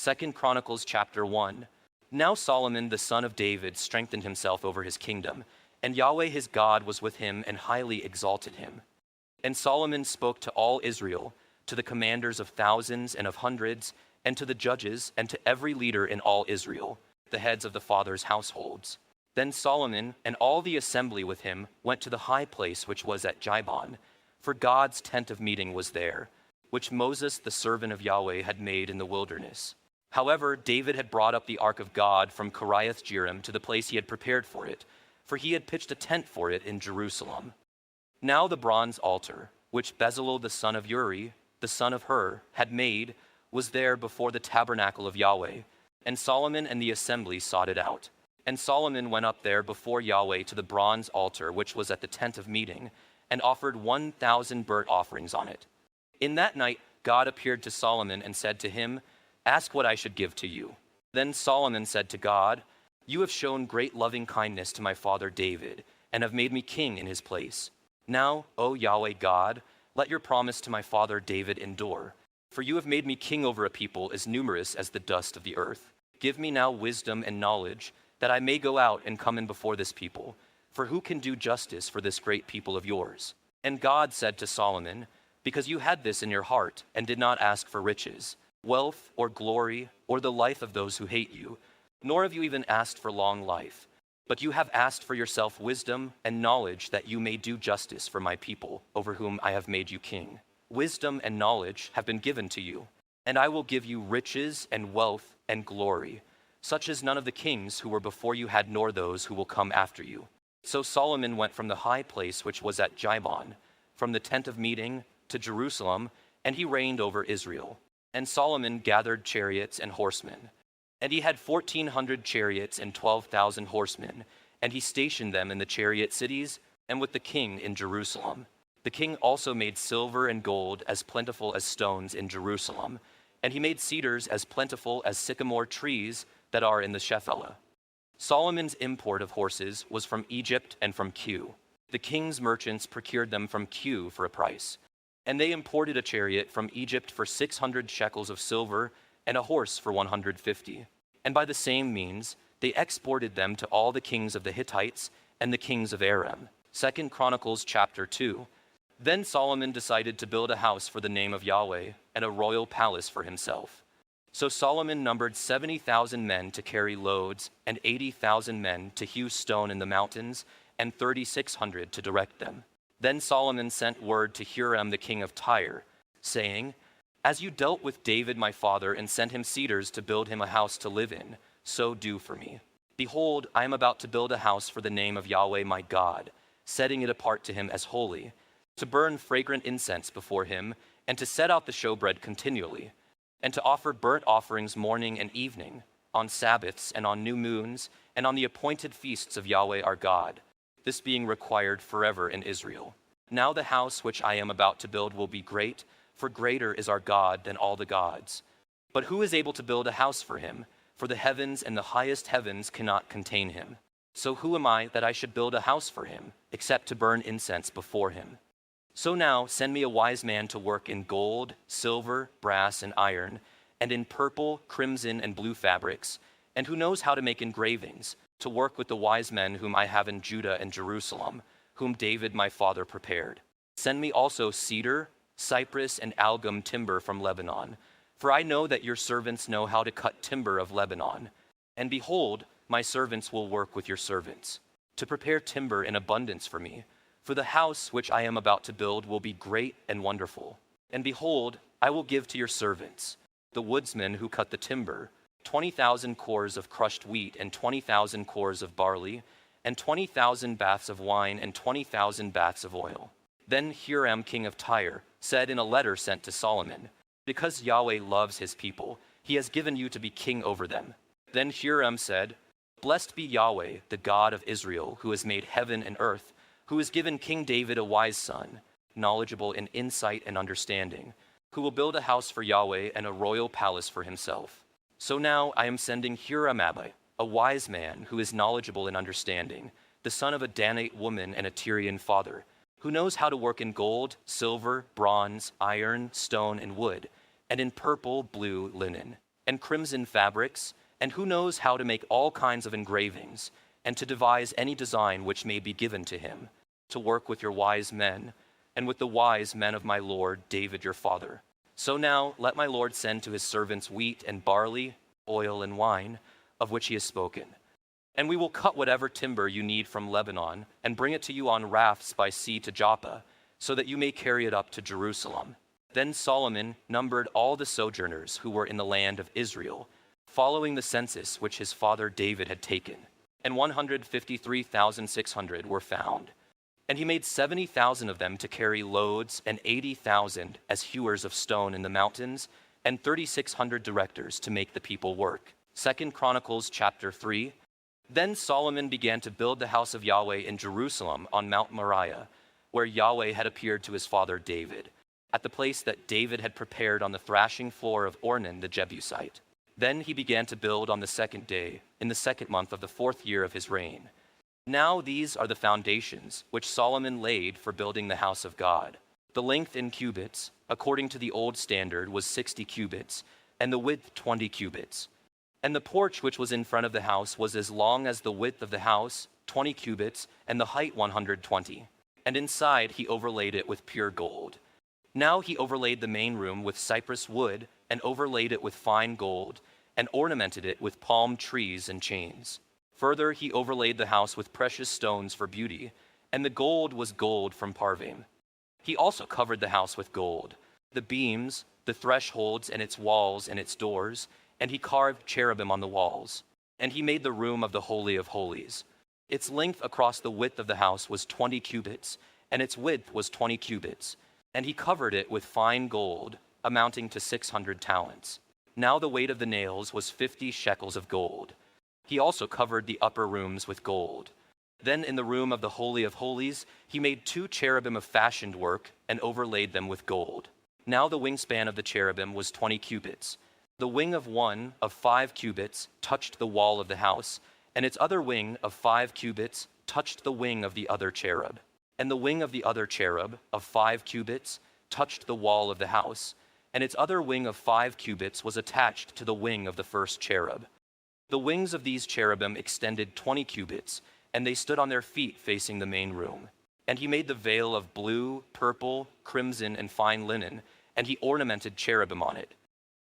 2 Chronicles chapter 1. Now Solomon the son of David strengthened himself over his kingdom, and Yahweh his God was with him and highly exalted him. And Solomon spoke to all Israel, to the commanders of thousands and of hundreds, and to the judges, and to every leader in all Israel, the heads of the fathers' households. Then Solomon and all the assembly with him went to the high place which was at Gibon, for God's tent of meeting was there, which Moses the servant of Yahweh had made in the wilderness. However, David had brought up the ark of God from Kiriath-jearim to the place he had prepared for it, for he had pitched a tent for it in Jerusalem. Now the bronze altar, which Bezalel the son of Uri, the son of Hur, had made, was there before the tabernacle of Yahweh, and Solomon and the assembly sought it out. And Solomon went up there before Yahweh to the bronze altar which was at the tent of meeting, and offered 1,000 burnt offerings on it. In that night God appeared to Solomon and said to him, "Ask what I should give to you." Then Solomon said to God, "You have shown great loving kindness to my father David, and have made me king in his place. Now, O Yahweh God, let your promise to my father David endure. For you have made me king over a people as numerous as the dust of the earth. Give me now wisdom and knowledge, that I may go out and come in before this people. For who can do justice for this great people of yours?" And God said to Solomon, "Because you had this in your heart, and did not ask for riches, wealth, or glory, or the life of those who hate you, nor have you even asked for long life, but you have asked for yourself wisdom and knowledge, that you may do justice for my people, over whom I have made you king. Wisdom and knowledge have been given to you, and I will give you riches and wealth and glory, such as none of the kings who were before you had, nor those who will come after you." So Solomon went from the high place which was at Gibon, from the tent of meeting, to Jerusalem, and he reigned over Israel. And Solomon gathered chariots and horsemen. And he had 1,400 chariots and 12,000 horsemen, and he stationed them in the chariot cities, and with the king in Jerusalem. The king also made silver and gold as plentiful as stones in Jerusalem, and he made cedars as plentiful as sycamore trees that are in the Shephelah. Solomon's import of horses was from Egypt and from Kue. The king's merchants procured them from Kue for a price. And they imported a chariot from Egypt for 600 shekels of silver, and a horse for 150. And by the same means, they exported them to all the kings of the Hittites and the kings of Aram. 2 Chronicles chapter 2. Then Solomon decided to build a house for the name of Yahweh, and a royal palace for himself. So Solomon numbered 70,000 men to carry loads, and 80,000 men to hew stone in the mountains, and 3,600 to direct them. Then Solomon sent word to Huram the king of Tyre, saying, "As you dealt with David my father and sent him cedars to build him a house to live in, so do for me. Behold, I am about to build a house for the name of Yahweh my God, setting it apart to him as holy, to burn fragrant incense before him, and to set out the showbread continually, and to offer burnt offerings morning and evening, on Sabbaths and on new moons, and on the appointed feasts of Yahweh our God, this being required forever in Israel. Now the house which I am about to build will be great, for greater is our God than all the gods. But who is able to build a house for him? For the heavens and the highest heavens cannot contain him. So who am I that I should build a house for him, except to burn incense before him? So now send me a wise man to work in gold, silver, brass, and iron, and in purple, crimson, and blue fabrics, and who knows how to make engravings, to work with the wise men whom I have in Judah and Jerusalem, whom David my father prepared. Send me also cedar, cypress, and algum timber from Lebanon, for I know that your servants know how to cut timber of Lebanon. And behold, my servants will work with your servants, to prepare timber in abundance for me, for the house which I am about to build will be great and wonderful. And behold, I will give to your servants, the woodsmen who cut the timber, 20,000 cores of crushed wheat, and 20,000 cores of barley, and 20,000 baths of wine, and 20,000 baths of oil." Then Huram king of Tyre said in a letter sent to Solomon, "Because Yahweh loves his people, he has given you to be king over them." Then Huram said, "Blessed be Yahweh, the God of Israel, who has made heaven and earth, who has given King David a wise son, knowledgeable in insight and understanding, who will build a house for Yahweh and a royal palace for himself. So now I am sending Huram-Abi, a wise man who is knowledgeable in understanding, the son of a Danite woman and a Tyrian father, who knows how to work in gold, silver, bronze, iron, stone, and wood, and in purple, blue, linen. and crimson fabrics, and who knows how to make all kinds of engravings, and to devise any design which may be given to him, to work with your wise men, and with the wise men of my lord David your father. So now let my lord send to his servants wheat and barley, oil and wine, of which he has spoken. And we will cut whatever timber you need from Lebanon, and bring it to you on rafts by sea to Joppa, so that you may carry it up to Jerusalem. Then Solomon numbered all the sojourners who were in the land of Israel, following the census which his father David had taken, and 153,600 were found. And he made 70,000 of them to carry loads, and 80,000 as hewers of stone in the mountains, and 3,600 directors to make the people work. 2 Chronicles chapter 3. Then Solomon began to build the house of Yahweh in Jerusalem on Mount Moriah, where Yahweh had appeared to his father David, at the place that David had prepared on the thrashing floor of Ornan the Jebusite. Then he began to build on the second day, in the second month of the 4th year of his reign. Now these are the foundations which Solomon laid for building the house of God. The length in cubits, according to the old standard, was 60 cubits, and the width 20 cubits. And the porch which was in front of the house was as long as the width of the house, 20 cubits, and the height 120. And inside he overlaid it with pure gold. Now he overlaid the main room with cypress wood, and overlaid it with fine gold, and ornamented it with palm trees and chains. Further, he overlaid the house with precious stones for beauty, and the gold was gold from Parvaim. He also covered the house with gold, the beams, the thresholds, and its walls and its doors, and he carved cherubim on the walls. And he made the room of the Holy of Holies. Its length across the width of the house was 20 cubits, and its width was 20 cubits. And he covered it with fine gold, amounting to 600 talents. Now the weight of the nails was 50 shekels of gold. He also covered the upper rooms with gold. Then in the room of the Holy of Holies, he made 2 cherubim of fashioned work and overlaid them with gold. Now the wingspan of the cherubim was 20 cubits. The wing of one of 5 cubits touched the wall of the house, and its other wing of 5 cubits touched the wing of the other cherub. And the wing of the other cherub of 5 cubits touched the wall of the house, and its other wing of 5 cubits was attached to the wing of the first cherub. The wings of these cherubim extended 20 cubits, and they stood on their feet facing the main room. And he made the veil of blue, purple, crimson, and fine linen, and he ornamented cherubim on it.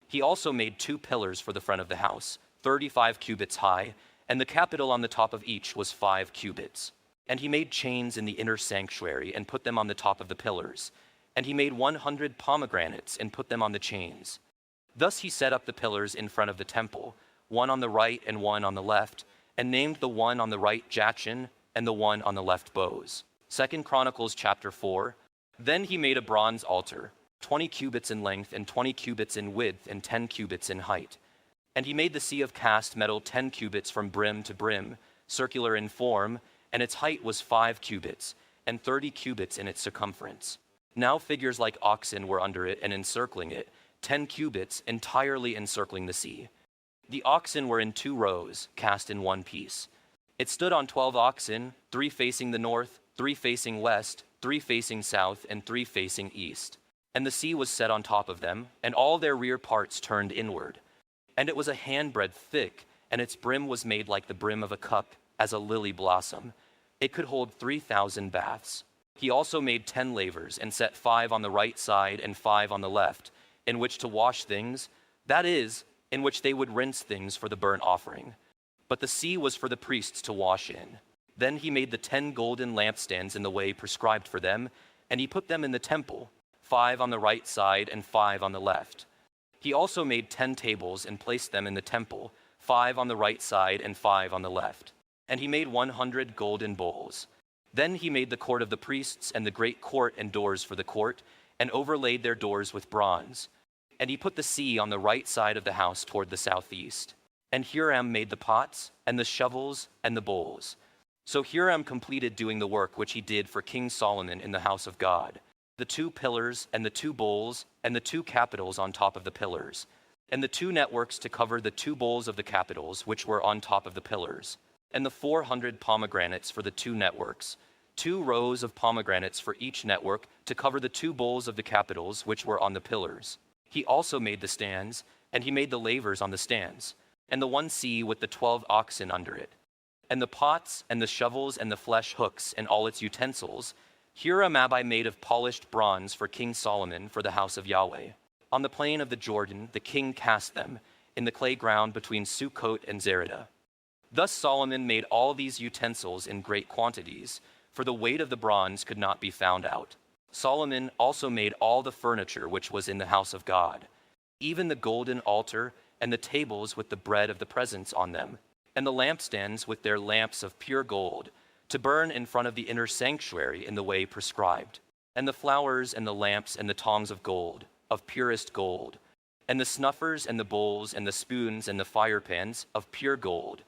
He also made 2 pillars for the front of the house, 35 cubits high, and the capital on the top of each was 5 cubits. And he made chains in the inner sanctuary and put them on the top of the pillars. And he made 100 pomegranates and put them on the chains. Thus he set up the pillars in front of the temple, one on the right and one on the left, and named the one on the right Jachin and the one on the left Boaz. 2 Chronicles chapter 4. Then he made a bronze altar, 20 cubits in length and 20 cubits in width and 10 cubits in height. And he made the sea of cast metal 10 cubits from brim to brim, circular in form, and its height was 5 cubits, and 30 cubits in its circumference. Now figures like oxen were under it and encircling it, 10 cubits entirely encircling the sea. The oxen were in 2 rows, cast in one piece. It stood on 12 oxen, 3 facing the north, 3 facing west, 3 facing south, and 3 facing east. And the sea was set on top of them, and all their rear parts turned inward. And it was a handbreadth thick, and its brim was made like the brim of a cup, as a lily blossom. It could hold 3,000 baths. He also made 10 lavers, and set 5 on the right side and 5 on the left, in which to wash things, that is, in which they would rinse things for the burnt offering. But the sea was for the priests to wash in. Then he made the 10 golden lampstands in the way prescribed for them, and he put them in the temple, 5 on the right side and 5 on the left. He also made 10 tables and placed them in the temple, 5 on the right side and 5 on the left. And he made 100 golden bowls. Then he made the court of the priests and the great court and doors for the court, and overlaid their doors with bronze. And he put the sea on the right side of the house toward the southeast. And Huram made the pots, and the shovels, and the bowls. So Huram completed doing the work which he did for King Solomon in the house of God, the 2 pillars, and the 2 bowls, and the 2 capitals on top of the pillars, and the 2 networks to cover the 2 bowls of the capitals which were on top of the pillars, and the 400 pomegranates for the 2 networks, 2 rows of pomegranates for each network to cover the 2 bowls of the capitals which were on the pillars. He also made the stands, And he made the lavers on the stands, and the one sea with the 12 oxen under it, and the pots and the shovels and the flesh hooks and all its utensils. Hiram-Abi made of polished bronze for King Solomon for the house of Yahweh. On the plain of the Jordan the king cast them, in the clay ground between Sukkot and Zereda. Thus Solomon made all these utensils in great quantities, for the weight of the bronze could not be found out. Solomon also made all the furniture which was in the house of God, even the golden altar and the tables with the bread of the presence on them, and the lampstands with their lamps of pure gold, to burn in front of the inner sanctuary in the way prescribed, and the flowers and the lamps and the tongs of gold, of purest gold, and the snuffers and the bowls and the spoons and the fire pans of pure gold,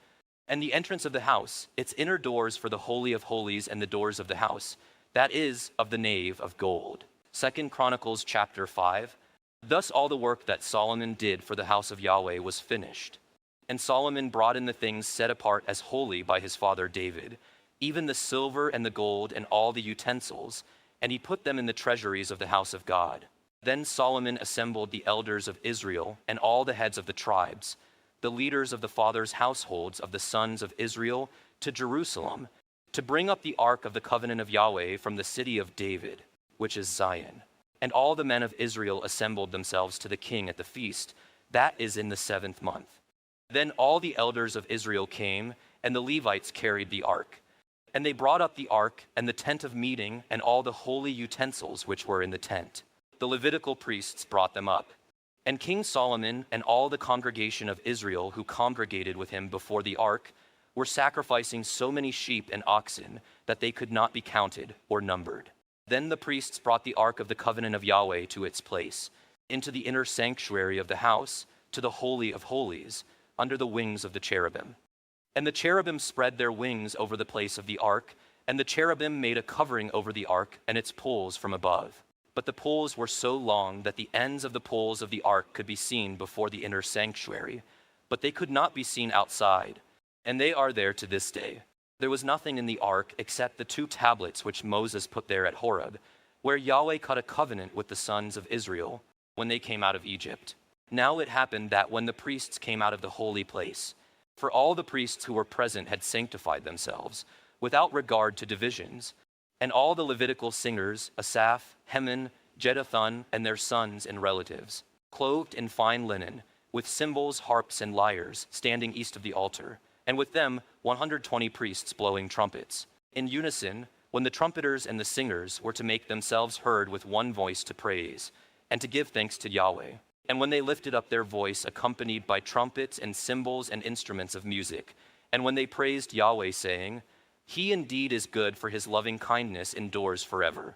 and the entrance of the house, its inner doors for the Holy of Holies and the doors of the house, that is, of the nave of gold. 2 Chronicles chapter 5. Thus all the work that Solomon did for the house of Yahweh was finished. And Solomon brought in the things set apart as holy by his father David, even the silver and the gold and all the utensils, and he put them in the treasuries of the house of God. Then Solomon assembled the elders of Israel and all the heads of the tribes, the leaders of the fathers' households of the sons of Israel, to Jerusalem, to bring up the ark of the covenant of Yahweh from the city of David, which is Zion. And all the men of Israel assembled themselves to the king at the feast, that is in the 7th month. Then all the elders of Israel came, and the Levites carried the ark. And they brought up the ark and the tent of meeting and all the holy utensils which were in the tent. The Levitical priests brought them up. And King Solomon and all the congregation of Israel who congregated with him before the ark were sacrificing so many sheep and oxen that they could not be counted or numbered. Then the priests brought the ark of the covenant of Yahweh to its place, into the inner sanctuary of the house, to the Holy of Holies, under the wings of the cherubim. And the cherubim spread their wings over the place of the ark, and the cherubim made a covering over the ark and its poles from above. But the poles were so long that the ends of the poles of the ark could be seen before the inner sanctuary, but they could not be seen outside, and they are there to this day. There was nothing in the ark except the 2 tablets which Moses put there at Horeb, where Yahweh cut a covenant with the sons of Israel when they came out of Egypt. Now it happened that when the priests came out of the holy place, for all the priests who were present had sanctified themselves, without regard to divisions, and all the Levitical singers, Asaph, Heman, Jeduthun, and their sons and relatives, clothed in fine linen, with cymbals, harps, and lyres, standing east of the altar, and with them 120 priests blowing trumpets. In unison, when the trumpeters and the singers were to make themselves heard with one voice to praise, and to give thanks to Yahweh, and when they lifted up their voice accompanied by trumpets and cymbals and instruments of music, and when they praised Yahweh, saying, He indeed is good, for his loving kindness endures forever.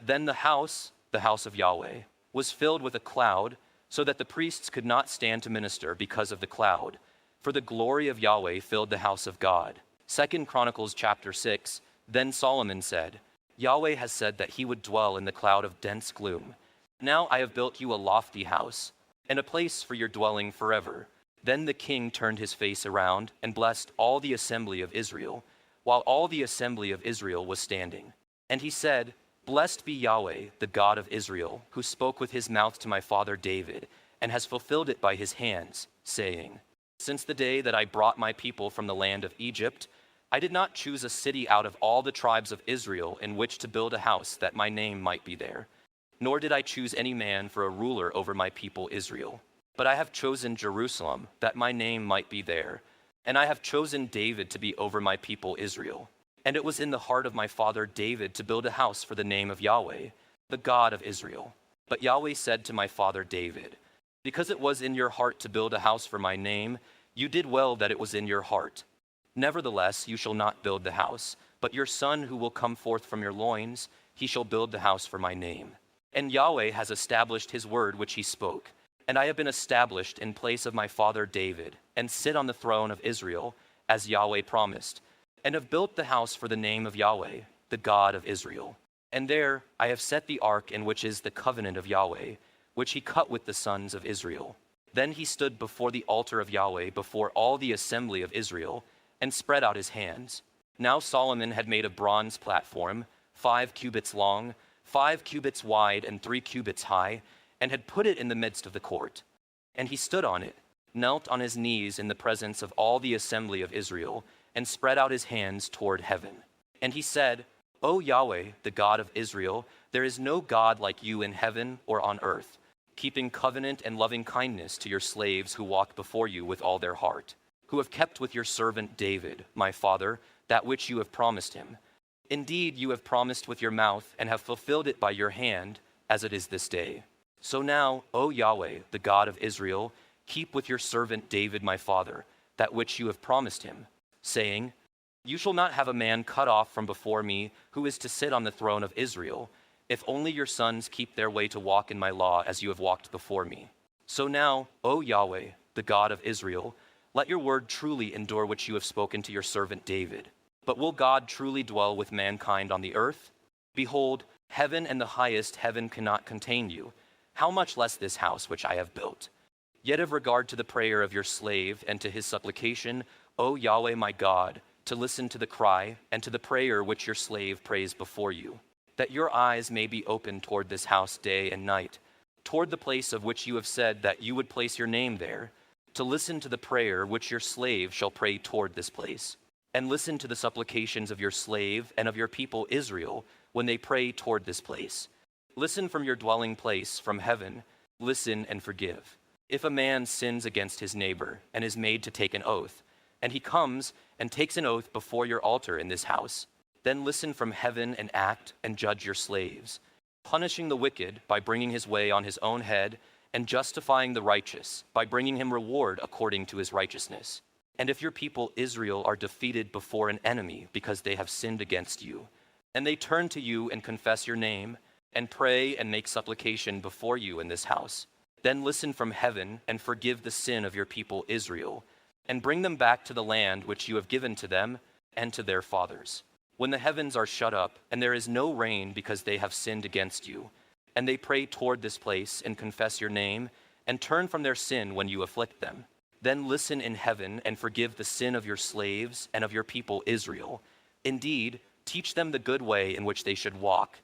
Then the house of Yahweh, was filled with a cloud, so that the priests could not stand to minister because of the cloud, for the glory of Yahweh filled the house of God. 2 Chronicles chapter 6. Then Solomon said, Yahweh has said that he would dwell in the cloud of dense gloom. Now I have built you a lofty house, and a place for your dwelling forever. Then the king turned his face around and blessed all the assembly of Israel, while all the assembly of Israel was standing. And he said, Blessed be Yahweh, the God of Israel, who spoke with his mouth to my father David, and has fulfilled it by his hands, saying, Since the day that I brought my people from the land of Egypt, I did not choose a city out of all the tribes of Israel in which to build a house that my name might be there. Nor did I choose any man for a ruler over my people Israel. But I have chosen Jerusalem, that my name might be there. And I have chosen David to be over my people Israel. And it was in the heart of my father David to build a house for the name of Yahweh, the God of Israel. But Yahweh said to my father David, Because it was in your heart to build a house for my name, you did well that it was in your heart. Nevertheless, you shall not build the house, but your son who will come forth from your loins, he shall build the house for my name. And Yahweh has established his word which he spoke. And I have been established in place of my father David, and sit on the throne of Israel, as Yahweh promised, and have built the house for the name of Yahweh, the God of Israel. And there I have set the ark in which is the covenant of Yahweh, which he cut with the sons of Israel. Then he stood before the altar of Yahweh, before all the assembly of Israel, and spread out his hands. Now Solomon had made a bronze platform, 5 cubits long, 5 cubits wide, and 3 cubits high, and had put it in the midst of the court. And he stood on it, knelt on his knees in the presence of all the assembly of Israel, and spread out his hands toward heaven. And he said, O Yahweh, the God of Israel, there is no God like you in heaven or on earth, keeping covenant and loving kindness to your slaves who walk before you with all their heart, who have kept with your servant David, my father, that which you have promised him. Indeed, you have promised with your mouth and have fulfilled it by your hand, as it is this day. So now, O Yahweh, the God of Israel, keep with your servant David, my father, that which you have promised him, saying, You shall not have a man cut off from before me who is to sit on the throne of Israel, if only your sons keep their way to walk in my law as you have walked before me. So now, O Yahweh, the God of Israel, let your word truly endure which you have spoken to your servant David. But will God truly dwell with mankind on the earth? Behold, heaven and the highest heaven cannot contain you. How much less this house which I have built? Yet of regard to the prayer of your slave and to his supplication, O Yahweh my God, to listen to the cry and to the prayer which your slave prays before you, that your eyes may be open toward this house day and night, toward the place of which you have said that you would place your name there, to listen to the prayer which your slave shall pray toward this place, and listen to the supplications of your slave and of your people Israel when they pray toward this place. Listen from your dwelling place, from heaven, listen and forgive. If a man sins against his neighbor and is made to take an oath, and he comes and takes an oath before your altar in this house, then listen from heaven and act and judge your slaves, punishing the wicked by bringing his way on his own head, and justifying the righteous by bringing him reward according to his righteousness. And if your people Israel are defeated before an enemy because they have sinned against you, and they turn to you and confess your name, and pray and make supplication before you in this house, then listen from heaven and forgive the sin of your people Israel, and bring them back to the land which you have given to them and to their fathers. When the heavens are shut up, and there is no rain because they have sinned against you, and they pray toward this place and confess your name, and turn from their sin when you afflict them, then listen in heaven and forgive the sin of your slaves and of your people Israel. Indeed, teach them the good way in which they should walk,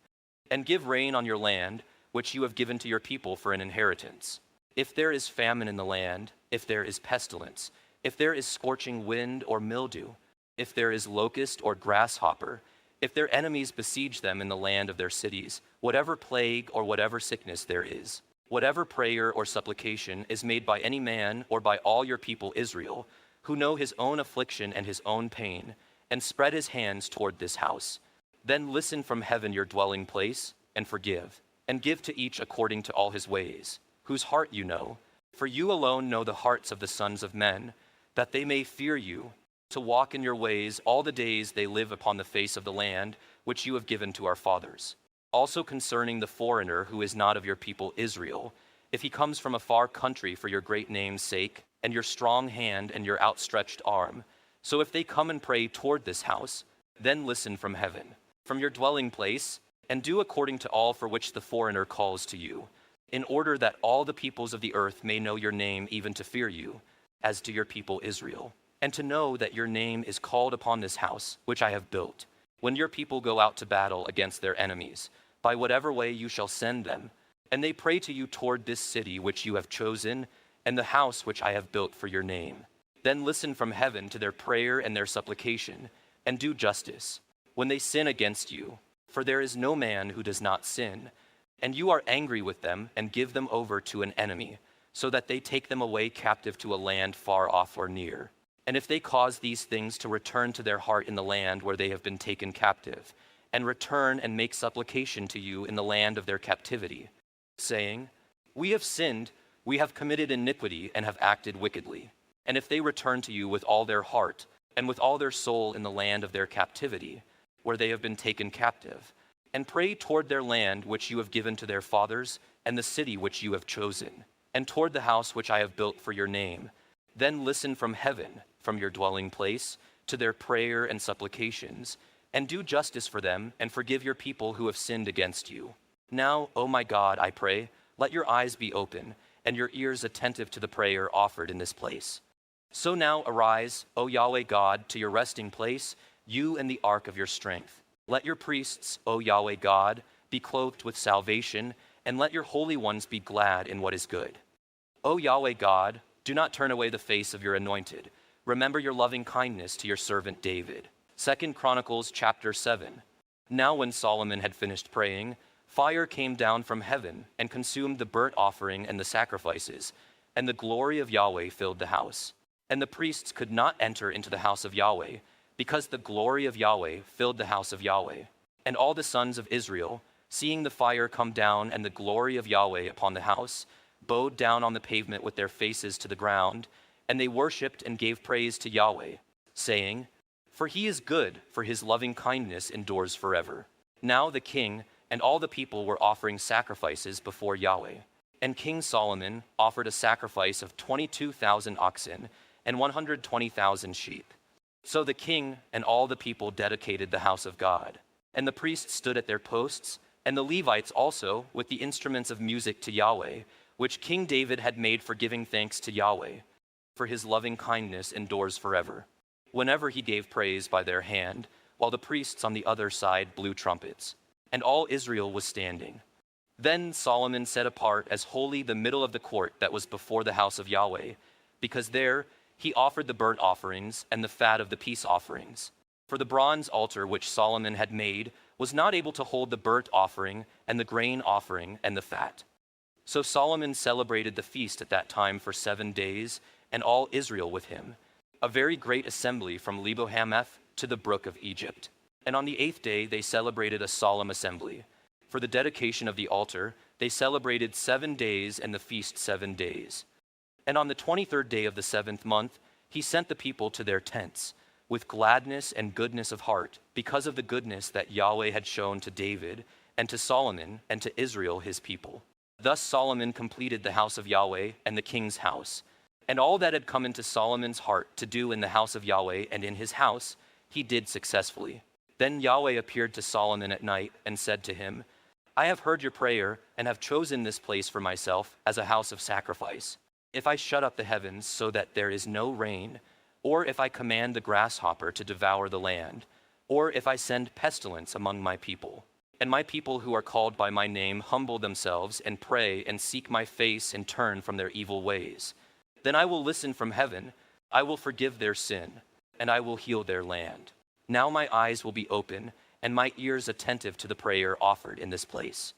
and give rain on your land, which you have given to your people for an inheritance. If there is famine in the land, if there is pestilence, if there is scorching wind or mildew, if there is locust or grasshopper, if their enemies besiege them in the land of their cities, whatever plague or whatever sickness there is, whatever prayer or supplication is made by any man or by all your people Israel, who know his own affliction and his own pain, and spread his hands toward this house, then listen from heaven your dwelling place, and forgive, and give to each according to all his ways, whose heart you know, for you alone know the hearts of the sons of men, that they may fear you, to walk in your ways all the days they live upon the face of the land which you have given to our fathers. Also concerning the foreigner who is not of your people Israel, if he comes from a far country for your great name's sake, and your strong hand and your outstretched arm. So if they come and pray toward this house, then listen from heaven, from your dwelling place, and do according to all for which the foreigner calls to you, in order that all the peoples of the earth may know your name even to fear you, as to your people Israel, and to know that your name is called upon this house, which I have built, when your people go out to battle against their enemies, by whatever way you shall send them, and they pray to you toward this city which you have chosen, and the house which I have built for your name. Then listen from heaven to their prayer and their supplication, and do justice, when they sin against you, for there is no man who does not sin, and you are angry with them and give them over to an enemy, so that they take them away captive to a land far off or near. And if they cause these things to return to their heart in the land where they have been taken captive, and return and make supplication to you in the land of their captivity, saying, We have sinned, we have committed iniquity, and have acted wickedly. And if they return to you with all their heart, and with all their soul in the land of their captivity, where they have been taken captive, and pray toward their land which you have given to their fathers, and the city which you have chosen, and toward the house which I have built for your name, then listen from heaven, from your dwelling place, to their prayer and supplications, and do justice for them, and forgive your people who have sinned against you. Now, O my God, I pray, let your eyes be open, and your ears attentive to the prayer offered in this place. So now arise, O Yahweh God, to your resting place, you and the ark of your strength. Let your priests, O Yahweh God, be clothed with salvation, and let your holy ones be glad in what is good. O Yahweh God, do not turn away the face of your anointed. Remember your loving kindness to your servant David. 2 Chronicles chapter 7. Now when Solomon had finished praying, fire came down from heaven and consumed the burnt offering and the sacrifices, and the glory of Yahweh filled the house. And the priests could not enter into the house of Yahweh, because the glory of Yahweh filled the house of Yahweh. And all the sons of Israel, seeing the fire come down and the glory of Yahweh upon the house, bowed down on the pavement with their faces to the ground, and they worshipped and gave praise to Yahweh, saying, For he is good, for his loving kindness endures forever. Now the king and all the people were offering sacrifices before Yahweh. And King Solomon offered a sacrifice of 22,000 oxen and 120,000 sheep. So the king and all the people dedicated the house of God. And the priests stood at their posts, and the Levites also, with the instruments of music to Yahweh, which King David had made for giving thanks to Yahweh, for his loving kindness endures forever. Whenever he gave praise by their hand, while the priests on the other side blew trumpets, and all Israel was standing. Then Solomon set apart as holy the middle of the court that was before the house of Yahweh, because there he offered the burnt offerings and the fat of the peace offerings. For the bronze altar which Solomon had made was not able to hold the burnt offering and the grain offering and the fat. So Solomon celebrated the feast at that time for 7 days, and all Israel with him, a very great assembly from Lebo-Hamath to the brook of Egypt. And on the 8th day they celebrated a solemn assembly. For the dedication of the altar, they celebrated 7 days and the feast 7 days. And on the 23rd day of the 7th month, he sent the people to their tents, with gladness and goodness of heart, because of the goodness that Yahweh had shown to David, and to Solomon, and to Israel his people. Thus Solomon completed the house of Yahweh and the king's house. And all that had come into Solomon's heart to do in the house of Yahweh and in his house, he did successfully. Then Yahweh appeared to Solomon at night and said to him, I have heard your prayer and have chosen this place for myself as a house of sacrifice. If I shut up the heavens so that there is no rain, or if I command the grasshopper to devour the land, or if I send pestilence among my people, and my people who are called by my name humble themselves and pray and seek my face and turn from their evil ways, then I will listen from heaven, I will forgive their sin, and I will heal their land. Now my eyes will be open, and my ears attentive to the prayer offered in this place.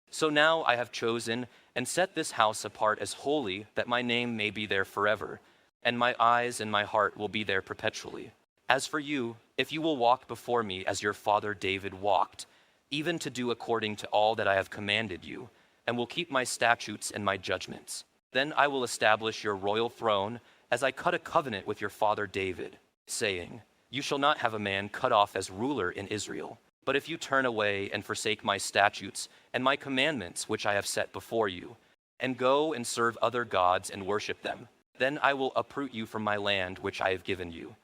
So now I have chosen and set this house apart as holy, that my name may be there forever, and my eyes and my heart will be there perpetually. As for you, if you will walk before me as your father David walked, even to do according to all that I have commanded you, and will keep my statutes and my judgments, then I will establish your royal throne, as I cut a covenant with your father David, saying, You shall not have a man cut off as ruler in Israel. But if you turn away and forsake my statutes and my commandments which I have set before you, and go and serve other gods and worship them, then I will uproot you from my land which I have given you.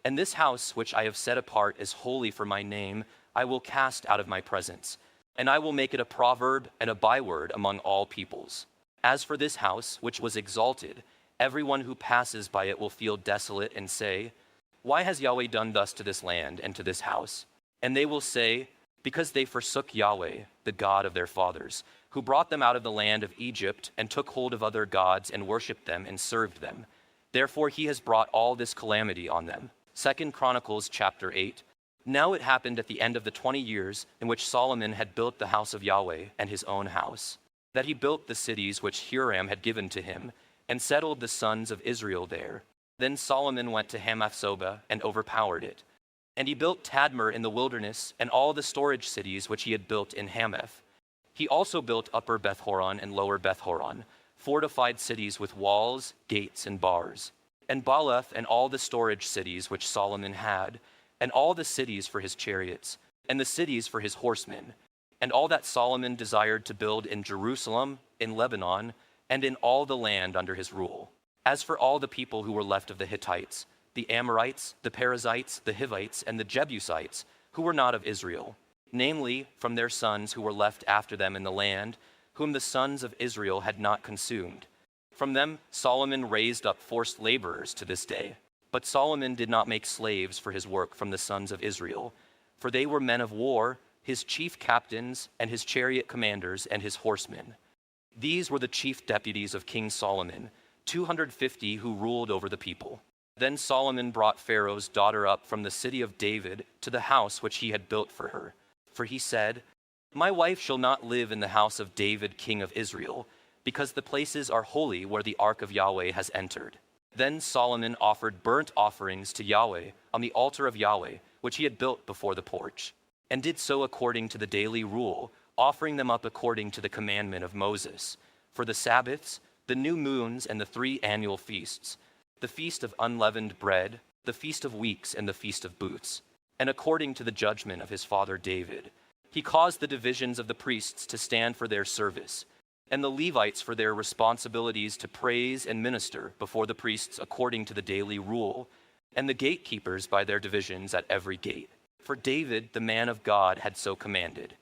And this house which I have set apart as holy for my name, I will cast out of my presence, and I will make it a proverb and a byword among all peoples. As for this house which was exalted, everyone who passes by it will feel desolate and say, Why has Yahweh done thus to this land and to this house? And they will say, Because they forsook Yahweh, the God of their fathers, who brought them out of the land of Egypt and took hold of other gods and worshipped them and served them. Therefore he has brought all this calamity on them. 2 Chronicles chapter 8. Now it happened at the end of the 20 years in which Solomon had built the house of Yahweh and his own house, that he built the cities which Huram had given to him, and settled the sons of Israel there. Then Solomon went to Hamath-Zobah and overpowered it. And he built Tadmor in the wilderness and all the storage cities which he had built in Hamath. He also built Upper Beth-horon and Lower Beth-horon, fortified cities with walls, gates, and bars. And Baalath and all the storage cities which Solomon had, and all the cities for his chariots, and the cities for his horsemen, and all that Solomon desired to build in Jerusalem, in Lebanon, and in all the land under his rule. As for all the people who were left of the Hittites, the Amorites, the Perizzites, the Hivites, and the Jebusites, who were not of Israel, namely, from their sons who were left after them in the land, whom the sons of Israel had not consumed. From them Solomon raised up forced laborers to this day. But Solomon did not make slaves for his work from the sons of Israel, for they were men of war, his chief captains, and his chariot commanders, and his horsemen. These were the chief deputies of King Solomon, 250 who ruled over the people. Then Solomon brought Pharaoh's daughter up from the city of David to the house which he had built for her. For he said, "My wife shall not live in the house of David king of Israel, because the places are holy where the ark of Yahweh has entered." Then Solomon offered burnt offerings to Yahweh on the altar of Yahweh, which he had built before the porch, and did so according to the daily rule, offering them up according to the commandment of Moses, for the Sabbaths, the new moons, and the 3 annual feasts, the feast of unleavened bread, the feast of weeks, and the feast of booths, and according to the judgment of his father David. He caused the divisions of the priests to stand for their service, and the Levites for their responsibilities to praise and minister before the priests according to the daily rule, and the gatekeepers by their divisions at every gate. For David, the man of God, had so commanded.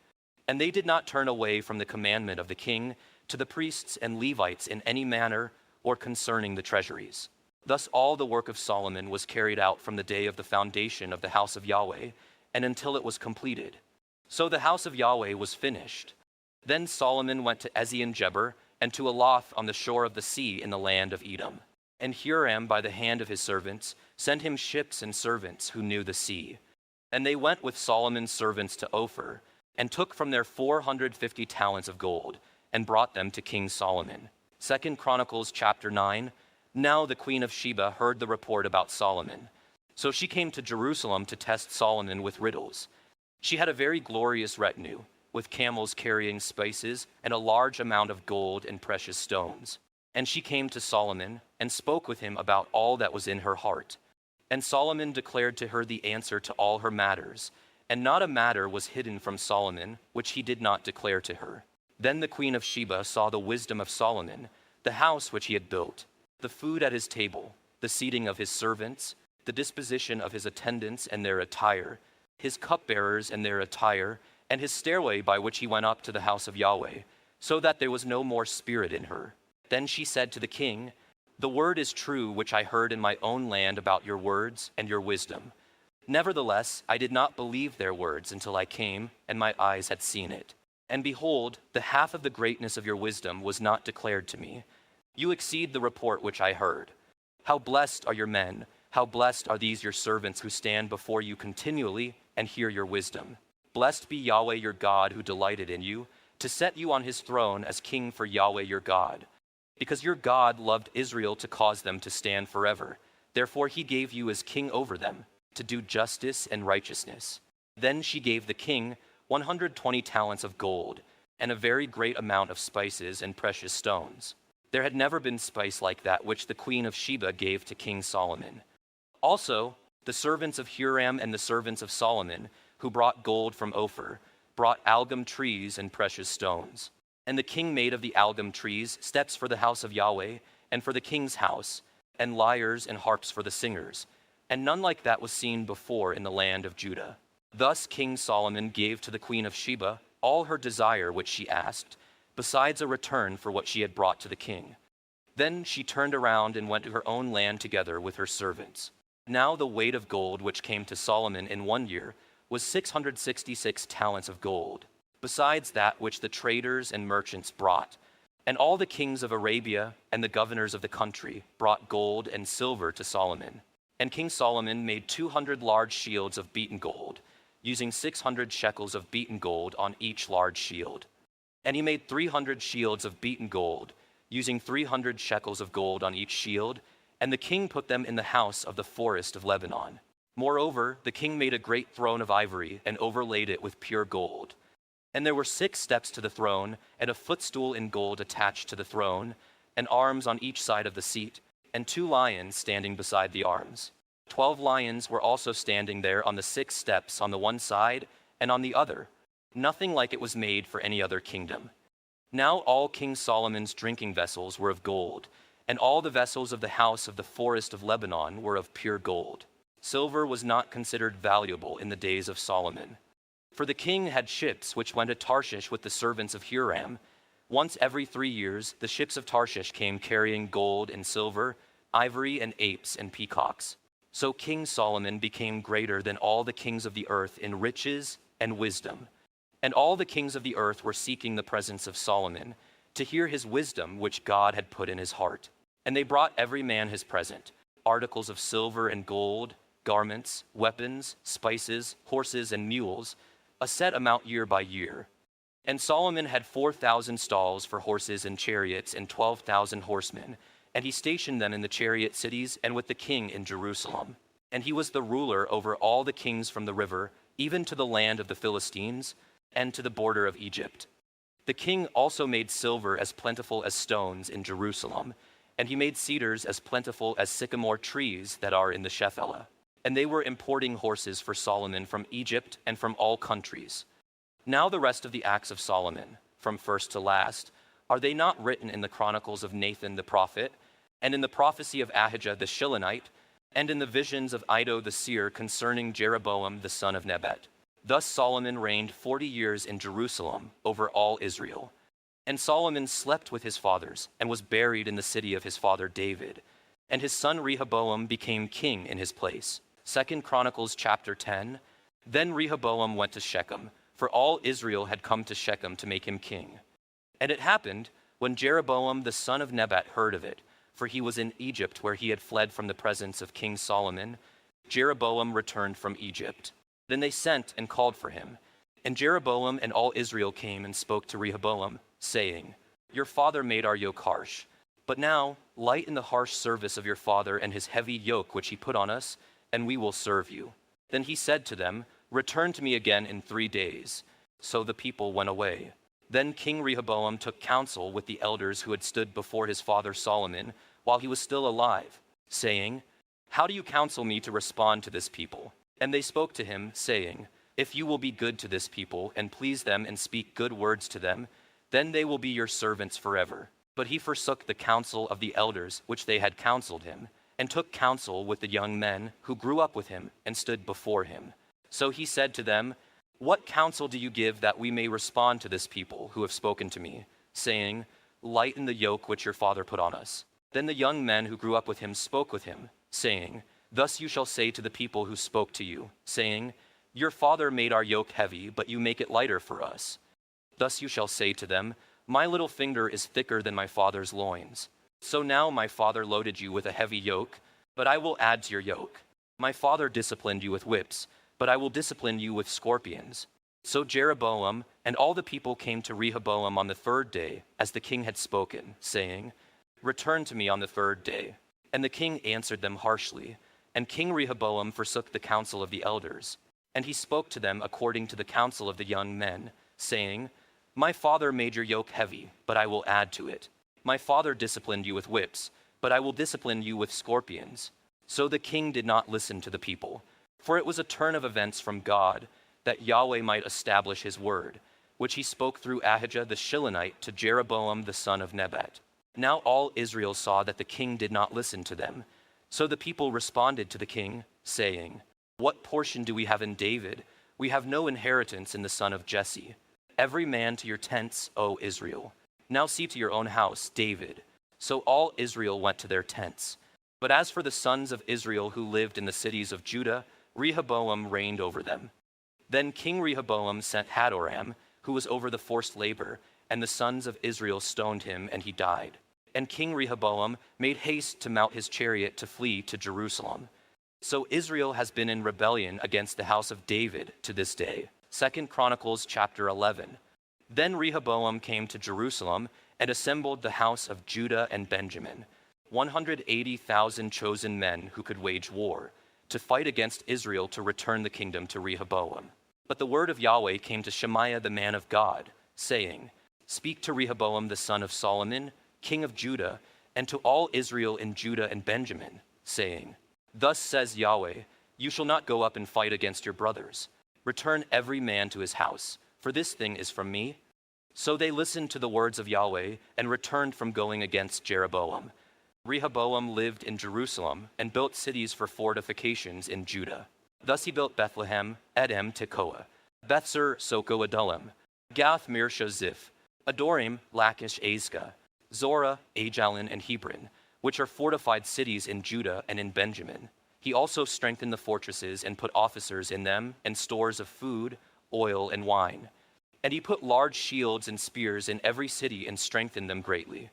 And they did not turn away from the commandment of the king to the priests and Levites in any manner or concerning the treasuries. Thus all the work of Solomon was carried out from the day of the foundation of the house of Yahweh and until it was completed. So the house of Yahweh was finished. Then Solomon went to Ezion-Geber and to Elath on the shore of the sea in the land of Edom. And Huram, by the hand of his servants, sent him ships and servants who knew the sea. And they went with Solomon's servants to Ophir, and took from there 450 talents of gold, and brought them to King Solomon. 2 Chronicles chapter 9. Now the queen of Sheba heard the report about Solomon. So she came to Jerusalem to test Solomon with riddles. She had a very glorious retinue, with camels carrying spices and a large amount of gold and precious stones. And she came to Solomon and spoke with him about all that was in her heart. And Solomon declared to her the answer to all her matters, and not a matter was hidden from Solomon, which he did not declare to her. Then the queen of Sheba saw the wisdom of Solomon, the house which he had built, the food at his table, the seating of his servants, the disposition of his attendants and their attire, his cupbearers and their attire, and his stairway by which he went up to the house of Yahweh, so that there was no more spirit in her. Then she said to the king, "The word is true which I heard in my own land about your words and your wisdom. Nevertheless, I did not believe their words until I came and my eyes had seen it. And behold, the half of the greatness of your wisdom was not declared to me. You exceed the report which I heard. How blessed are your men, how blessed are these your servants who stand before you continually and hear your wisdom. Blessed be Yahweh your God who delighted in you, to set you on his throne as king for Yahweh your God. Because your God loved Israel to cause them to stand forever. Therefore he gave you as king over them, to do justice and righteousness." Then she gave the king 120 talents of gold, and a very great amount of spices and precious stones. There had never been spice like that which the queen of Sheba gave to King Solomon. Also, the servants of Huram and the servants of Solomon, who brought gold from Ophir, brought algum trees and precious stones. And the king made of the algum trees steps for the house of Yahweh, and for the king's house, and lyres and harps for the singers, and none like that was seen before in the land of Judah. Thus King Solomon gave to the queen of Sheba all her desire which she asked, besides a return for what she had brought to the king. Then she turned around and went to her own land together with her servants. Now the weight of gold which came to Solomon in 1 year was 666 talents of gold, besides that which the traders and merchants brought. And all the kings of Arabia and the governors of the country brought gold and silver to Solomon. And King Solomon made 200 large shields of beaten gold, using 600 shekels of beaten gold on each large shield. And he made 300 shields of beaten gold, using 300 shekels of gold on each shield, and the king put them in the house of the forest of Lebanon. Moreover, the king made a great throne of ivory and overlaid it with pure gold. And there were 6 steps to the throne, and a footstool in gold attached to the throne, and arms on each side of the seat, and 2 lions standing beside the arms. 12 lions were also standing there on the 6 steps on the one side and on the other. Nothing like it was made for any other kingdom. Now all King Solomon's drinking vessels were of gold, and all the vessels of the house of the forest of Lebanon were of pure gold. Silver was not considered valuable in the days of Solomon. For the king had ships which went to Tarshish with the servants of Huram. Once every 3 years, the ships of Tarshish came carrying gold and silver, ivory and apes and peacocks. So King Solomon became greater than all the kings of the earth in riches and wisdom. And all the kings of the earth were seeking the presence of Solomon, to hear his wisdom which God had put in his heart. And they brought every man his present, articles of silver and gold, garments, weapons, spices, horses, and mules, a set amount year by year. And Solomon had 4,000 stalls for horses and chariots and 12,000 horsemen, and he stationed them in the chariot cities and with the king in Jerusalem. And he was the ruler over all the kings from the river, even to the land of the Philistines, and to the border of Egypt. The king also made silver as plentiful as stones in Jerusalem, and he made cedars as plentiful as sycamore trees that are in the Shephelah. And they were importing horses for Solomon from Egypt and from all countries. Now the rest of the acts of Solomon, from first to last, are they not written in the Chronicles of Nathan the prophet, and in the prophecy of Ahijah the Shilonite, and in the visions of Iddo the seer concerning Jeroboam the son of Nebat? Thus Solomon reigned 40 years in Jerusalem over all Israel. And Solomon slept with his fathers, and was buried in the city of his father David. And his son Rehoboam became king in his place. 2 Chronicles chapter 10. Then Rehoboam went to Shechem, for all Israel had come to Shechem to make him king. And it happened, when Jeroboam the son of Nebat heard of it, for he was in Egypt where he had fled from the presence of King Solomon, Jeroboam returned from Egypt. Then they sent and called for him. And Jeroboam and all Israel came and spoke to Rehoboam, saying, Your father made our yoke harsh, but now lighten the harsh service of your father and his heavy yoke which he put on us, and we will serve you. Then he said to them, Return to me again in 3 days. So the people went away. Then King Rehoboam took counsel with the elders who had stood before his father Solomon while he was still alive, saying, How do you counsel me to respond to this people? And they spoke to him, saying, If you will be good to this people, and please them, and speak good words to them, then they will be your servants forever. But he forsook the counsel of the elders which they had counseled him, and took counsel with the young men who grew up with him and stood before him. So he said to them, What counsel do you give that we may respond to this people who have spoken to me, saying, Lighten the yoke which your father put on us? Then the young men who grew up with him spoke with him, saying, Thus you shall say to the people who spoke to you, saying, Your father made our yoke heavy, but you make it lighter for us. Thus you shall say to them, My little finger is thicker than my father's loins. So now my father loaded you with a heavy yoke, but I will add to your yoke. My father disciplined you with whips, but I will discipline you with scorpions. So Jeroboam and all the people came to Rehoboam on the 3rd day, as the king had spoken, saying, Return to me on the 3rd day. And the king answered them harshly. And King Rehoboam forsook the counsel of the elders. And he spoke to them according to the counsel of the young men, saying, My father made your yoke heavy, but I will add to it. My father disciplined you with whips, but I will discipline you with scorpions. So the king did not listen to the people, for it was a turn of events from God, that Yahweh might establish his word, which he spoke through Ahijah the Shilonite to Jeroboam the son of Nebat. Now all Israel saw that the king did not listen to them. So the people responded to the king, saying, What portion do we have in David? We have no inheritance in the son of Jesse. Every man to your tents, O Israel. Now see to your own house, David. So all Israel went to their tents. But as for the sons of Israel who lived in the cities of Judah, Rehoboam reigned over them. Then King Rehoboam sent Hadoram, who was over the forced labor, and the sons of Israel stoned him, and he died. And King Rehoboam made haste to mount his chariot to flee to Jerusalem. So Israel has been in rebellion against the house of David to this day. 2 Chronicles chapter 11. Then Rehoboam came to Jerusalem and assembled the house of Judah and Benjamin, 180,000 chosen men who could wage war, to fight against Israel to return the kingdom to Rehoboam. But the word of Yahweh came to Shemaiah the man of God, saying, Speak to Rehoboam the son of Solomon, king of Judah, and to all Israel in Judah and Benjamin, saying, Thus says Yahweh, You shall not go up and fight against your brothers. Return every man to his house, for this thing is from me. So they listened to the words of Yahweh and returned from going against Jeroboam. Rehoboam lived in Jerusalem and built cities for fortifications in Judah. Thus he built Bethlehem, Edom, Tekoa, Bethser, Soko, Adullam, Gath, Mirsha, Ziph, Adorim, Lachish, Azekah, Zorah, Ajalon, and Hebron, which are fortified cities in Judah and in Benjamin. He also strengthened the fortresses and put officers in them and stores of food, oil, and wine. And he put large shields and spears in every city and strengthened them greatly.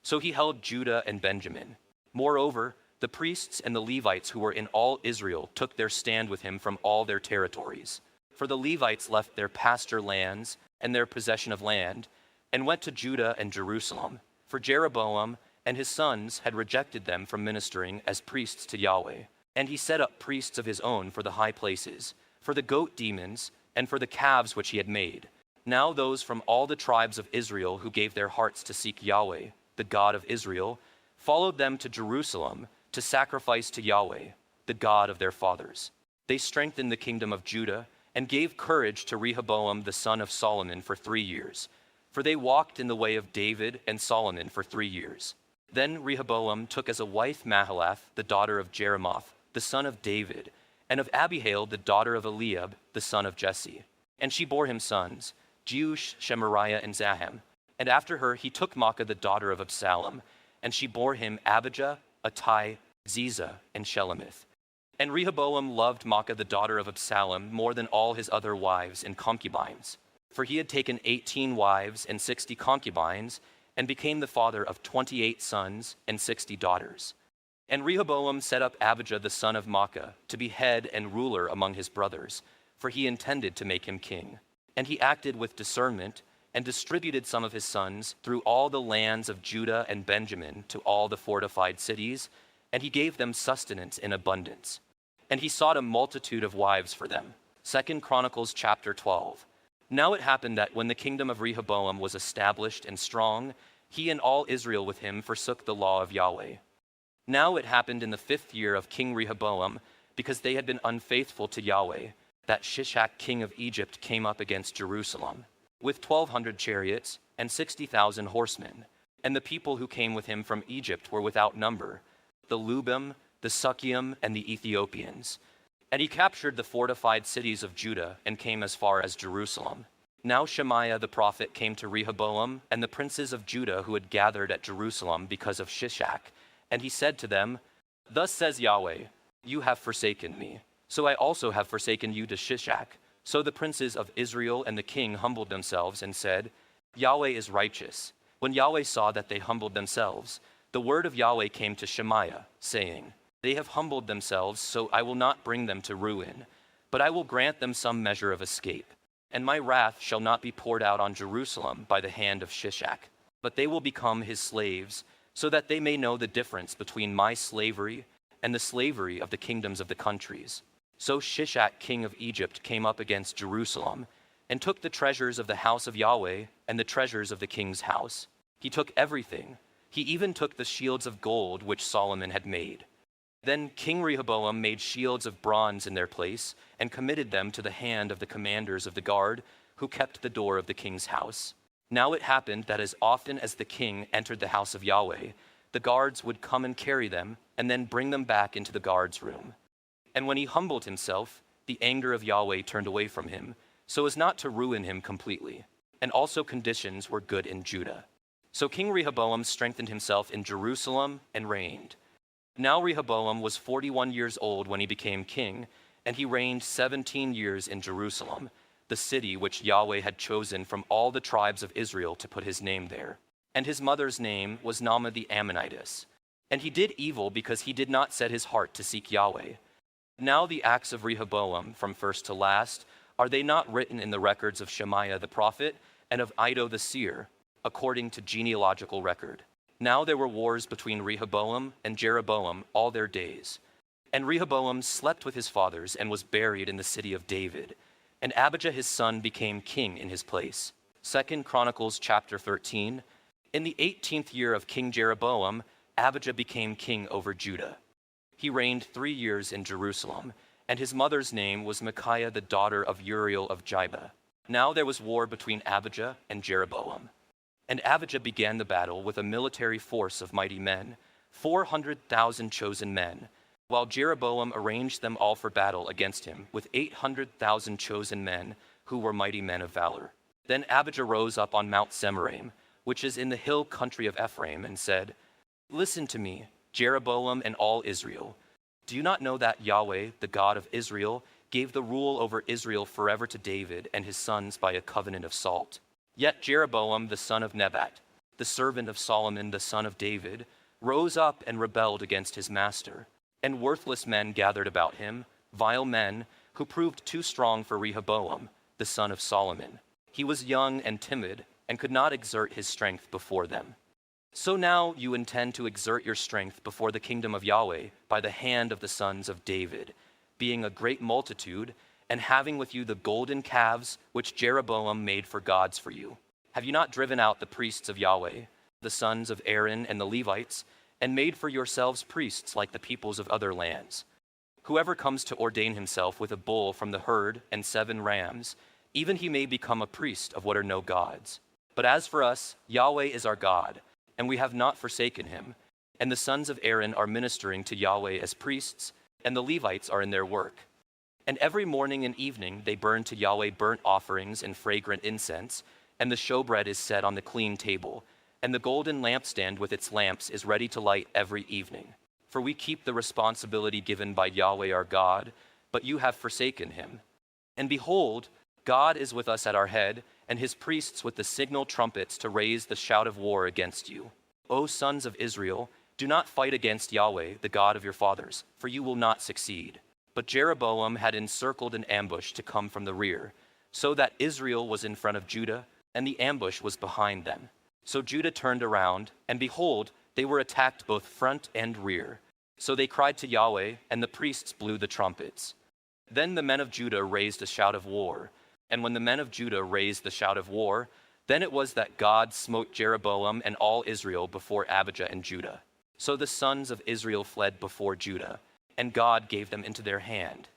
So he held Judah and Benjamin. Moreover, the priests and the Levites who were in all Israel took their stand with him from all their territories. For the Levites left their pasture lands and their possession of land, and went to Judah and Jerusalem. For Jeroboam and his sons had rejected them from ministering as priests to Yahweh. And he set up priests of his own for the high places, for the goat demons, and for the calves which he had made. Now those from all the tribes of Israel who gave their hearts to seek Yahweh, the God of Israel, followed them to Jerusalem to sacrifice to Yahweh, the God of their fathers. They strengthened the kingdom of Judah and gave courage to Rehoboam the son of Solomon for 3 years. For they walked in the way of David and Solomon for 3 years. Then Rehoboam took as a wife Mahalath, the daughter of Jeremoth, the son of David, and of Abihail, the daughter of Eliab, the son of Jesse. And she bore him sons, Jeush, Shemariah, and Zaham. And after her he took Maacah, the daughter of Absalom, and she bore him Abijah, Attai, Ziza, and Shelemith. And Rehoboam loved Maacah, the daughter of Absalom, more than all his other wives and concubines. For he had taken 18 wives and 60 concubines, and became the father of 28 sons and 60 daughters. And Rehoboam set up Abijah the son of Maacah to be head and ruler among his brothers, for he intended to make him king. And he acted with discernment, and distributed some of his sons through all the lands of Judah and Benjamin to all the fortified cities, and he gave them sustenance in abundance. And he sought a multitude of wives for them. 2 Chronicles chapter 12. Now it happened that when the kingdom of Rehoboam was established and strong, he and all Israel with him forsook the law of Yahweh. Now it happened in the 5th year of King Rehoboam, because they had been unfaithful to Yahweh, that Shishak king of Egypt came up against Jerusalem, with 1,200 chariots and 60,000 horsemen. And the people who came with him from Egypt were without number, the Lubim, the Sukkiim, and the Ethiopians. And he captured the fortified cities of Judah and came as far as Jerusalem. Now Shemaiah the prophet came to Rehoboam and the princes of Judah who had gathered at Jerusalem because of Shishak. And he said to them, Thus says Yahweh, you have forsaken me, so I also have forsaken you to Shishak. So the princes of Israel and the king humbled themselves and said, Yahweh is righteous. When Yahweh saw that they humbled themselves, the word of Yahweh came to Shemaiah, saying, They have humbled themselves, so I will not bring them to ruin, but I will grant them some measure of escape. And my wrath shall not be poured out on Jerusalem by the hand of Shishak, but they will become his slaves, so that they may know the difference between my slavery and the slavery of the kingdoms of the countries. So Shishak king of Egypt came up against Jerusalem, and took the treasures of the house of Yahweh and the treasures of the king's house. He took everything. He even took the shields of gold which Solomon had made. Then King Rehoboam made shields of bronze in their place, and committed them to the hand of the commanders of the guard, who kept the door of the king's house. Now it happened that as often as the king entered the house of Yahweh, the guards would come and carry them, and then bring them back into the guard's room. And when he humbled himself, the anger of Yahweh turned away from him, so as not to ruin him completely. And also conditions were good in Judah. So King Rehoboam strengthened himself in Jerusalem and reigned. Now Rehoboam was 41 years old when he became king, and he reigned 17 years in Jerusalem, the city which Yahweh had chosen from all the tribes of Israel to put his name there. And his mother's name was Naamah the Ammonitess. And he did evil because he did not set his heart to seek Yahweh. Now the acts of Rehoboam, from first to last, are they not written in the records of Shemaiah the prophet and of Iddo the seer, according to genealogical record? Now there were wars between Rehoboam and Jeroboam all their days. And Rehoboam slept with his fathers and was buried in the city of David. And Abijah his son became king in his place. 2 Chronicles chapter 13. In the 18th year of King Jeroboam, Abijah became king over Judah. He reigned 3 years in Jerusalem, and his mother's name was Micaiah the daughter of Uriel of Jibah. Now there was war between Abijah and Jeroboam. And Abijah began the battle with a military force of mighty men, 400,000 chosen men, while Jeroboam arranged them all for battle against him with 800,000 chosen men who were mighty men of valor. Then Abijah rose up on Mount Zemaraim, which is in the hill country of Ephraim, and said, Listen to me, Jeroboam and all Israel. Do you not know that Yahweh, the God of Israel, gave the rule over Israel forever to David and his sons by a covenant of salt. Yet Jeroboam the son of Nebat, the servant of Solomon the son of David, rose up and rebelled against his master. And worthless men gathered about him, vile men, who proved too strong for Rehoboam, the son of Solomon. He was young and timid, and could not exert his strength before them. So now you intend to exert your strength before the kingdom of Yahweh by the hand of the sons of David, being a great multitude, and having with you the golden calves which Jeroboam made for gods for you. Have you not driven out the priests of Yahweh, the sons of Aaron and the Levites, and made for yourselves priests like the peoples of other lands? Whoever comes to ordain himself with a bull from the herd and 7 rams, even he may become a priest of what are no gods. But as for us, Yahweh is our God, and we have not forsaken him. And the sons of Aaron are ministering to Yahweh as priests, and the Levites are in their work. And every morning and evening they burn to Yahweh burnt offerings and fragrant incense, and the showbread is set on the clean table, and the golden lampstand with its lamps is ready to light every evening. For we keep the responsibility given by Yahweh our God, but you have forsaken him. And behold, God is with us at our head, and his priests with the signal trumpets to raise the shout of war against you. O sons of Israel, do not fight against Yahweh, the God of your fathers, for you will not succeed. But Jeroboam had encircled an ambush to come from the rear, so that Israel was in front of Judah, and the ambush was behind them. So Judah turned around, and behold, they were attacked both front and rear. So they cried to Yahweh, and the priests blew the trumpets. Then the men of Judah raised a shout of war. And when the men of Judah raised the shout of war, then it was that God smote Jeroboam and all Israel before Abijah and Judah. So the sons of Israel fled before Judah, and God gave them into their hand.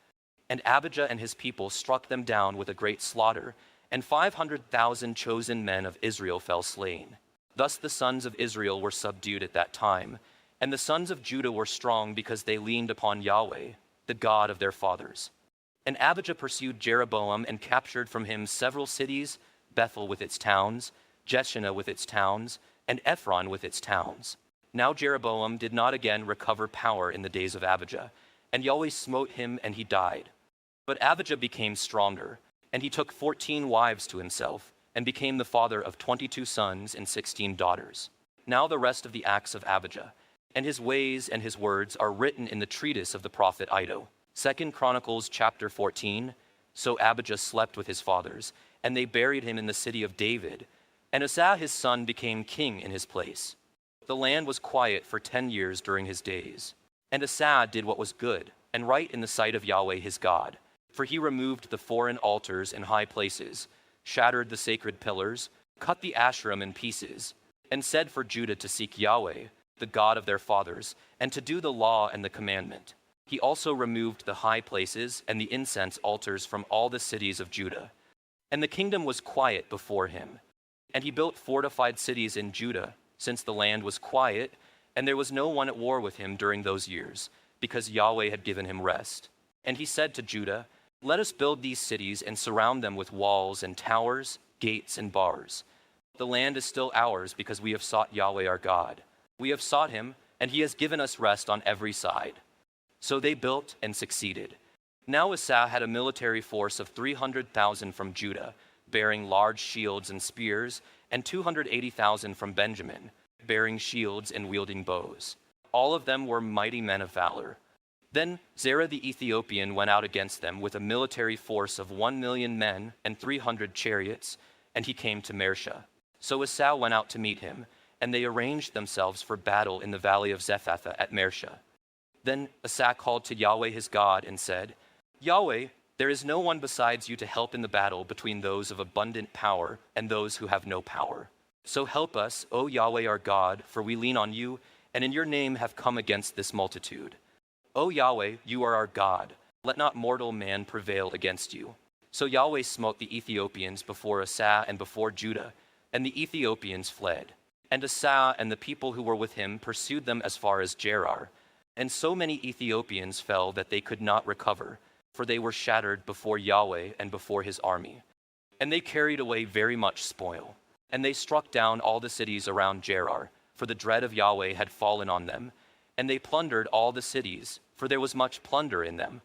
And Abijah and his people struck them down with a great slaughter, and 500,000 chosen men of Israel fell slain. Thus the sons of Israel were subdued at that time, and the sons of Judah were strong because they leaned upon Yahweh, the God of their fathers. And Abijah pursued Jeroboam and captured from him several cities, Bethel with its towns, Jeshanah with its towns, and Ephron with its towns. Now Jeroboam did not again recover power in the days of Abijah, and Yahweh smote him and he died. But Abijah became stronger, and he took 14 wives to himself, and became the father of 22 sons and 16 daughters. Now the rest of the acts of Abijah, and his ways and his words are written in the treatise of the prophet Iddo. 2 Chronicles chapter 14, so Abijah slept with his fathers, and they buried him in the city of David, and Asa his son became king in his place. The land was quiet for 10 years during his days. And Asa did what was good and right in the sight of Yahweh his God, for he removed the foreign altars in high places, shattered the sacred pillars, cut the Asherim in pieces, and said for Judah to seek Yahweh, the God of their fathers, and to do the law and the commandment. He also removed the high places and the incense altars from all the cities of Judah. And the kingdom was quiet before him. And he built fortified cities in Judah, since the land was quiet, and there was no one at war with him during those years, because Yahweh had given him rest. And he said to Judah, "Let us build these cities and surround them with walls and towers, gates and bars. The land is still ours because we have sought Yahweh our God. We have sought him, and he has given us rest on every side." So they built and succeeded. Now Asa had a military force of 300,000 from Judah, bearing large shields and spears, and 280,000 from Benjamin, bearing shields and wielding bows. All of them were mighty men of valor. Then Zerah the Ethiopian went out against them with a military force of 1,000,000 men and 300 chariots, and he came to Mersha. So Asa went out to meet him, and they arranged themselves for battle in the valley of Zephathah at Mersha. Then Asa called to Yahweh his God and said, "Yahweh, there is no one besides you to help in the battle between those of abundant power and those who have no power. So help us, O Yahweh our God, for we lean on you, and in your name have come against this multitude. O Yahweh, you are our God. Let not mortal man prevail against you." So Yahweh smote the Ethiopians before Asa and before Judah, and the Ethiopians fled. And Asa and the people who were with him pursued them as far as Gerar. And so many Ethiopians fell that they could not recover, for they were shattered before Yahweh and before his army. And they carried away very much spoil. And they struck down all the cities around Gerar, for the dread of Yahweh had fallen on them. And they plundered all the cities, for there was much plunder in them.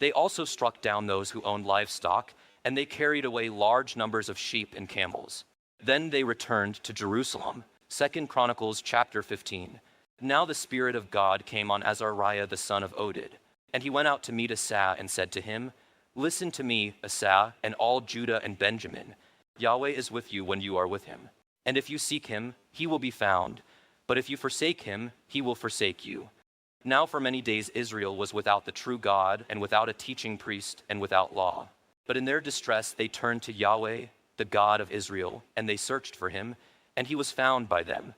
They also struck down those who owned livestock, and they carried away large numbers of sheep and camels. Then they returned to Jerusalem. 2 Chronicles chapter 15. Now the Spirit of God came on Azariah the son of Oded, and he went out to meet Asa and said to him, "Listen to me, Asa, and all Judah and Benjamin. Yahweh is with you when you are with him. And if you seek him, he will be found. But if you forsake him, he will forsake you." Now for many days Israel was without the true God, and without a teaching priest, and without law. But in their distress they turned to Yahweh, the God of Israel, and they searched for him, and he was found by them.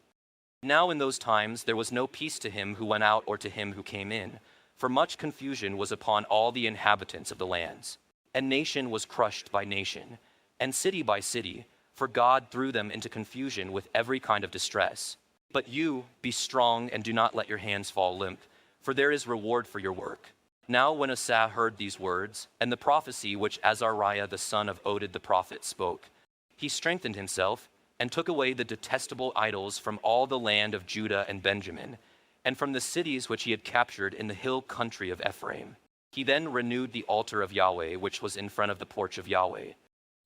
Now in those times there was no peace to him who went out or to him who came in, for much confusion was upon all the inhabitants of the lands. And nation was crushed by nation, and city by city, for God threw them into confusion with every kind of distress. But you, be strong and do not let your hands fall limp, for there is reward for your work. Now when Asa heard these words, and the prophecy which Azariah the son of Oded the prophet spoke, he strengthened himself, and took away the detestable idols from all the land of Judah and Benjamin, and from the cities which he had captured in the hill country of Ephraim. He then renewed the altar of Yahweh, which was in front of the porch of Yahweh.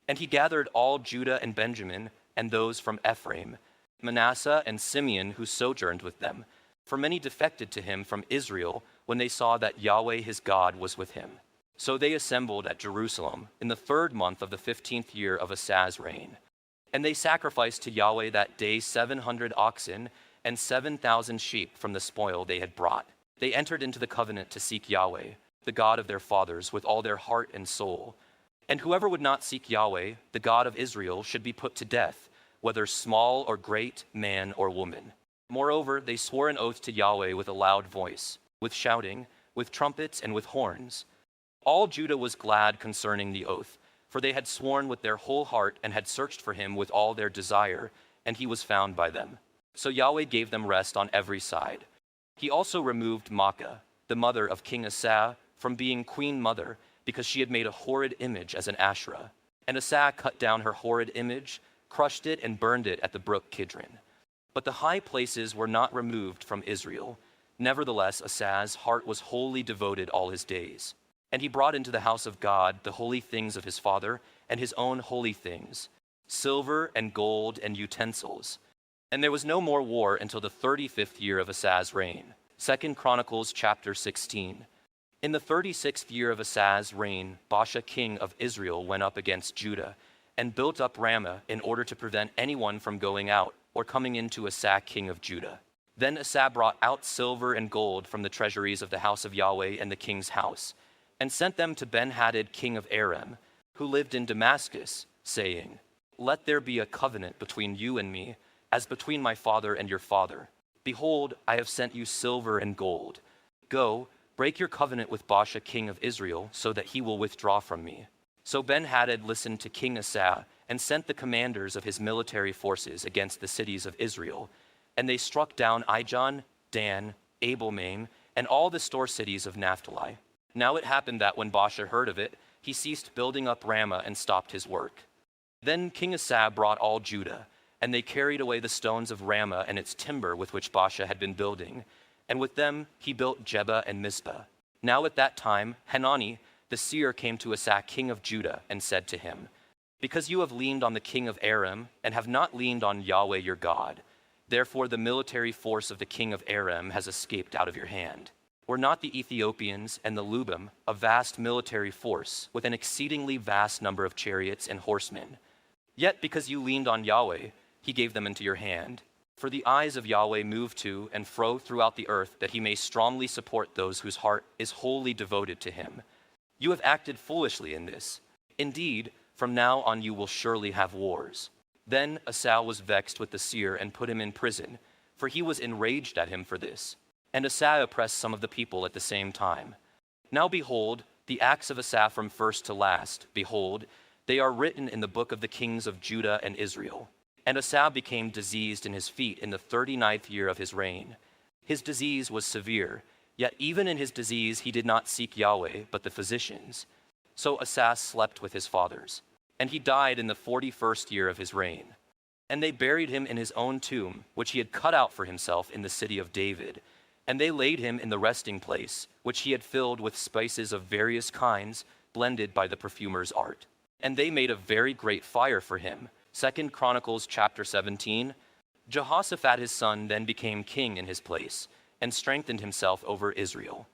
And he gathered all Judah and Benjamin, and those from Ephraim, Manasseh and Simeon, who sojourned with them, for many defected to him from Israel when they saw that Yahweh his God was with him. So they assembled at Jerusalem in the 3rd month of the 15th year of Asa's reign. And they sacrificed to Yahweh that day 700 oxen and 7,000 sheep from the spoil they had brought. They entered into the covenant to seek Yahweh, the God of their fathers, with all their heart and soul. And whoever would not seek Yahweh, the God of Israel, should be put to death, whether small or great, man or woman. Moreover, they swore an oath to Yahweh with a loud voice, with shouting, with trumpets, and with horns. All Judah was glad concerning the oath, for they had sworn with their whole heart and had searched for him with all their desire, and he was found by them. So Yahweh gave them rest on every side. He also removed Maacah, the mother of King Asa, from being queen mother, because she had made a horrid image as an Asherah. And Asa cut down her horrid image, crushed it, and burned it at the brook Kidron. But the high places were not removed from Israel. Nevertheless, Asa's heart was wholly devoted all his days. And he brought into the house of God the holy things of his father, and his own holy things, silver and gold and utensils. And there was no more war until the 35th year of Asa's reign. 2 Chronicles chapter 16. In the 36th year of Asa's reign, Baasha king of Israel went up against Judah, and built up Ramah in order to prevent anyone from going out or coming into Asa king of Judah. Then Asa brought out silver and gold from the treasuries of the house of Yahweh and the king's house, and sent them to Ben-Hadad king of Aram, who lived in Damascus, saying, "Let there be a covenant between you and me, as between my father and your father. Behold, I have sent you silver and gold. Go, break your covenant with Baasha king of Israel, so that he will withdraw from me." So Ben-Hadad listened to King Asa, and sent the commanders of his military forces against the cities of Israel, and they struck down Ijon, Dan, Abel-maim, and all the store cities of Naphtali. Now it happened that when Baasha heard of it, he ceased building up Ramah and stopped his work. Then King Asa brought all Judah, and they carried away the stones of Ramah and its timber with which Baasha had been building, and with them he built Jebah and Mizpah. Now at that time Hanani the seer came to Asa king of Judah and said to him, "Because you have leaned on the king of Aram and have not leaned on Yahweh your God, therefore the military force of the king of Aram has escaped out of your hand. Were not the Ethiopians and the Lubim a vast military force with an exceedingly vast number of chariots and horsemen? Yet because you leaned on Yahweh, he gave them into your hand. For the eyes of Yahweh move to and fro throughout the earth, that he may strongly support those whose heart is wholly devoted to him. You have acted foolishly in this. Indeed, from now on you will surely have wars." Then Asa was vexed with the seer and put him in prison, for he was enraged at him for this. And Asa oppressed some of the people at the same time. Now behold, the acts of Asa from first to last, behold, they are written in the book of the kings of Judah and Israel. And Asa became diseased in his feet in the 39th year of his reign. His disease was severe, yet even in his disease he did not seek Yahweh, but the physicians. So Asa slept with his fathers, and he died in the 41st year of his reign. And they buried him in his own tomb, which he had cut out for himself in the city of David. And they laid him in the resting place, which he had filled with spices of various kinds, blended by the perfumer's art. And they made a very great fire for him. 2 Chronicles chapter 17. Jehoshaphat his son then became king in his place, and strengthened himself over Israel.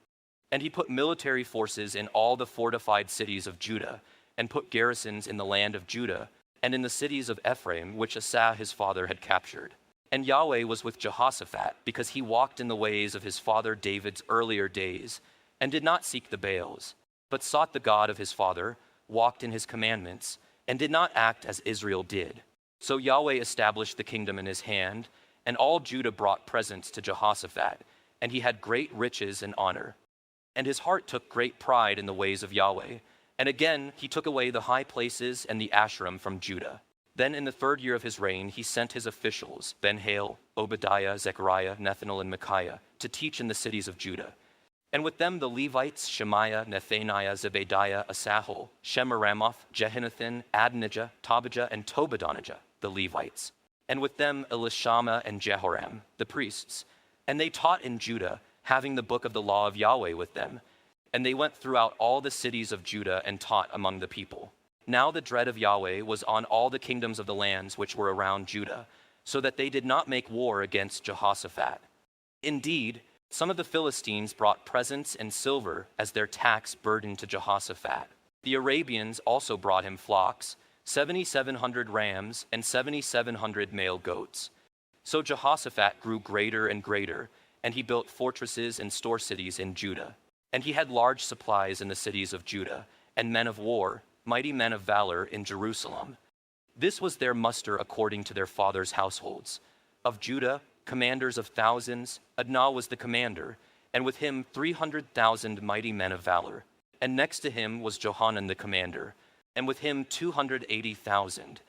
And he put military forces in all the fortified cities of Judah, and put garrisons in the land of Judah, and in the cities of Ephraim, which Asa his father had captured. And Yahweh was with Jehoshaphat, because he walked in the ways of his father David's earlier days, and did not seek the Baals, but sought the God of his father, walked in his commandments, and did not act as Israel did. So Yahweh established the kingdom in his hand, and all Judah brought presents to Jehoshaphat, and he had great riches and honor. And his heart took great pride in the ways of Yahweh, and again he took away the high places and the Asherim from Judah. Then in the 3rd year of his reign, he sent his officials, Ben-Hail, Obadiah, Zechariah, Nethanel, and Micaiah, to teach in the cities of Judah. And with them the Levites, Shemaiah, Nethaniah, Zebediah, Asahel, Shemiramoth, Jehonathan, Adonijah, Tobijah, and Tobadonijah, the Levites. And with them Elishama and Jehoram, the priests. And they taught in Judah, having the book of the law of Yahweh with them. And they went throughout all the cities of Judah and taught among the people. Now the dread of Yahweh was on all the kingdoms of the lands which were around Judah, so that they did not make war against Jehoshaphat. Indeed, some of the Philistines brought presents and silver as their tax burden to Jehoshaphat. The Arabians also brought him flocks, 7,700 rams and 7,700 male goats. So Jehoshaphat grew greater and greater, and he built fortresses and store cities in Judah. And he had large supplies in the cities of Judah, and men of war, mighty men of valor in Jerusalem. This was their muster according to their fathers' households. Of Judah, commanders of thousands, Adnah was the commander, and with him 300,000 mighty men of valor. And next to him was Johanan the commander, and with him 280,000.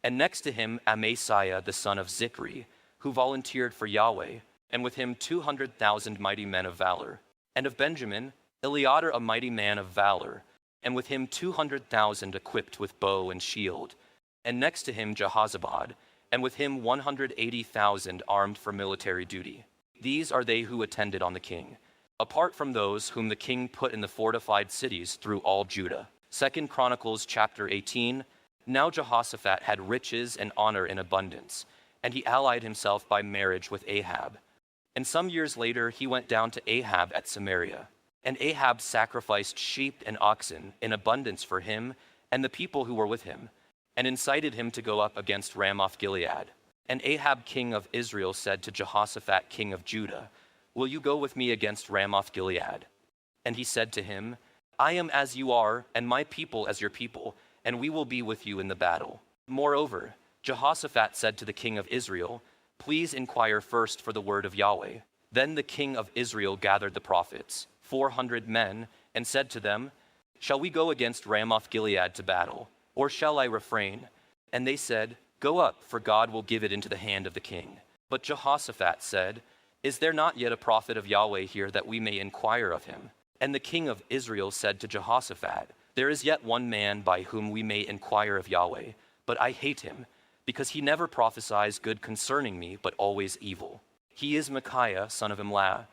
And next to him Amasiah the son of Zichri, who volunteered for Yahweh, and with him 200,000 mighty men of valor. And of Benjamin, Eliada a mighty man of valor, and with him 200,000 equipped with bow and shield. And next to him Jehozabad, and with him 180,000 armed for military duty. These are they who attended on the king, apart from those whom the king put in the fortified cities through all Judah. 2 Chronicles chapter 18. Now Jehoshaphat had riches and honor in abundance, and he allied himself by marriage with Ahab. And some years later he went down to Ahab at Samaria. And Ahab sacrificed sheep and oxen in abundance for him and the people who were with him, and incited him to go up against Ramoth Gilead. And Ahab king of Israel said to Jehoshaphat king of Judah, "Will you go with me against Ramoth Gilead?" And he said to him, "I am as you are, and my people as your people, and we will be with you in the battle." Moreover, Jehoshaphat said to the king of Israel, "Please inquire first for the word of Yahweh." Then the king of Israel gathered the prophets, 400 men, and said to them, "Shall we go against Ramoth Gilead to battle, or shall I refrain?" And they said, "Go up, for God will give it into the hand of the king." But Jehoshaphat said, "Is there not yet a prophet of Yahweh here that we may inquire of him?" And the king of Israel said to Jehoshaphat, "There is yet one man by whom we may inquire of Yahweh, but I hate him, because he never prophesies good concerning me, but always evil. He is Micaiah, son of Imlah."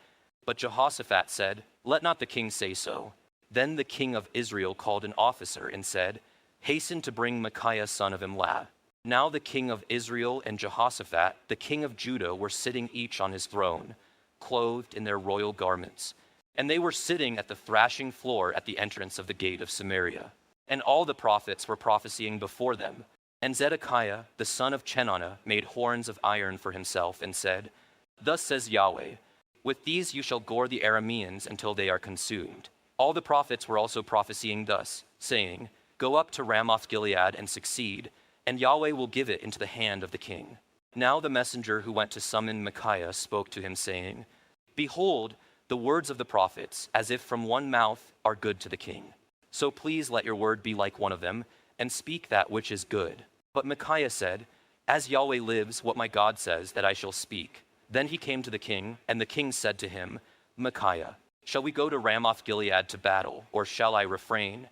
But Jehoshaphat said, "Let not the king say so." Then the king of Israel called an officer and said, "Hasten to bring Micaiah, son of Imlah." Now the king of Israel and Jehoshaphat, the king of Judah, were sitting each on his throne, clothed in their royal garments. And they were sitting at the thrashing floor at the entrance of the gate of Samaria. And all the prophets were prophesying before them. And Zedekiah, the son of Chenaanah, made horns of iron for himself and said, "Thus says Yahweh, with these you shall gore the Arameans until they are consumed." All the prophets were also prophesying thus, saying, "Go up to Ramoth Gilead and succeed, and Yahweh will give it into the hand of the king." Now the messenger who went to summon Micaiah spoke to him, saying, "Behold, the words of the prophets, as if from one mouth, are good to the king. So please let your word be like one of them, and speak that which is good." But Micaiah said, "As Yahweh lives, what my God says, that I shall speak." Then he came to the king, and the king said to him, "Micaiah, shall we go to Ramoth Gilead to battle, or shall I refrain?"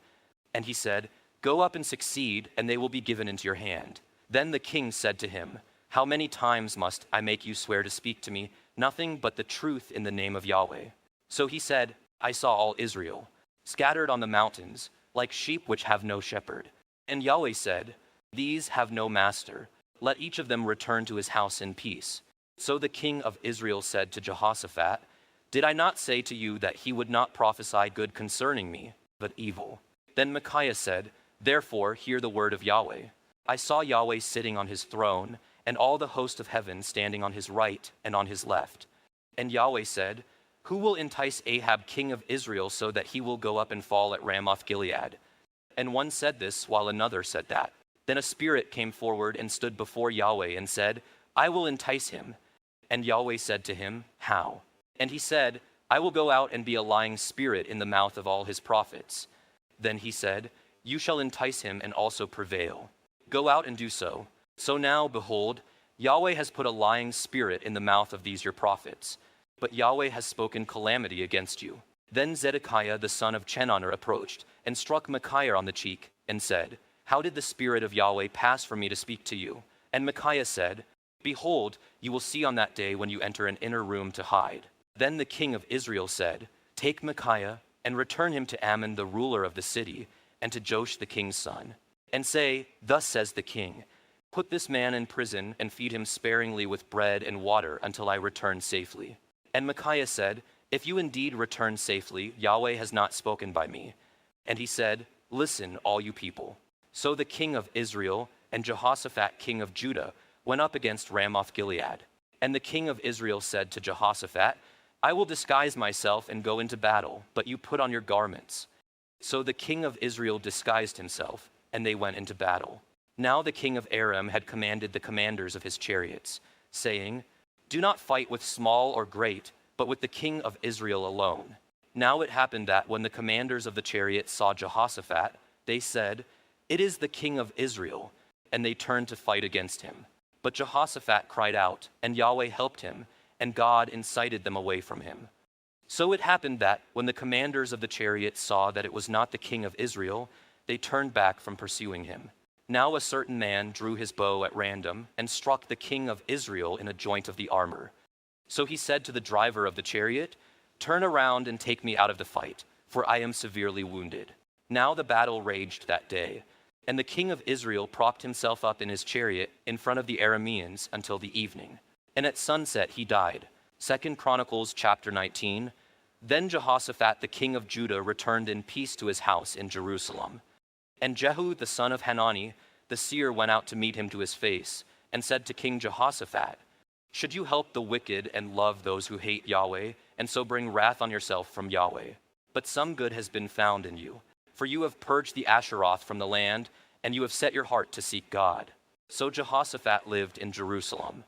And he said, "Go up and succeed, and they will be given into your hand." Then the king said to him, How many times must I make you swear to speak to me nothing but the truth in the name of Yahweh? So he said, I saw all Israel, scattered on the mountains, like sheep which have no shepherd. And Yahweh said, These have no master. Let each of them return to his house in peace. So the king of Israel said to Jehoshaphat, Did I not say to you that he would not prophesy good concerning me, but evil? Then Micaiah said, Therefore hear the word of Yahweh. I saw Yahweh sitting on his throne, and all the host of heaven standing on his right and on his left. And Yahweh said, Who will entice Ahab king of Israel so that he will go up and fall at Ramoth Gilead? And one said this, while another said that. Then a spirit came forward and stood before Yahweh and said, I will entice him. And Yahweh said to him, How? And he said, I will go out and be a lying spirit in the mouth of all his prophets. Then he said, You shall entice him and also prevail. Go out and do so. So now, behold, Yahweh has put a lying spirit in the mouth of these your prophets. But Yahweh has spoken calamity against you. Then Zedekiah the son of Chenaanah approached and struck Micaiah on the cheek and said, How did the spirit of Yahweh pass for me to speak to you? And Micaiah said, Behold, you will see on that day when you enter an inner room to hide. Then the king of Israel said, Take Micaiah and return him to Ammon the ruler of the city, and to Joash the king's son, and say, Thus says the king, Put this man in prison and feed him sparingly with bread and water until I return safely. And Micaiah said, If you indeed return safely, Yahweh has not spoken by me. And he said, Listen, all you people. So the king of Israel and Jehoshaphat king of Judah went up against Ramoth Gilead. And the king of Israel said to Jehoshaphat, I will disguise myself and go into battle, but you put on your garments. So the king of Israel disguised himself, and they went into battle. Now the king of Aram had commanded the commanders of his chariots, saying, Do not fight with small or great, but with the king of Israel alone. Now it happened that when the commanders of the chariots saw Jehoshaphat, they said, It is the king of Israel, and they turned to fight against him. But Jehoshaphat cried out, and Yahweh helped him, and God incited them away from him. So it happened that when the commanders of the chariots saw that it was not the king of Israel, they turned back from pursuing him. Now a certain man drew his bow at random and struck the king of Israel in a joint of the armor. So he said to the driver of the chariot, Turn around and take me out of the fight, for I am severely wounded. Now the battle raged that day, and the king of Israel propped himself up in his chariot in front of the Arameans until the evening. And at sunset he died. 2 Chronicles chapter 19. Then Jehoshaphat the king of Judah returned in peace to his house in Jerusalem. And Jehu the son of Hanani, the seer, went out to meet him to his face, and said to King Jehoshaphat, Should you help the wicked and love those who hate Yahweh, and so bring wrath on yourself from Yahweh? But some good has been found in you, for you have purged the Asheroth from the land, and you have set your heart to seek God. So Jehoshaphat lived in Jerusalem.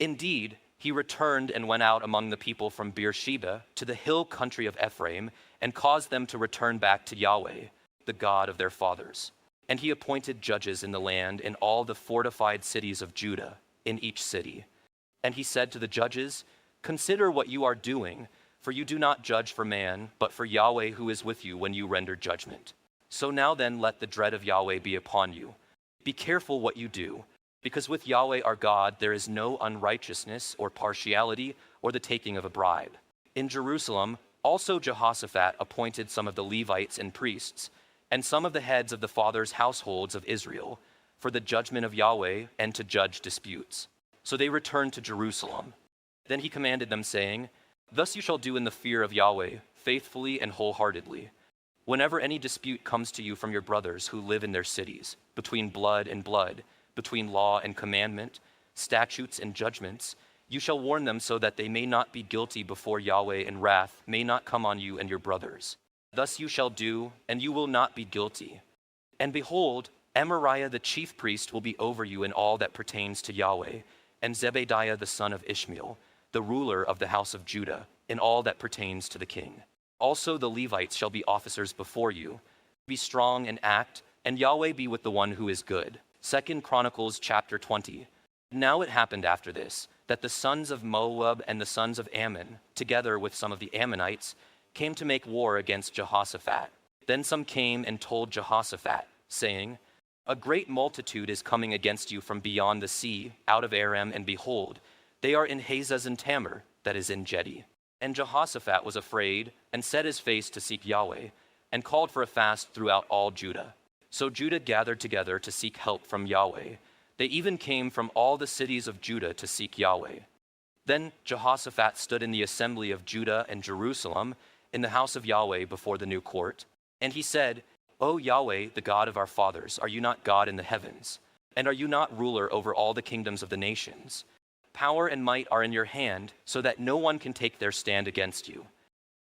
Indeed, he returned and went out among the people from Beersheba to the hill country of Ephraim, and caused them to return back to Yahweh, the God of their fathers. And he appointed judges in the land in all the fortified cities of Judah, in each city. And he said to the judges, Consider what you are doing, for you do not judge for man, but for Yahweh who is with you when you render judgment. So now then let the dread of Yahweh be upon you. Be careful what you do, because with Yahweh our God there is no unrighteousness or partiality or the taking of a bribe. In Jerusalem also Jehoshaphat appointed some of the Levites and priests, and some of the heads of the fathers' households of Israel, for the judgment of Yahweh and to judge disputes. So they returned to Jerusalem. Then he commanded them, saying, Thus you shall do in the fear of Yahweh, faithfully and wholeheartedly. Whenever any dispute comes to you from your brothers who live in their cities, between blood and blood, between law and commandment, statutes and judgments, you shall warn them so that they may not be guilty before Yahweh, and wrath may not come on you and your brothers. Thus you shall do, and you will not be guilty. And behold, Amariah the chief priest will be over you in all that pertains to Yahweh, and Zebediah the son of Ishmael, the ruler of the house of Judah, in all that pertains to the king. Also the Levites shall be officers before you. Be strong and act, and Yahweh be with the one who is good. 2 Chronicles chapter 20. Now it happened after this, that the sons of Moab and the sons of Ammon, together with some of the Ammonites, came to make war against Jehoshaphat. Then some came and told Jehoshaphat, saying, A great multitude is coming against you from beyond the sea, out of Aram, and behold, they are in Hazaz and Tamar, that is in Gedi. And Jehoshaphat was afraid, and set his face to seek Yahweh, and called for a fast throughout all Judah. So Judah gathered together to seek help from Yahweh. They even came from all the cities of Judah to seek Yahweh. Then Jehoshaphat stood in the assembly of Judah and Jerusalem in the house of Yahweh before the new court. And he said, O Yahweh, the God of our fathers, are you not God in the heavens? And are you not ruler over all the kingdoms of the nations? Power and might are in your hand, so that no one can take their stand against you.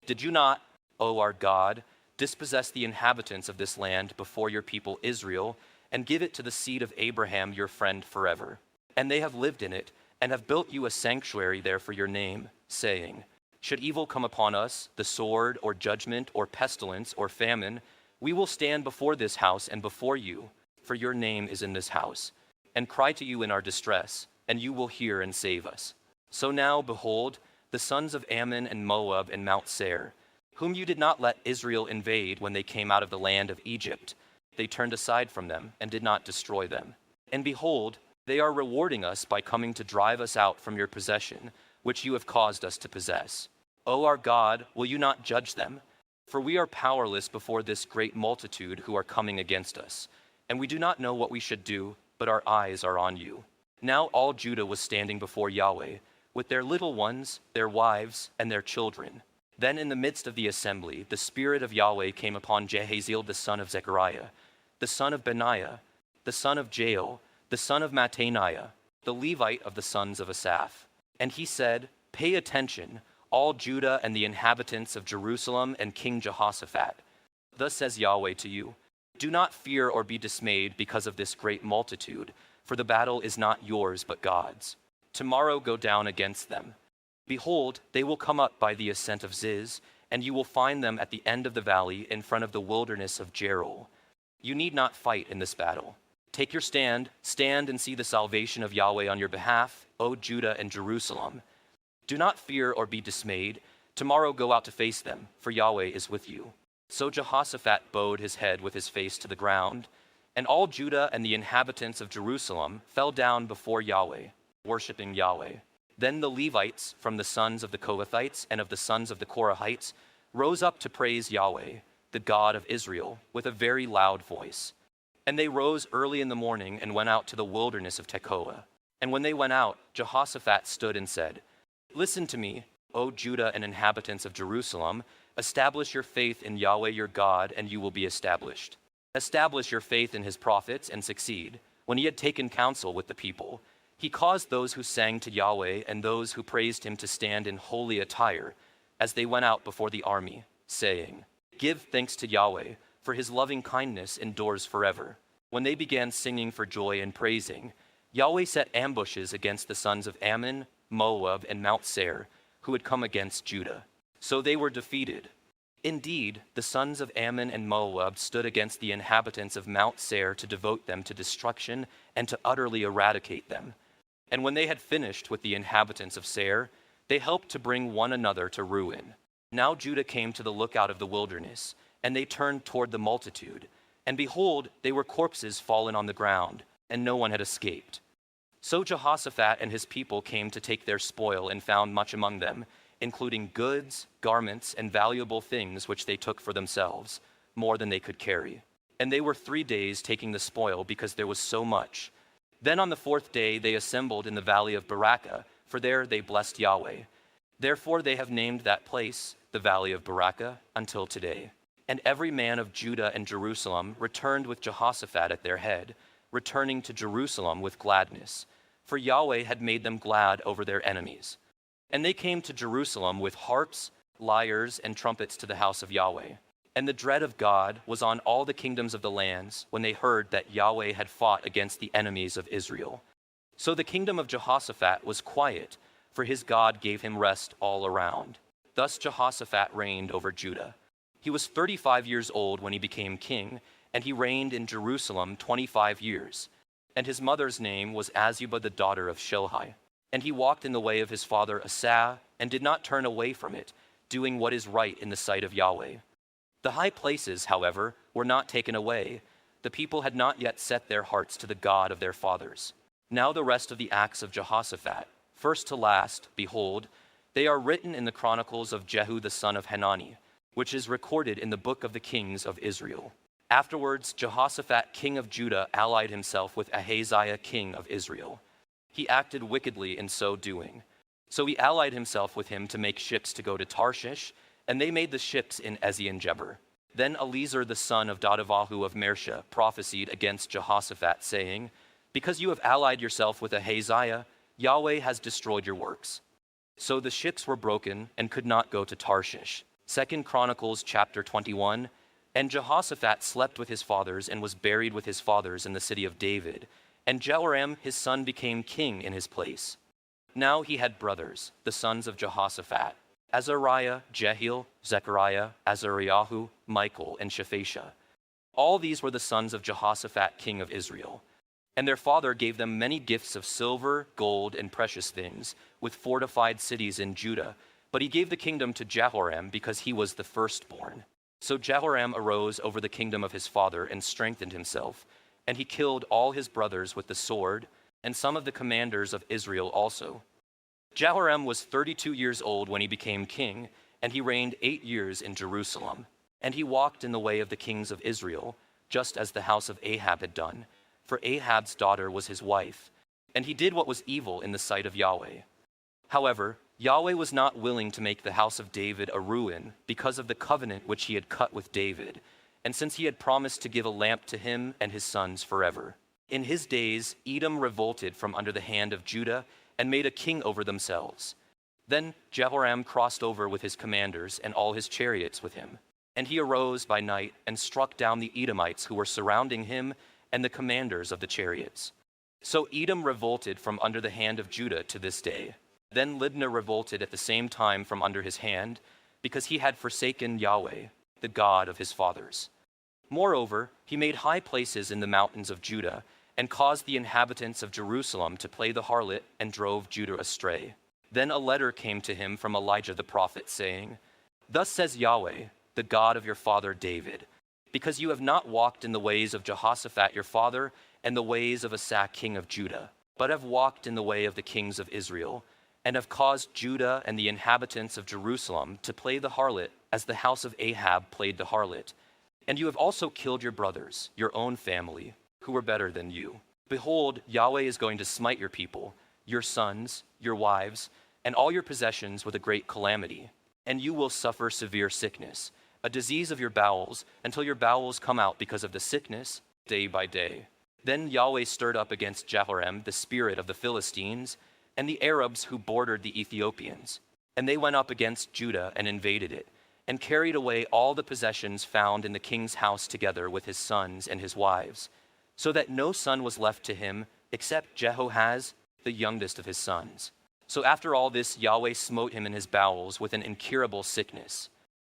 Did you not, O our God, dispossess the inhabitants of this land before your people Israel, and give it to the seed of Abraham your friend forever? And they have lived in it, and have built you a sanctuary there for your name, saying, Should evil come upon us, the sword, or judgment, or pestilence, or famine, we will stand before this house and before you, for your name is in this house, and cry to you in our distress, and you will hear and save us. So now, behold, the sons of Ammon and Moab and Mount Seir, whom you did not let Israel invade when they came out of the land of Egypt, they turned aside from them and did not destroy them. And behold, they are rewarding us by coming to drive us out from your possession, which you have caused us to possess. O our God, will you not judge them? For we are powerless before this great multitude who are coming against us, and we do not know what we should do, but our eyes are on you. Now all Judah was standing before Yahweh, with their little ones, their wives, and their children. Then in the midst of the assembly, the Spirit of Yahweh came upon Jehaziel the son of Zechariah, the son of Benaiah, the son of Jael, the son of Mattaniah, the Levite of the sons of Asaph. And he said, Pay attention, all Judah and the inhabitants of Jerusalem and King Jehoshaphat. Thus says Yahweh to you, Do not fear or be dismayed because of this great multitude, for the battle is not yours but God's. Tomorrow go down against them. Behold, they will come up by the ascent of Ziz, and you will find them at the end of the valley in front of the wilderness of Jerul. You need not fight in this battle. Take your stand and see the salvation of Yahweh on your behalf, O Judah and Jerusalem. Do not fear or be dismayed. Tomorrow go out to face them, for Yahweh is with you. So Jehoshaphat bowed his head with his face to the ground, and all Judah and the inhabitants of Jerusalem fell down before Yahweh, worshiping Yahweh. Then the Levites from the sons of the Kohathites and of the sons of the Korahites rose up to praise Yahweh, the God of Israel, with a very loud voice. And they rose early in the morning and went out to the wilderness of Tekoa. And when they went out, Jehoshaphat stood and said, Listen to me, O Judah and inhabitants of Jerusalem. Establish your faith in Yahweh your God, and you will be established. Establish your faith in his prophets and succeed. When he had taken counsel with the people, he caused those who sang to Yahweh and those who praised him to stand in holy attire as they went out before the army, saying, Give thanks to Yahweh, for his loving kindness endures forever. When they began singing for joy and praising, Yahweh set ambushes against the sons of Ammon, Moab, and Mount Seir, who had come against Judah. So they were defeated. Indeed, the sons of Ammon and Moab stood against the inhabitants of Mount Seir to devote them to destruction and to utterly eradicate them. And when they had finished with the inhabitants of Seir, they helped to bring one another to ruin. Now Judah came to the lookout of the wilderness, and they turned toward the multitude. And behold, they were corpses fallen on the ground, and no one had escaped. So Jehoshaphat and his people came to take their spoil and found much among them, including goods, garments, and valuable things which they took for themselves, more than they could carry. And they were 3 days taking the spoil because there was so much. Then on the 4th day they assembled in the valley of Barakah, for there they blessed Yahweh. Therefore they have named that place the valley of Barakah until today. And every man of Judah and Jerusalem returned with Jehoshaphat at their head, returning to Jerusalem with gladness, for Yahweh had made them glad over their enemies. And they came to Jerusalem with harps, lyres, and trumpets to the house of Yahweh. And the dread of God was on all the kingdoms of the lands when they heard that Yahweh had fought against the enemies of Israel. So the kingdom of Jehoshaphat was quiet, for his God gave him rest all around. Thus Jehoshaphat reigned over Judah. He was 35 years old when he became king, and he reigned in Jerusalem 25 years. And his mother's name was Azubah the daughter of Shilhi. And he walked in the way of his father Asa, and did not turn away from it, doing what is right in the sight of Yahweh. The high places, however, were not taken away, The people had not yet set their hearts to the God of their fathers. Now the rest of the acts of Jehoshaphat, first to last, behold, they are written in the Chronicles of Jehu the son of Hanani, which is recorded in the book of the kings of Israel. Afterwards, Jehoshaphat king of Judah allied himself with Ahaziah king of Israel. He acted wickedly in so doing. So he allied himself with him to make ships to go to Tarshish, and they made the ships in Ezion-Geber. Then Eliezer the son of Dodavahu of Mersha prophesied against Jehoshaphat, saying, "Because you have allied yourself with Ahaziah, Yahweh has destroyed your works." So the ships were broken and could not go to Tarshish. 2 Chronicles chapter 21. And Jehoshaphat slept with his fathers and was buried with his fathers in the city of David. And Jehoram his son became king in his place. Now he had brothers, the sons of Jehoshaphat, Azariah, Jehiel, Zechariah, Azariahu, Michael, and Shephatiah. All these were the sons of Jehoshaphat king of Israel. And their father gave them many gifts of silver, gold, and precious things, with fortified cities in Judah. But he gave the kingdom to Jehoram because he was the firstborn. So Jehoram arose over the kingdom of his father and strengthened himself. And he killed all his brothers with the sword, and some of the commanders of Israel also. Jehoram was 32 years old when he became king, and he reigned 8 years in Jerusalem. And he walked in the way of the kings of Israel, just as the house of Ahab had done, for Ahab's daughter was his wife. And he did what was evil in the sight of Yahweh. However, Yahweh was not willing to make the house of David a ruin because of the covenant which he had cut with David, and since he had promised to give a lamp to him and his sons forever. In his days, Edom revolted from under the hand of Judah and made a king over themselves. Then Jehoram crossed over with his commanders and all his chariots with him. And he arose by night and struck down the Edomites who were surrounding him and the commanders of the chariots. So Edom revolted from under the hand of Judah to this day. Then Libnah revolted at the same time from under his hand, because he had forsaken Yahweh, the God of his fathers. Moreover, he made high places in the mountains of Judah, and caused the inhabitants of Jerusalem to play the harlot, and drove Judah astray. Then a letter came to him from Elijah the prophet, saying, "Thus says Yahweh, the God of your father David, because you have not walked in the ways of Jehoshaphat your father, and the ways of Asa king of Judah, but have walked in the way of the kings of Israel, and have caused Judah and the inhabitants of Jerusalem to play the harlot as the house of Ahab played the harlot. And you have also killed your brothers, your own family, who were better than you. Behold, Yahweh is going to smite your people, your sons, your wives, and all your possessions with a great calamity. And you will suffer severe sickness, a disease of your bowels, until your bowels come out because of the sickness, day by day." Then Yahweh stirred up against Jehoram the spirit of the Philistines, and the Arabs who bordered the Ethiopians. And they went up against Judah and invaded it, and carried away all the possessions found in the king's house together with his sons and his wives, so that no son was left to him except Jehoahaz, the youngest of his sons. So after all this, Yahweh smote him in his bowels with an incurable sickness.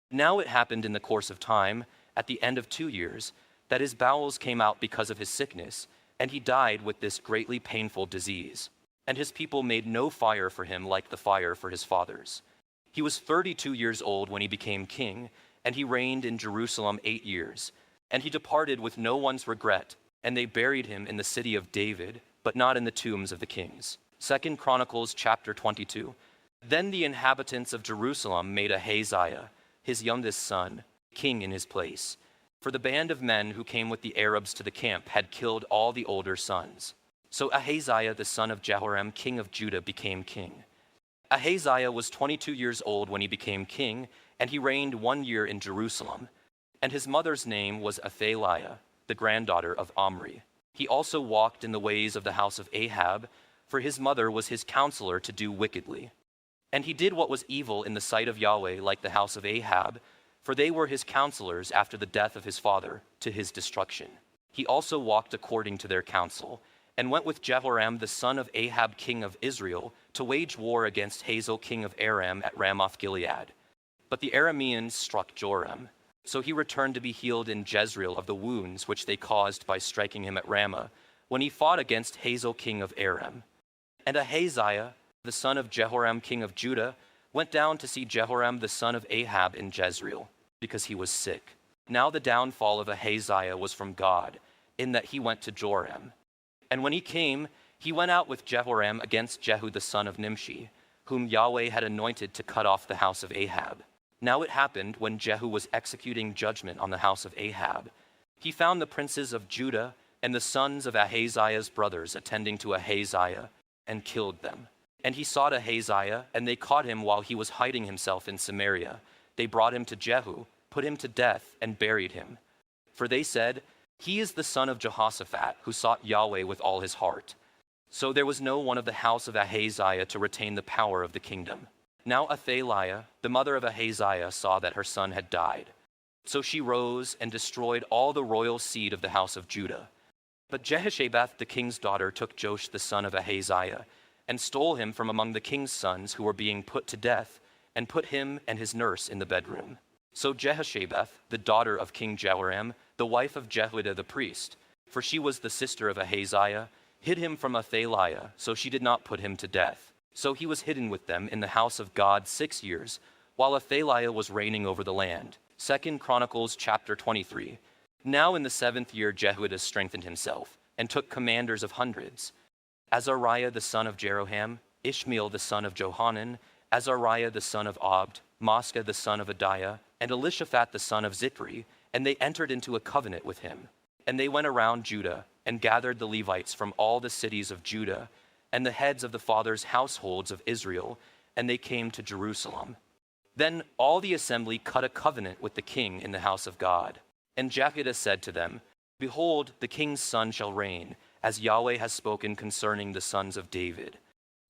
Now it happened in the course of time, at the end of 2 years, that his bowels came out because of his sickness, and he died with this greatly painful disease. And his people made no fire for him like the fire for his fathers. He was 32 years old when he became king, and he reigned in Jerusalem 8 years. And he departed with no one's regret, and they buried him in the city of David, but not in the tombs of the kings. 2 Chronicles chapter 22. Then the inhabitants of Jerusalem made Ahaziah, his youngest son, king in his place. For the band of men who came with the Arabs to the camp had killed all the older sons. So Ahaziah the son of Jehoram king of Judah became king. Ahaziah was 22 years old when he became king, and he reigned 1 year in Jerusalem. And his mother's name was Athaliah, the granddaughter of Omri. He also walked in the ways of the house of Ahab, for his mother was his counselor to do wickedly. And he did what was evil in the sight of Yahweh like the house of Ahab, for they were his counselors after the death of his father, to his destruction. He also walked according to their counsel, and went with Jehoram the son of Ahab king of Israel to wage war against Hazael king of Aram at Ramoth Gilead. But the Arameans struck Joram. So he returned to be healed in Jezreel of the wounds which they caused by striking him at Ramah, when he fought against Hazael king of Aram. And Ahaziah, the son of Jehoram king of Judah, went down to see Jehoram the son of Ahab in Jezreel, because he was sick. Now the downfall of Ahaziah was from God, in that he went to Joram. And when he came, he went out with Jehoram against Jehu the son of Nimshi, whom Yahweh had anointed to cut off the house of Ahab. Now it happened, when Jehu was executing judgment on the house of Ahab, he found the princes of Judah and the sons of Ahaziah's brothers attending to Ahaziah, and killed them. And he sought Ahaziah, and they caught him while he was hiding himself in Samaria. They brought him to Jehu, put him to death, and buried him. For they said, "He is the son of Jehoshaphat, who sought Yahweh with all his heart." So there was no one of the house of Ahaziah to retain the power of the kingdom. Now Athaliah, the mother of Ahaziah, saw that her son had died. So she rose and destroyed all the royal seed of the house of Judah. But Jehoshabeath the king's daughter took Joash the son of Ahaziah, and stole him from among the king's sons who were being put to death, and put him and his nurse in the bedroom. So Jehoshabeath, the daughter of King Jehoram, the wife of Jehoiada the priest, for she was the sister of Ahaziah, hid him from Athaliah, so she did not put him to death. So he was hidden with them in the house of God 6 years, while Athaliah was reigning over the land. 2 Chronicles chapter 23. Now in the 7th year Jehoiada strengthened himself, and took commanders of hundreds: Azariah the son of Jeroham, Ishmael the son of Johanan, Azariah the son of Abd, Mosca the son of Adiah, and Elishaphat the son of Zikri, and they entered into a covenant with him. And they went around Judah, and gathered the Levites from all the cities of Judah, and the heads of the fathers' households of Israel, and they came to Jerusalem. Then all the assembly cut a covenant with the king in the house of God. And Jehoiada said to them, "Behold, the king's son shall reign, as Yahweh has spoken concerning the sons of David.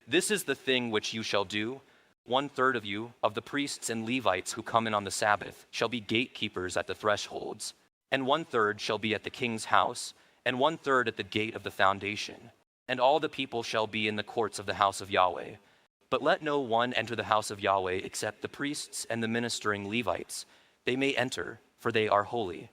This is the thing which you shall do. 1/3 of you, of the priests and Levites who come in on the Sabbath, shall be gatekeepers at the thresholds, and 1/3 shall be at the king's house, and 1/3 at the gate of the foundation. And all the people shall be in the courts of the house of Yahweh. But let no one enter the house of Yahweh except the priests and the ministering Levites. They may enter, for they are holy.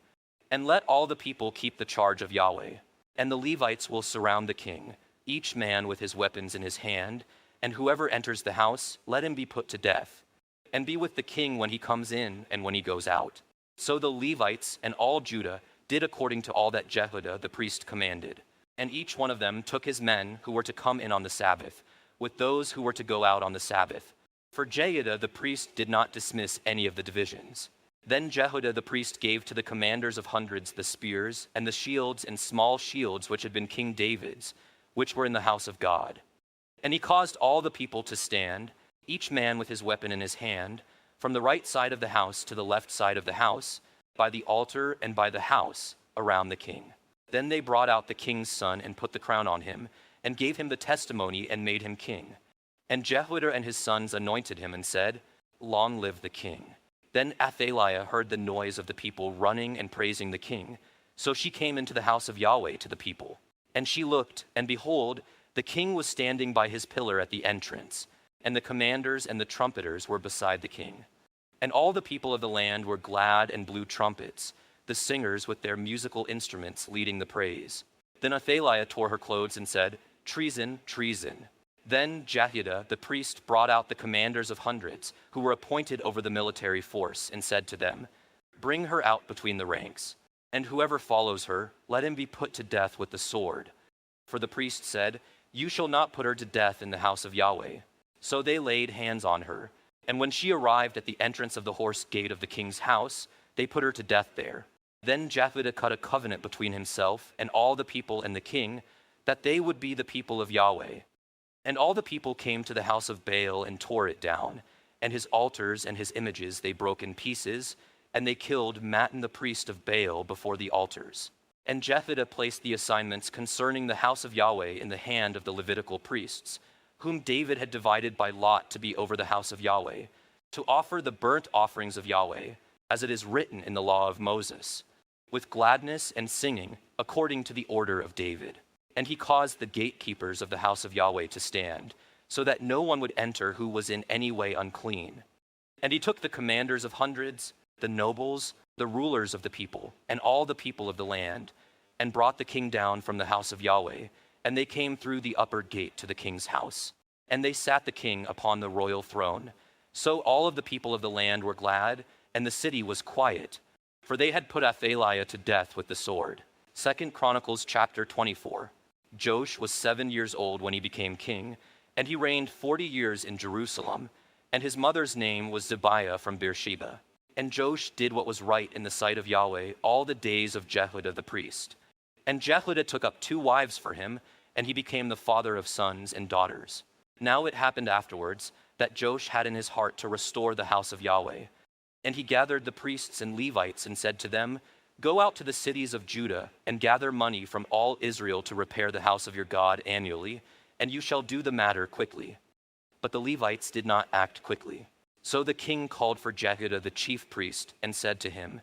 And let all the people keep the charge of Yahweh. And the Levites will surround the king, each man with his weapons in his hand, and whoever enters the house, let him be put to death. And be with the king when he comes in and when he goes out." So the Levites and all Judah did according to all that Jehoiada the priest commanded. And each one of them took his men who were to come in on the Sabbath, with those who were to go out on the Sabbath. For Jehoiada the priest did not dismiss any of the divisions. Then Jehoiada the priest gave to the commanders of hundreds the spears and the shields and small shields which had been King David's, which were in the house of God. And he caused all the people to stand, each man with his weapon in his hand, from the right side of the house to the left side of the house, by the altar and by the house, around the king. Then they brought out the king's son and put the crown on him, and gave him the testimony and made him king. And Jehoiada and his sons anointed him and said, "Long live the king." Then Athaliah heard the noise of the people running and praising the king. So she came into the house of Yahweh to the people. And she looked, and behold, the king was standing by his pillar at the entrance, and the commanders and the trumpeters were beside the king. And all the people of the land were glad and blew trumpets, the singers with their musical instruments leading the praise. Then Athaliah tore her clothes and said, "Treason, treason." Then Jehoiada the priest brought out the commanders of hundreds, who were appointed over the military force, and said to them, "Bring her out between the ranks, and whoever follows her, let him be put to death with the sword." For the priest said, "You shall not put her to death in the house of Yahweh." So they laid hands on her, and when she arrived at the entrance of the horse gate of the king's house, they put her to death there. Then Jehoiada cut a covenant between himself and all the people and the king, that they would be the people of Yahweh. And all the people came to the house of Baal and tore it down, and his altars and his images they broke in pieces, and they killed Mattan the priest of Baal before the altars. And Jehoiada placed the assignments concerning the house of Yahweh in the hand of the Levitical priests, whom David had divided by lot to be over the house of Yahweh, to offer the burnt offerings of Yahweh, as it is written in the law of Moses, with gladness and singing, according to the order of David. And he caused the gatekeepers of the house of Yahweh to stand, so that no one would enter who was in any way unclean. And he took the commanders of hundreds, the nobles, the rulers of the people, and all the people of the land, and brought the king down from the house of Yahweh, and they came through the upper gate to the king's house. And they sat the king upon the royal throne. So all of the people of the land were glad, and the city was quiet, for they had put Athaliah to death with the sword. 2 Chronicles chapter 24. Joash was 7 years old when he became king, and he reigned 40 years in Jerusalem, and his mother's name was Zibiah from Beersheba. And Joash did what was right in the sight of Yahweh all the days of Jehoiada the priest. And Jehoiada took up 2 wives for him, and he became the father of sons and daughters. Now it happened afterwards that Joash had in his heart to restore the house of Yahweh. And he gathered the priests and Levites and said to them, "Go out to the cities of Judah and gather money from all Israel to repair the house of your God annually, and you shall do the matter quickly." But the Levites did not act quickly. So the king called for Jehoiada the chief priest and said to him,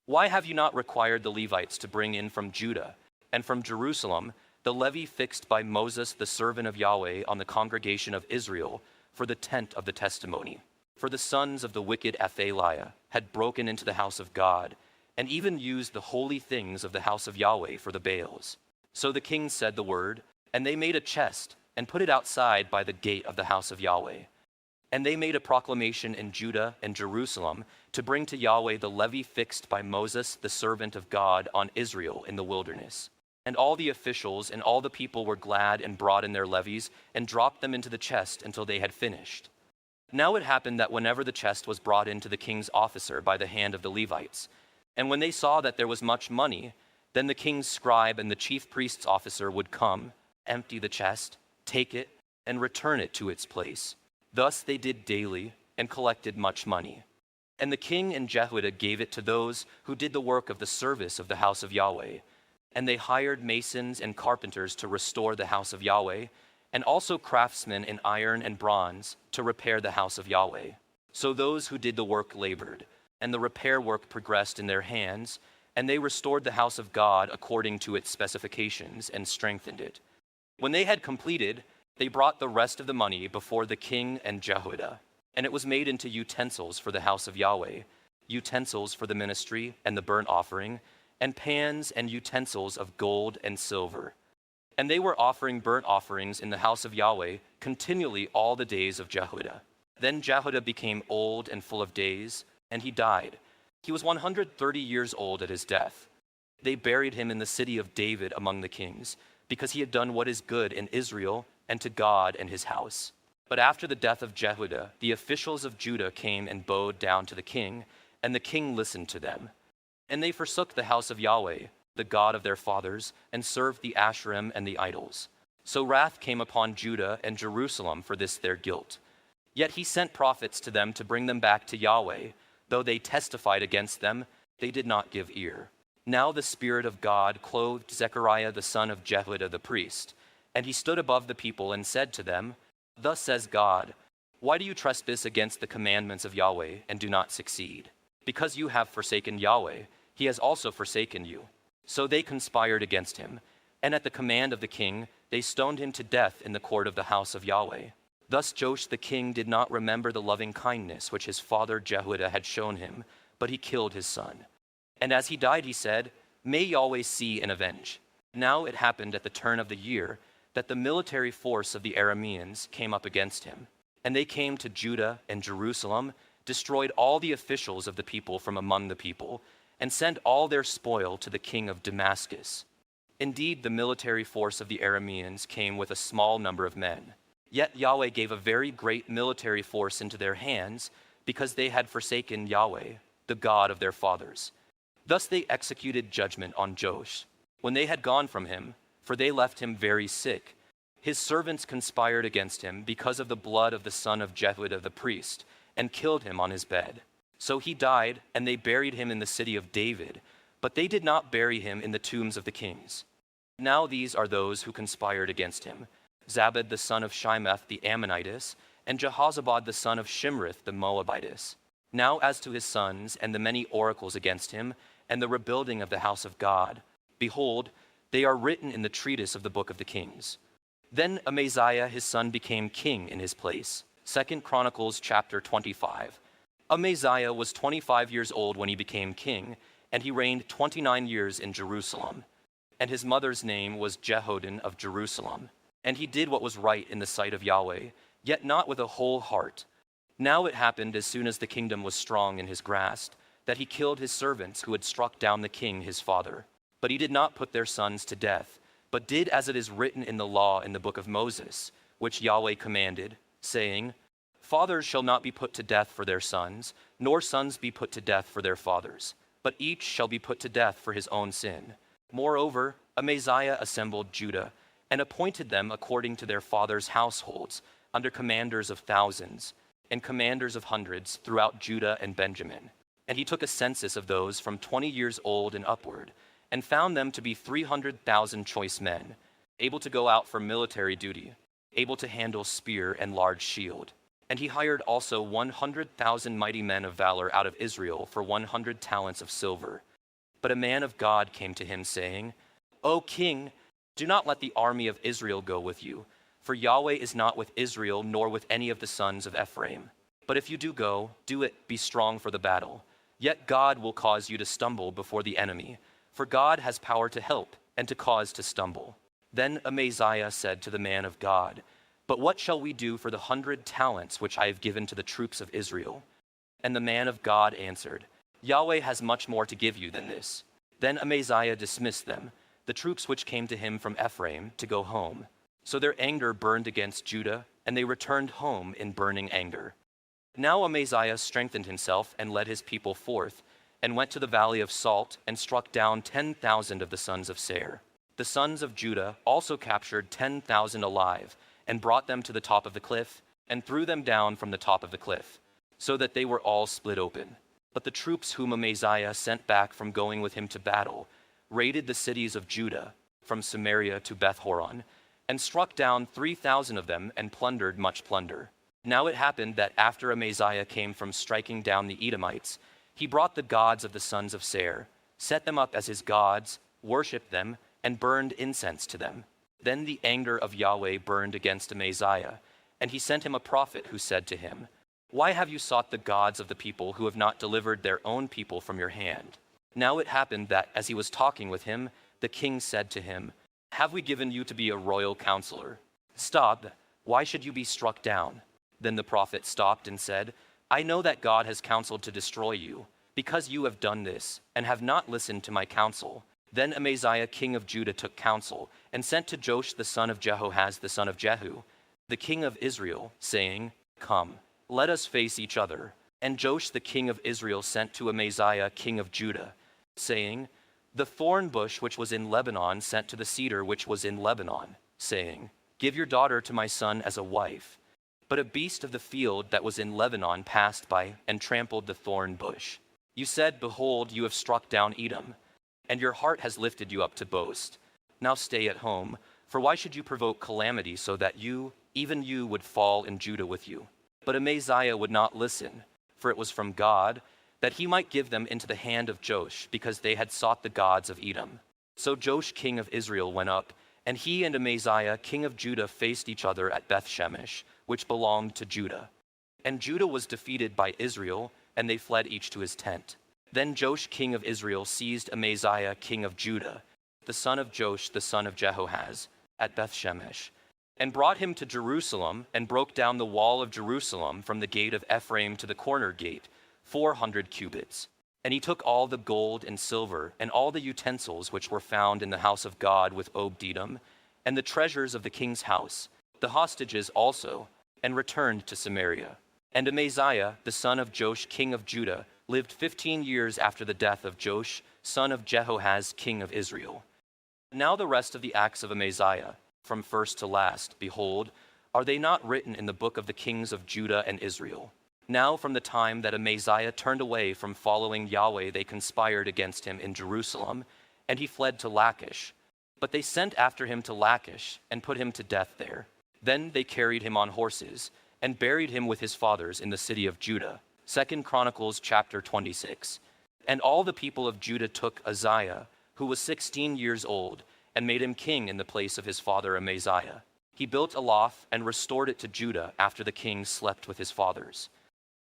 "Why have you not required the Levites to bring in from Judah and from Jerusalem the levy fixed by Moses the servant of Yahweh on the congregation of Israel for the tent of the testimony? For the sons of the wicked Athaliah had broken into the house of God, and even used the holy things of the house of Yahweh for the Baals." So the king said the word, and they made a chest and put it outside by the gate of the house of Yahweh. And they made a proclamation in Judah and Jerusalem to bring to Yahweh the levy fixed by Moses the servant of God on Israel in the wilderness. And all the officials and all the people were glad and brought in their levies and dropped them into the chest until they had finished. Now it happened that whenever the chest was brought in to the king's officer by the hand of the Levites, and when they saw that there was much money, then the king's scribe and the chief priest's officer would come, empty the chest, take it, and return it to its place. Thus they did daily and collected much money. And the king and Jehoiada gave it to those who did the work of the service of the house of Yahweh. And they hired masons and carpenters to restore the house of Yahweh, and also craftsmen in iron and bronze to repair the house of Yahweh. So those who did the work labored, and the repair work progressed in their hands, and they restored the house of God according to its specifications and strengthened it. When they had completed, they brought the rest of the money before the king and Jehoiada, and it was made into utensils for the house of Yahweh, utensils for the ministry and the burnt offering, and pans and utensils of gold and silver. And they were offering burnt offerings in the house of Yahweh continually all the days of Jehoiada. Then Jehoiada became old and full of days, and he died. He was 130 years old at his death. They buried him in the city of David among the kings, because he had done what is good in Israel and to God and his house. But after the death of Jehoiada, the officials of Judah came and bowed down to the king, and the king listened to them. And they forsook the house of Yahweh, the God of their fathers, and served the Asherim and the idols. So wrath came upon Judah and Jerusalem for this their guilt. Yet he sent prophets to them to bring them back to Yahweh. Though they testified against them, they did not give ear. Now the Spirit of God clothed Zechariah the son of Jehoiada the priest, and he stood above the people and said to them, "Thus says God, why do you trespass against the commandments of Yahweh and do not succeed? Because you have forsaken Yahweh, he has also forsaken you." So they conspired against him, and at the command of the king, they stoned him to death in the court of the house of Yahweh. Thus Joash the king did not remember the loving kindness which his father Jehoiada had shown him, but he killed his son. And as he died, he said, "May Yahweh see and avenge." Now it happened at the turn of the year that the military force of the Arameans came up against him. And they came to Judah and Jerusalem, destroyed all the officials of the people from among the people, and sent all their spoil to the king of Damascus. Indeed, the military force of the Arameans came with a small number of men. Yet Yahweh gave a very great military force into their hands, because they had forsaken Yahweh, the God of their fathers. Thus they executed judgment on Joash, when they had gone from him, for they left him very sick. His servants conspired against him because of the blood of the son of Jehoiada the priest, and killed him on his bed. So he died, and they buried him in the city of David, but they did not bury him in the tombs of the kings. Now these are those who conspired against him: Zabad the son of Shimeth the Ammonitess, and Jehozabad the son of Shimrith the Moabitess. Now as to his sons and the many oracles against him, and the rebuilding of the house of God, behold, they are written in the treatise of the book of the kings. Then Amaziah his son became king in his place. 2 Chronicles chapter 25. Amaziah was 25 years old when he became king, and he reigned 29 years in Jerusalem. And his mother's name was Jehoadin of Jerusalem. And he did what was right in the sight of Yahweh, yet not with a whole heart. Now it happened as soon as the kingdom was strong in his grasp, that he killed his servants who had struck down the king his father. But he did not put their sons to death, but did as it is written in the law in the book of Moses, which Yahweh commanded, saying, Fathers shall not be put to death for their sons, nor sons be put to death for their fathers, but each shall be put to death for his own sin. Moreover, Amaziah assembled Judah, and appointed them according to their fathers' households, under commanders of thousands, and commanders of hundreds throughout Judah and Benjamin. And he took a census of those from 20 years old and upward, and found them to be 300,000 choice men, able to go out for military duty, able to handle spear and large shield. And he hired also 100,000 mighty men of valor out of Israel for 100 talents of silver. But a man of God came to him, saying, O king, do not let the army of Israel go with you, for Yahweh is not with Israel, nor with any of the sons of Ephraim. But if you do go, do it, be strong for the battle. Yet God will cause you to stumble before the enemy, for God has power to help and to cause to stumble. Then Amaziah said to the man of God, But what shall we do for the 100 talents which I have given to the troops of Israel? And the man of God answered, Yahweh has much more to give you than this. Then Amaziah dismissed them, the troops which came to him from Ephraim, to go home. So their anger burned against Judah, and they returned home in burning anger. Now Amaziah strengthened himself and led his people forth, and went to the valley of Salt, and struck down 10,000 of the sons of Seir. The sons of Judah also captured 10,000 alive, and brought them to the top of the cliff, and threw them down from the top of the cliff, so that they were all split open. But the troops whom Amaziah sent back from going with him to battle raided the cities of Judah, from Samaria to Beth-horon, and struck down 3,000 of them, and plundered much plunder. Now it happened that after Amaziah came from striking down the Edomites, he brought the gods of the sons of Seir, set them up as his gods, worshipped them, and burned incense to them. Then the anger of Yahweh burned against Amaziah, and he sent him a prophet who said to him, Why have you sought the gods of the people who have not delivered their own people from your hand? Now it happened that as he was talking with him, the king said to him, Have we given you to be a royal counselor? Stop, why should you be struck down? Then the prophet stopped and said, I know that God has counseled to destroy you, because you have done this, and have not listened to my counsel. Then Amaziah king of Judah took counsel, and sent to Joash the son of Jehoahaz the son of Jehu, the king of Israel, saying, Come, let us face each other. And Joash the king of Israel sent to Amaziah king of Judah, saying, The thorn bush which was in Lebanon sent to the cedar which was in Lebanon, saying, Give your daughter to my son as a wife. But a beast of the field that was in Lebanon passed by and trampled the thorn bush. You said, Behold, you have struck down Edom, and your heart has lifted you up to boast. Now stay at home, for why should you provoke calamity so that you, even you, would fall in Judah with you? But Amaziah would not listen, for it was from God, that he might give them into the hand of Joash, because they had sought the gods of Edom. So Joash king of Israel went up, and he and Amaziah king of Judah faced each other at Beth-shemesh, which belonged to Judah. And Judah was defeated by Israel, and they fled each to his tent. Then Joash king of Israel seized Amaziah king of Judah, the son of Joash the son of Jehoahaz, at Beth-shemesh, and brought him to Jerusalem, and broke down the wall of Jerusalem from the gate of Ephraim to the corner gate, 400 cubits. And he took all the gold and silver, and all the utensils which were found in the house of God with Obed-Edom, and the treasures of the king's house, the hostages also, and returned to Samaria. And Amaziah, the son of Joash king of Judah, lived 15 years after the death of Joash, son of Jehoahaz king of Israel. Now the rest of the acts of Amaziah, from first to last, behold, are they not written in the book of the kings of Judah and Israel? Now from the time that Amaziah turned away from following Yahweh, they conspired against him in Jerusalem, and he fled to Lachish. But they sent after him to Lachish, and put him to death there. Then they carried him on horses, and buried him with his fathers in the city of Judah. 2 Chronicles chapter 26. And all the people of Judah took Uzziah, who was 16 years old, and made him king in the place of his father Amaziah. He built a loft and restored it to Judah after the king slept with his fathers.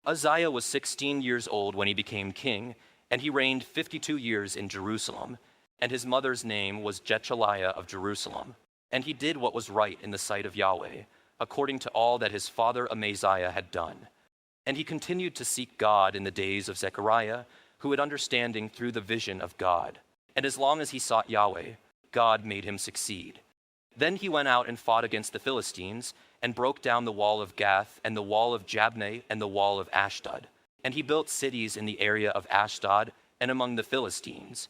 Uzziah was 16 years old when he became king, and he reigned 52 years in Jerusalem, and his mother's name was Jechaliah of Jerusalem. And he did what was right in the sight of Yahweh, according to all that his father Amaziah had done. And he continued to seek God in the days of Zechariah, who had understanding through the vision of God. and as long as he sought Yahweh, God made him succeed. Then he went out and fought against the Philistines, and broke down the wall of Gath, and the wall of Jabneh, and the wall of Ashdod. And he built cities in the area of Ashdod, and among the Philistines.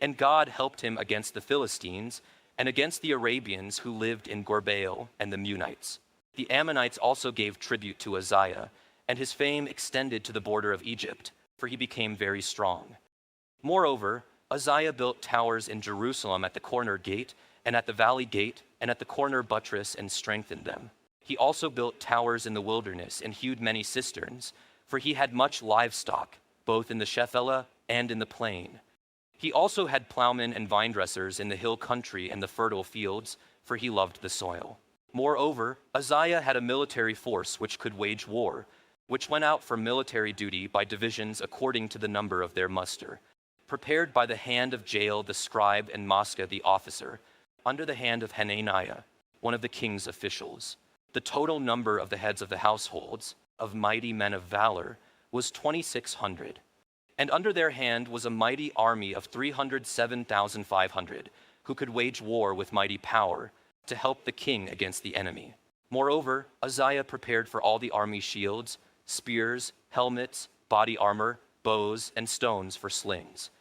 And God helped him against the Philistines, and against the Arabians who lived in Gorbaal and the Munites. The Ammonites also gave tribute to Uzziah, and his fame extended to the border of Egypt, for he became very strong. Moreover, Uzziah built towers in Jerusalem at the corner gate, and at the valley gate, and at the corner buttress, and strengthened them. He also built towers in the wilderness, and hewed many cisterns, for he had much livestock, both in the Shephelah and in the plain. He also had plowmen and vine dressers in the hill country and the fertile fields, for he loved the soil. Moreover, Uzziah had a military force which could wage war, which went out for military duty by divisions according to the number of their muster, prepared by the hand of Jael the scribe and Maschah the officer, under the hand of Hananiah, one of the king's officials. The total number of the heads of the households, of mighty men of valor, was 2,600. And under their hand was a mighty army of 307,500, who could wage war with mighty power, to help the king against the enemy. Moreover, Uzziah prepared for all the army shields, spears, helmets, body armor, bows, and stones for slings.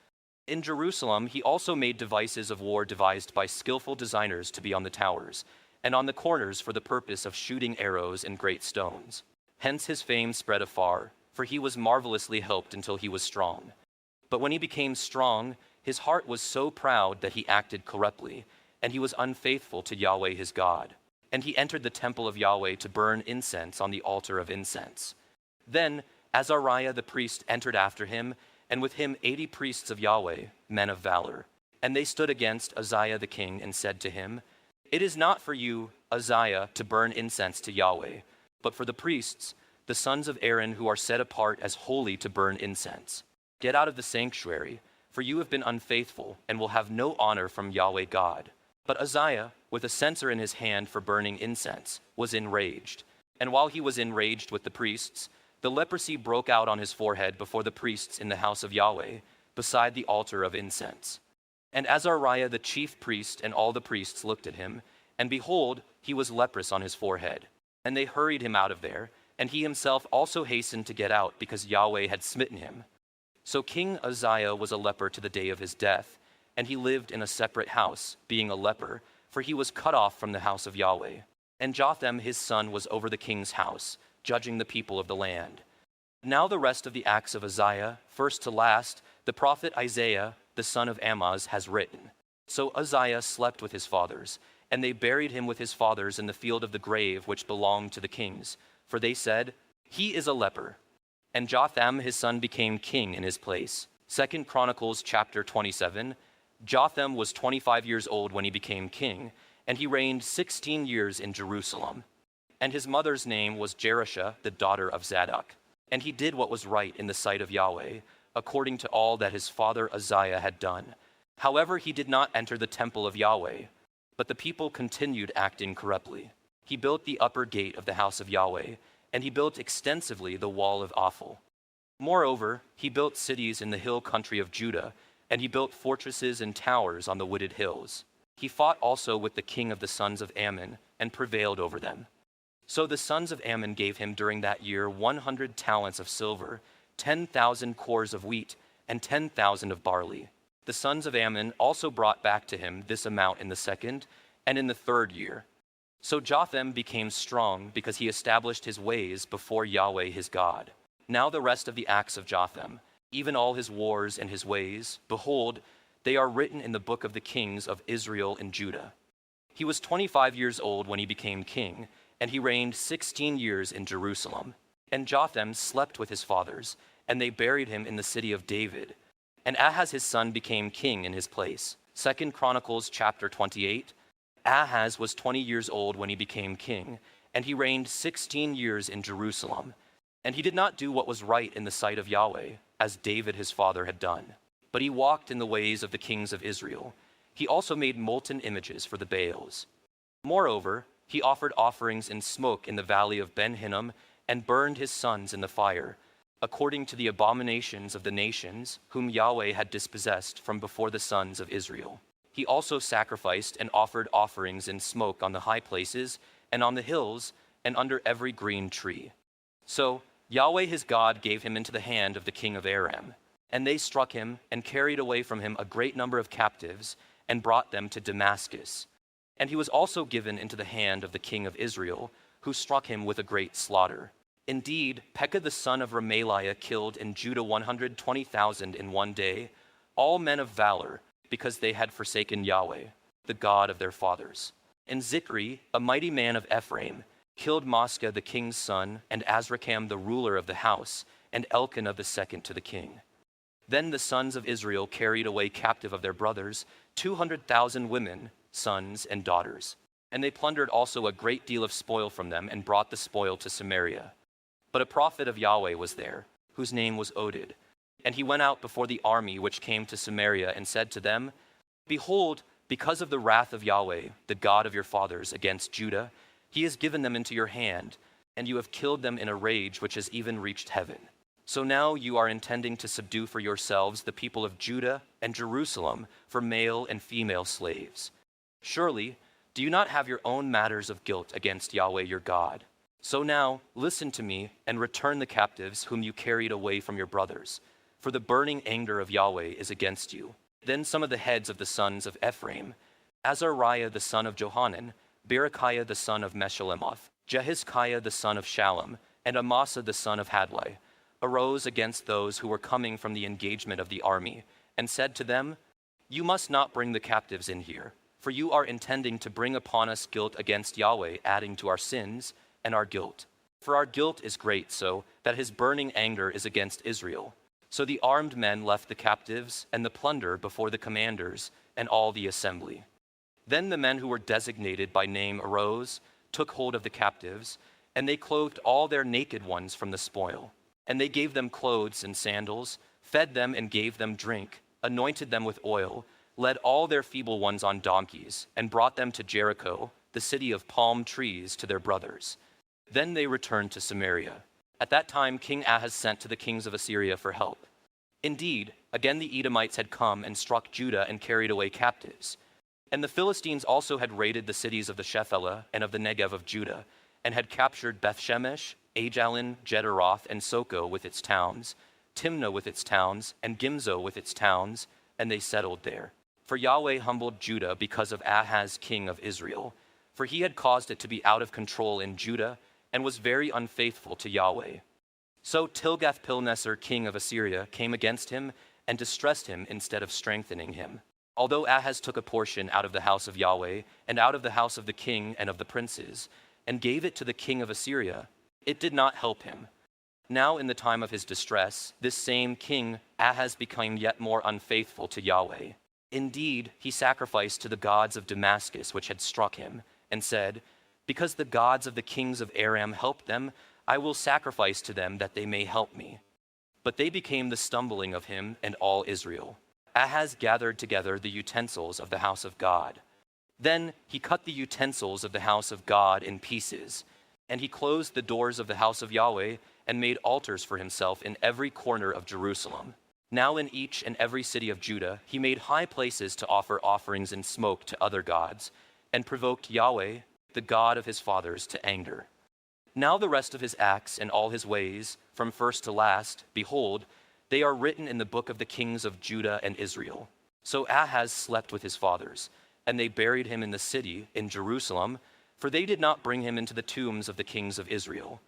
In Jerusalem, he also made devices of war devised by skillful designers to be on the towers, and on the corners for the purpose of shooting arrows and great stones. Hence his fame spread afar, for he was marvelously helped until he was strong. But when he became strong, his heart was so proud that he acted corruptly, and he was unfaithful to Yahweh his God. And he entered the temple of Yahweh to burn incense on the altar of incense. Then Azariah the priest entered after him, and with him 80 priests of Yahweh, men of valor. And they stood against Uzziah the king and said to him, "It is not for you, Uzziah, to burn incense to Yahweh, but for the priests, the sons of Aaron who are set apart as holy to burn incense. Get out of the sanctuary, for you have been unfaithful and will have no honor from Yahweh God." But Uzziah, with a censer in his hand for burning incense, was enraged. And while he was enraged with the priests, the leprosy broke out on his forehead before the priests in the house of Yahweh, beside the altar of incense. And Azariah the chief priest and all the priests looked at him, and behold, he was leprous on his forehead. And they hurried him out of there, and he himself also hastened to get out, because Yahweh had smitten him. So King Uzziah was a leper to the day of his death, and he lived in a separate house, being a leper, for he was cut off from the house of Yahweh. And Jotham his son was over the king's house, judging the people of the land. Now the rest of the acts of Uzziah, first to last, the prophet Isaiah, the son of Amoz, has written. So Uzziah slept with his fathers, and they buried him with his fathers in the field of the grave which belonged to the kings. For they said, "He is a leper." And Jotham his son became king in his place. 2 Chronicles chapter 27. Jotham was 25 years old when he became king, and he reigned 16 years in Jerusalem. And his mother's name was Jerusha, the daughter of Zadok. And he did what was right in the sight of Yahweh, according to all that his father Uzziah had done. However, he did not enter the temple of Yahweh, but the people continued acting corruptly. He built the upper gate of the house of Yahweh, and he built extensively the wall of Ophel. Moreover, he built cities in the hill country of Judah, and he built fortresses and towers on the wooded hills. He fought also with the king of the sons of Ammon, and prevailed over them. So the sons of Ammon gave him during that year 100 talents of silver, 10,000 cores of wheat, and 10,000 of barley. The sons of Ammon also brought back to him this amount in the second and in the third year. So Jotham became strong because he established his ways before Yahweh his God. Now the rest of the acts of Jotham, even all his wars and his ways, behold, they are written in the book of the kings of Israel and Judah. He was 25 years old when he became king, and he reigned 16 years in Jerusalem. And Jotham slept with his fathers, and they buried him in the city of David. And Ahaz his son became king in his place. 2 Chronicles chapter 28. Ahaz was 20 years old when he became king, and he reigned 16 years in Jerusalem. And he did not do what was right in the sight of Yahweh, as David his father had done. But he walked in the ways of the kings of Israel. He also made molten images for the Baals. Moreover, he offered offerings in smoke in the valley of Ben Hinnom, and burned his sons in the fire. according to the abominations of the nations whom Yahweh had dispossessed from before the sons of Israel. He also sacrificed and offered offerings in smoke on the high places and on the hills and under every green tree. So Yahweh his God gave him into the hand of the king of Aram, and they struck him and carried away from him a great number of captives and brought them to Damascus. And he was also given into the hand of the king of Israel, who struck him with a great slaughter. Indeed, Pekah the son of Remaliah killed in Judah 120,000 in one day, all men of valor, because they had forsaken Yahweh, the God of their fathers. And Zikri, a mighty man of Ephraim, killed Mosca the king's son, and Azrikam the ruler of the house, and Elkanah the second to the king. Then the sons of Israel carried away captive of their brothers 200,000 women, sons, and daughters. And they plundered also a great deal of spoil from them, and brought the spoil to Samaria. But a prophet of Yahweh was there, whose name was Oded. And he went out before the army which came to Samaria, and said to them, Behold, because of the wrath of Yahweh, the God of your fathers, against Judah, he has given them into your hand, and you have killed them in a rage which has even reached heaven. So now you are intending to subdue for yourselves the people of Judah and Jerusalem for male and female slaves. Surely, do you not have your own matters of guilt against Yahweh your God? So now, listen to me, and return the captives whom you carried away from your brothers, for the burning anger of Yahweh is against you. Then some of the heads of the sons of Ephraim, Azariah the son of Johanan, Berechiah the son of Meshillemoth, Jehizkiah the son of Shallum, and Amasa the son of Hadlai, arose against those who were coming from the engagement of the army, and said to them, You must not bring the captives in here, for you are intending to bring upon us guilt against Yahweh, adding to our sins and our guilt. For our guilt is great, so that his burning anger is against Israel. So the armed men left the captives and the plunder before the commanders and all the assembly. Then the men who were designated by name arose, took hold of the captives, and they clothed all their naked ones from the spoil. And they gave them clothes and sandals, fed them and gave them drink, anointed them with oil, led all their feeble ones on donkeys, and brought them to Jericho, the city of palm trees, to their brothers. Then they returned to Samaria. At that time King Ahaz sent to the kings of Assyria for help. Indeed, again the Edomites had come and struck Judah and carried away captives. And the Philistines also had raided the cities of the Shephelah and of the Negev of Judah, and had captured Bethshemesh, Ajalon, Gederoth, and Soko with its towns, Timnah with its towns, and Gimzo with its towns, and they settled there. For Yahweh humbled Judah because of Ahaz king of Israel, for he had caused it to be out of control in Judah, and was very unfaithful to Yahweh. So Tilgath-Pilneser king of Assyria came against him, and distressed him instead of strengthening him. Although Ahaz took a portion out of the house of Yahweh, and out of the house of the king and of the princes, and gave it to the king of Assyria, it did not help him. Now in the time of his distress, this same king Ahaz became yet more unfaithful to Yahweh. Indeed, he sacrificed to the gods of Damascus which had struck him, and said, Because the gods of the kings of Aram helped them, I will sacrifice to them that they may help me. But they became the stumbling of him and all Israel. Ahaz gathered together the utensils of the house of God. Then he cut the utensils of the house of God in pieces, and he closed the doors of the house of Yahweh, and made altars for himself in every corner of Jerusalem. Now in each and every city of Judah he made high places to offer offerings in smoke to other gods, and provoked Yahweh, the God of his fathers, to anger. Now the rest of his acts and all his ways, from first to last, behold, they are written in the book of the kings of Judah and Israel. So Ahaz slept with his fathers, and they buried him in the city, in Jerusalem, for they did not bring him into the tombs of the kings of Israel.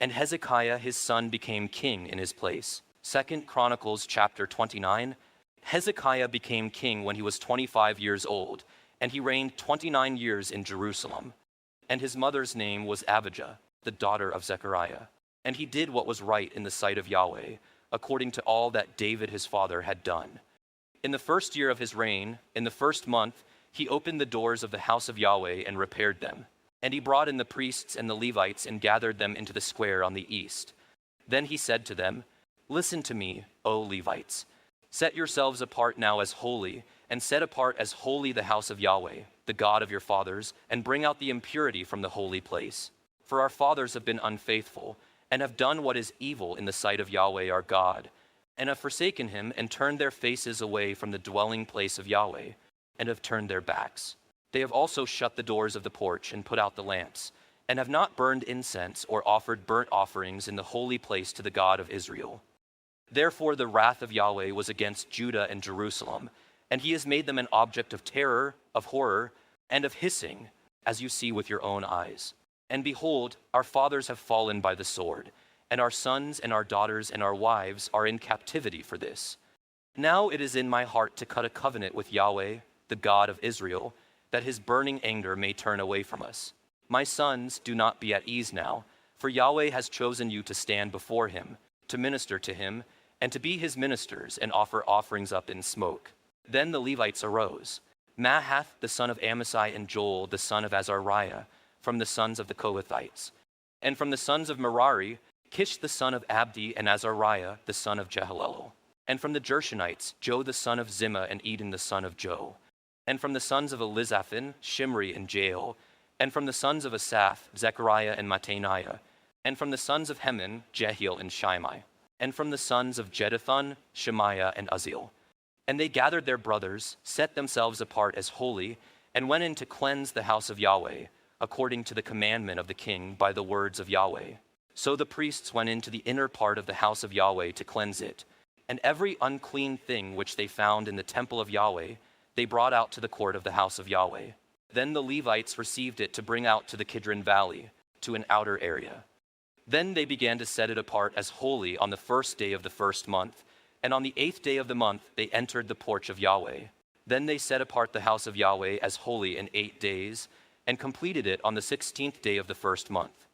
And Hezekiah his son became king in his place. 2 Chronicles chapter 29. Hezekiah became king when he was 25 years old, and he reigned 29 years in Jerusalem. And his mother's name was Abijah, the daughter of Zechariah. And he did what was right in the sight of Yahweh, according to all that David his father had done. In the first year of his reign, in the first month, he opened the doors of the house of Yahweh and repaired them. And he brought in the priests and the Levites and gathered them into the square on the east. Then he said to them, Listen to me, O Levites. Set yourselves apart now as holy, and set apart as holy the house of Yahweh, the God of your fathers, and bring out the impurity from the holy place. For our fathers have been unfaithful, and have done what is evil in the sight of Yahweh our God, and have forsaken him and turned their faces away from the dwelling place of Yahweh, and have turned their backs. They have also shut the doors of the porch and put out the lamps, and have not burned incense or offered burnt offerings in the holy place to the God of Israel. Therefore the wrath of Yahweh was against Judah and Jerusalem, and he has made them an object of terror, of horror, and of hissing, as you see with your own eyes. And behold, our fathers have fallen by the sword, and our sons and our daughters and our wives are in captivity for this. Now it is in my heart to cut a covenant with Yahweh, the God of Israel, that his burning anger may turn away from us. My sons, do not be at ease now, for Yahweh has chosen you to stand before him, to minister to him, and to be his ministers and offer offerings up in smoke. Then the Levites arose, Mahath the son of Amasai and Joel the son of Azariah, from the sons of the Kohathites. And from the sons of Merari, Kish the son of Abdi and Azariah the son of Jehalelel. And from the Gershonites, Joe the son of Zimmah and Eden the son of Joe. And from the sons of Elizaphan, Shimri and Jael. And from the sons of Asaph, Zechariah and Mattaniah. And from the sons of Heman, Jehiel and Shimei. And from the sons of Jeduthun, Shemaiah and Uzziel. And they gathered their brothers, set themselves apart as holy, and went in to cleanse the house of Yahweh, according to the commandment of the king by the words of Yahweh. So the priests went into the inner part of the house of Yahweh to cleanse it, and every unclean thing which they found in the temple of Yahweh, they brought out to the court of the house of Yahweh. Then the Levites received it to bring out to the Kidron Valley, to an outer area. Then they began to set it apart as holy on the first day of the first month, and on the 8th day of the month they entered the porch of Yahweh. Then they set apart the house of Yahweh as holy in 8 days, and completed it on the 16th day of the first month.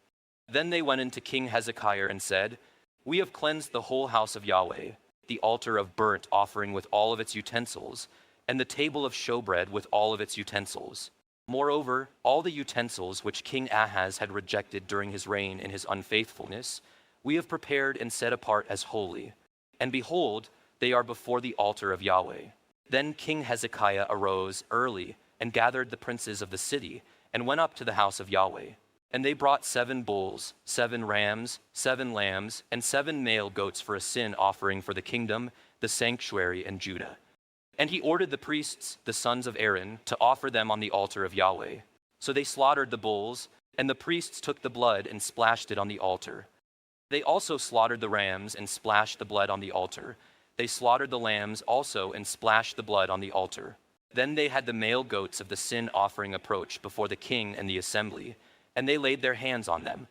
Then they went into King Hezekiah and said, We have cleansed the whole house of Yahweh, the altar of burnt offering with all of its utensils, and the table of showbread with all of its utensils. Moreover, all the utensils which King Ahaz had rejected during his reign in his unfaithfulness, we have prepared and set apart as holy. And behold, they are before the altar of Yahweh. Then King Hezekiah arose early and gathered the princes of the city and went up to the house of Yahweh. And they brought 7 bulls, 7 rams, 7 lambs, and 7 male goats for a sin offering for the kingdom, the sanctuary, and Judah. And he ordered the priests, the sons of Aaron, to offer them on the altar of Yahweh. So they slaughtered the bulls, and the priests took the blood and splashed it on the altar. They also slaughtered the rams and splashed the blood on the altar. They slaughtered the lambs also and splashed the blood on the altar. Then they had the male goats of the sin offering approach before the king and the assembly, and they laid their hands on them.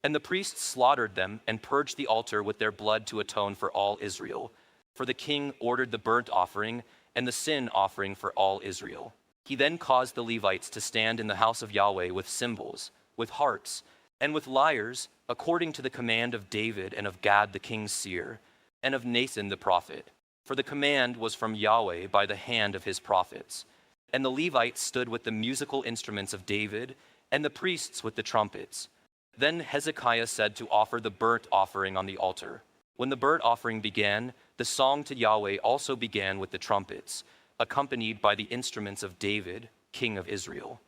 And the priests slaughtered them and purged the altar with their blood to atone for all Israel. For the king ordered the burnt offering and the sin offering for all Israel. He then caused the Levites to stand in the house of Yahweh with cymbals, with harps, and with lyres, according to the command of David and of Gad the king's seer, and of Nathan the prophet. For the command was from Yahweh by the hand of his prophets. And the Levites stood with the musical instruments of David, and the priests with the trumpets. Then Hezekiah said to offer the burnt offering on the altar. When the burnt offering began, the song to Yahweh also began with the trumpets, accompanied by the instruments of David, king of Israel.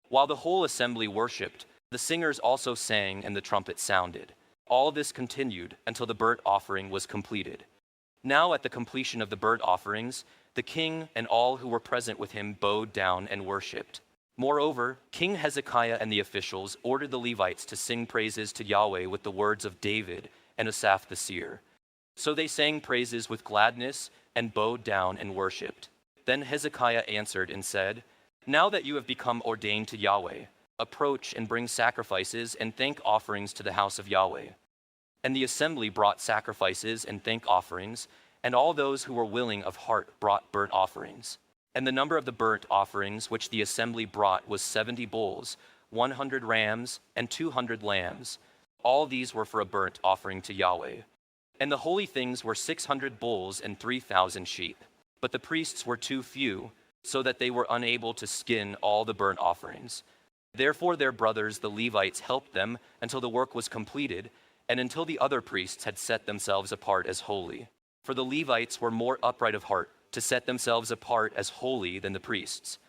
While the whole assembly worshipped, the singers also sang and the trumpet sounded. All this continued until the burnt offering was completed. Now at the completion of the burnt offerings, the king and all who were present with him bowed down and worshipped. Moreover, King Hezekiah and the officials ordered the Levites to sing praises to Yahweh with the words of David and Asaph the seer. So they sang praises with gladness and bowed down and worshipped. Then Hezekiah answered and said, Now that you have become ordained to Yahweh, approach and bring sacrifices and thank offerings to the house of Yahweh. And the assembly brought sacrifices and thank offerings, and all those who were willing of heart brought burnt offerings. And the number of the burnt offerings which the assembly brought was 70 bulls, 100 rams, and 200 lambs. All these were for a burnt offering to Yahweh. And the holy things were 600 bulls and 3,000 sheep. But the priests were too few, so that they were unable to skin all the burnt offerings. Therefore their brothers the Levites helped them until the work was completed, and until the other priests had set themselves apart as holy. For the Levites were more upright of heart to set themselves apart as holy than the priests.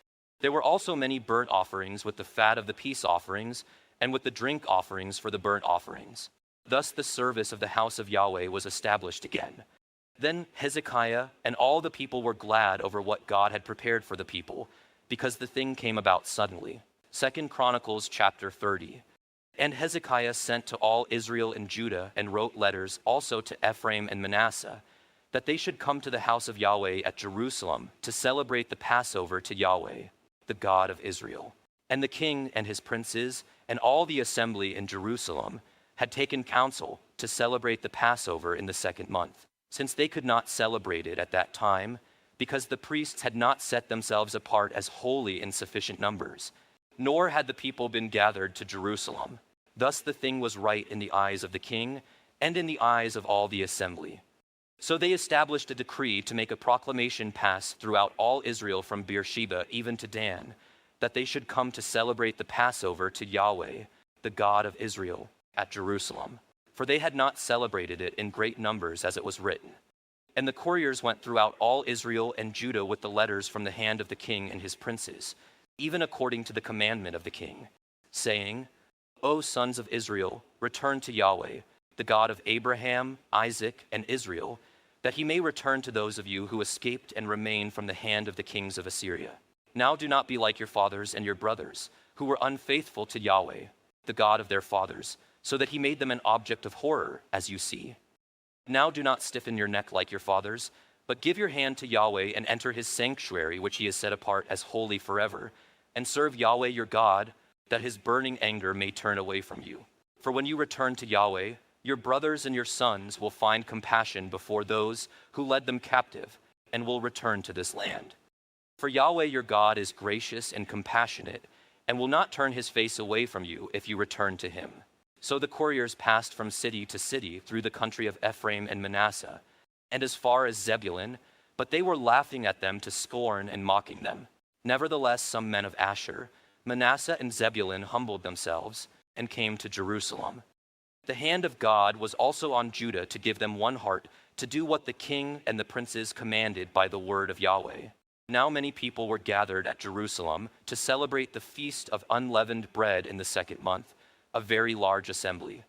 There were also many burnt offerings with the fat of the peace offerings, and with the drink offerings for the burnt offerings. Thus the service of the house of Yahweh was established again. Then Hezekiah and all the people were glad over what God had prepared for the people, because the thing came about suddenly. 2 Chronicles chapter 30. And Hezekiah sent to all Israel and Judah and wrote letters also to Ephraim and Manasseh, that they should come to the house of Yahweh at Jerusalem to celebrate the Passover to Yahweh, the God of Israel. And the king and his princes and all the assembly in Jerusalem had taken counsel to celebrate the Passover in the 2nd month, since they could not celebrate it at that time, because the priests had not set themselves apart as holy in sufficient numbers, nor had the people been gathered to Jerusalem. Thus the thing was right in the eyes of the king and in the eyes of all the assembly. So they established a decree to make a proclamation pass throughout all Israel from Beersheba even to Dan, that they should come to celebrate the Passover to Yahweh, the God of Israel, at Jerusalem. For they had not celebrated it in great numbers as it was written. And the couriers went throughout all Israel and Judah with the letters from the hand of the king and his princes, even according to the commandment of the king, saying, O sons of Israel, return to Yahweh, the God of Abraham, Isaac, and Israel, that he may return to those of you who escaped and remained from the hand of the kings of Assyria. Now do not be like your fathers and your brothers, who were unfaithful to Yahweh, the God of their fathers, so that he made them an object of horror, as you see. Now do not stiffen your neck like your fathers, but give your hand to Yahweh and enter his sanctuary, which he has set apart as holy forever, and serve Yahweh your God, that his burning anger may turn away from you. For when you return to Yahweh, your brothers and your sons will find compassion before those who led them captive, and will return to this land. For Yahweh your God is gracious and compassionate, and will not turn his face away from you if you return to him. So the couriers passed from city to city through the country of Ephraim and Manasseh, and as far as Zebulun, but they were laughing at them to scorn and mocking them. Nevertheless, some men of Asher, Manasseh and Zebulun humbled themselves and came to Jerusalem. The hand of God was also on Judah to give them one heart to do what the king and the princes commanded by the word of Yahweh. Now many people were gathered at Jerusalem to celebrate the feast of unleavened bread in the 2nd month, a very large assembly.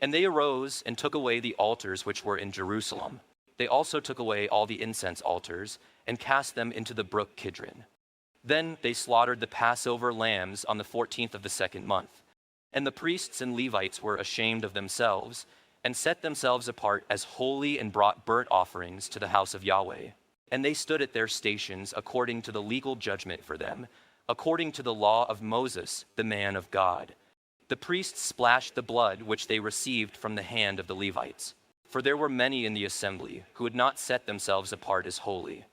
And they arose and took away the altars which were in Jerusalem. They also took away all the incense altars and cast them into the brook Kidron. Then they slaughtered the Passover lambs on the 14th of the 2nd month. And the priests and Levites were ashamed of themselves and set themselves apart as holy and brought burnt offerings to the house of Yahweh. And they stood at their stations according to the legal judgment for them, according to the law of Moses, the man of God. The priests splashed the blood which they received from the hand of the Levites, for there were many in the assembly who had not set themselves apart as holy.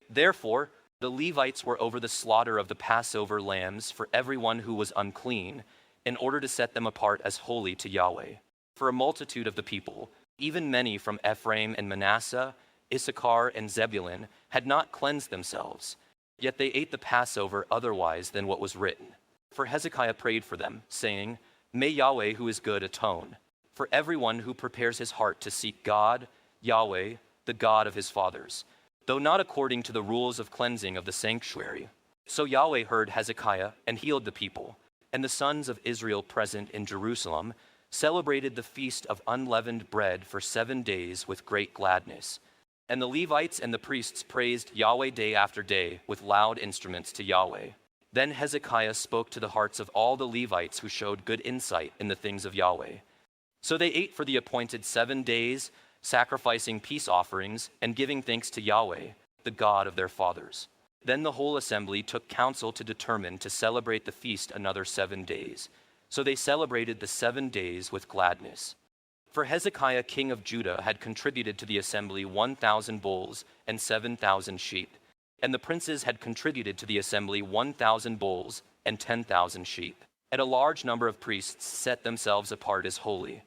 Therefore, the Levites were over the slaughter of the Passover lambs for everyone who was unclean, in order to set them apart as holy to Yahweh. For a multitude of the people, even many from Ephraim and Manasseh, Issachar and Zebulun, had not cleansed themselves, yet they ate the Passover otherwise than what was written. For Hezekiah prayed for them, saying, May Yahweh who is good atone for everyone who prepares his heart to seek God, Yahweh, the God of his fathers, though not according to the rules of cleansing of the sanctuary. So Yahweh heard Hezekiah and healed the people, and the sons of Israel present in Jerusalem celebrated the feast of unleavened bread for 7 days with great gladness. And the Levites and the priests praised Yahweh day after day with loud instruments to Yahweh. Then Hezekiah spoke to the hearts of all the Levites who showed good insight in the things of Yahweh. So they ate for the appointed 7 days, sacrificing peace offerings and giving thanks to Yahweh, the God of their fathers. Then the whole assembly took counsel to determine to celebrate the feast another 7 days. So they celebrated the 7 days with gladness. For Hezekiah king of Judah had contributed to the assembly 1,000 bulls and 7,000 sheep, and the princes had contributed to the assembly 1,000 bulls and 10,000 sheep. And a large number of priests set themselves apart as holy.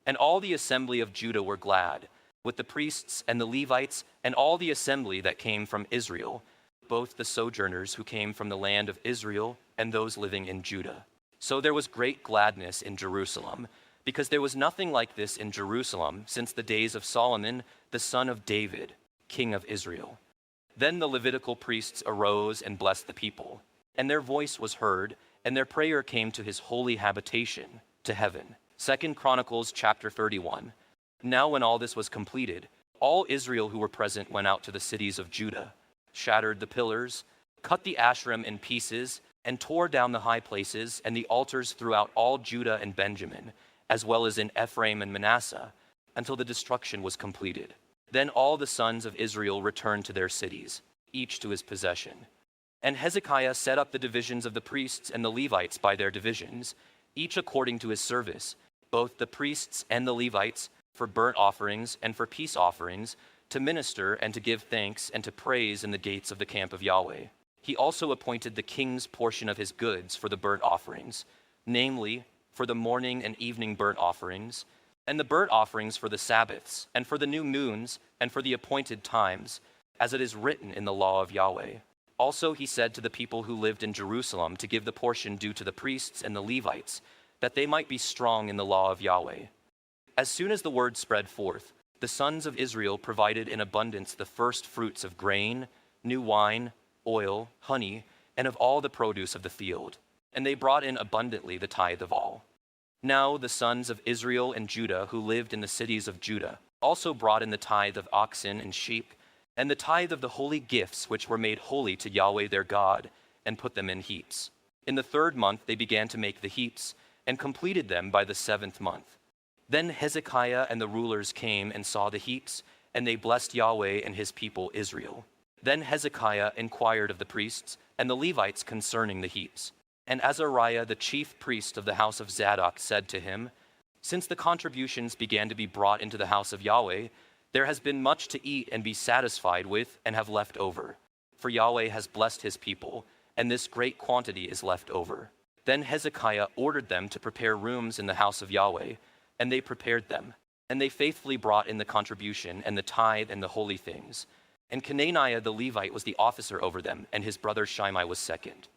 And all the assembly of Judah were glad, with the priests and the Levites and all the assembly that came from Israel, both the sojourners who came from the land of Israel and those living in Judah. So there was great gladness in Jerusalem, because there was nothing like this in Jerusalem since the days of Solomon, the son of David, king of Israel. Then the Levitical priests arose and blessed the people, and their voice was heard, and their prayer came to his holy habitation, to heaven. 2 Chronicles chapter 31. Now when all this was completed, all Israel who were present went out to the cities of Judah, shattered the pillars, cut the Asherim in pieces, and tore down the high places and the altars throughout all Judah and Benjamin, as well as in Ephraim and Manasseh, until the destruction was completed. Then all the sons of Israel returned to their cities, each to his possession. And Hezekiah set up the divisions of the priests and the Levites by their divisions, each according to his service, both the priests and the Levites, for burnt offerings and for peace offerings, to minister and to give thanks and to praise in the gates of the camp of Yahweh. He also appointed the king's portion of his goods for the burnt offerings, namely, for the morning and evening burnt offerings, and the burnt offerings for the Sabbaths, and for the new moons, and for the appointed times, as it is written in the law of Yahweh. Also he said to the people who lived in Jerusalem to give the portion due to the priests and the Levites, that they might be strong in the law of Yahweh. As soon as the word spread forth, the sons of Israel provided in abundance the first fruits of grain, new wine, oil, honey, and of all the produce of the field, and they brought in abundantly the tithe of all. Now the sons of Israel and Judah who lived in the cities of Judah also brought in the tithe of oxen and sheep, and the tithe of the holy gifts which were made holy to Yahweh their God, and put them in heaps. In the 3rd month they began to make the heaps, and completed them by the 7th month. Then Hezekiah and the rulers came and saw the heaps, and they blessed Yahweh and his people Israel. Then Hezekiah inquired of the priests and the Levites concerning the heaps. And Azariah, the chief priest of the house of Zadok, said to him, Since the contributions began to be brought into the house of Yahweh, there has been much to eat and be satisfied with and have left over. For Yahweh has blessed his people, and this great quantity is left over. Then Hezekiah ordered them to prepare rooms in the house of Yahweh, and they prepared them. And they faithfully brought in the contribution and the tithe and the holy things. And Kenaniah the Levite was the officer over them, and his brother Shimei was second.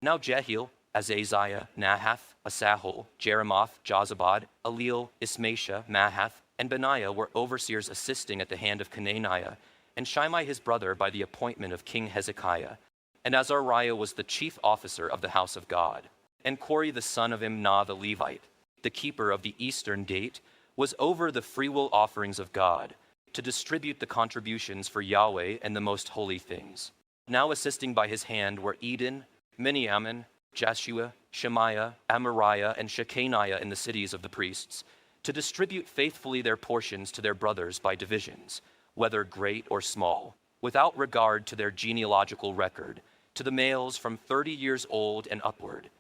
Now Jehiel, Azaziah, Nahath, Asahel, Jeremoth, Jozabad, Eliel, Ismaisha, Mahath, and Benaiah were overseers assisting at the hand of Kenaniah, and Shimei his brother by the appointment of King Hezekiah. And Azariah was the chief officer of the house of God. And Kori the son of Imnah the Levite, the keeper of the eastern gate, was over the freewill offerings of God, to distribute the contributions for Yahweh and the most holy things. Now assisting by his hand were Eden, Miniamin, Jeshua, Shemaiah, Amariah, and Shechaniah in the cities of the priests, to distribute faithfully their portions to their brothers by divisions, whether great or small, without regard to their genealogical record, to the males from 30 years old and upward,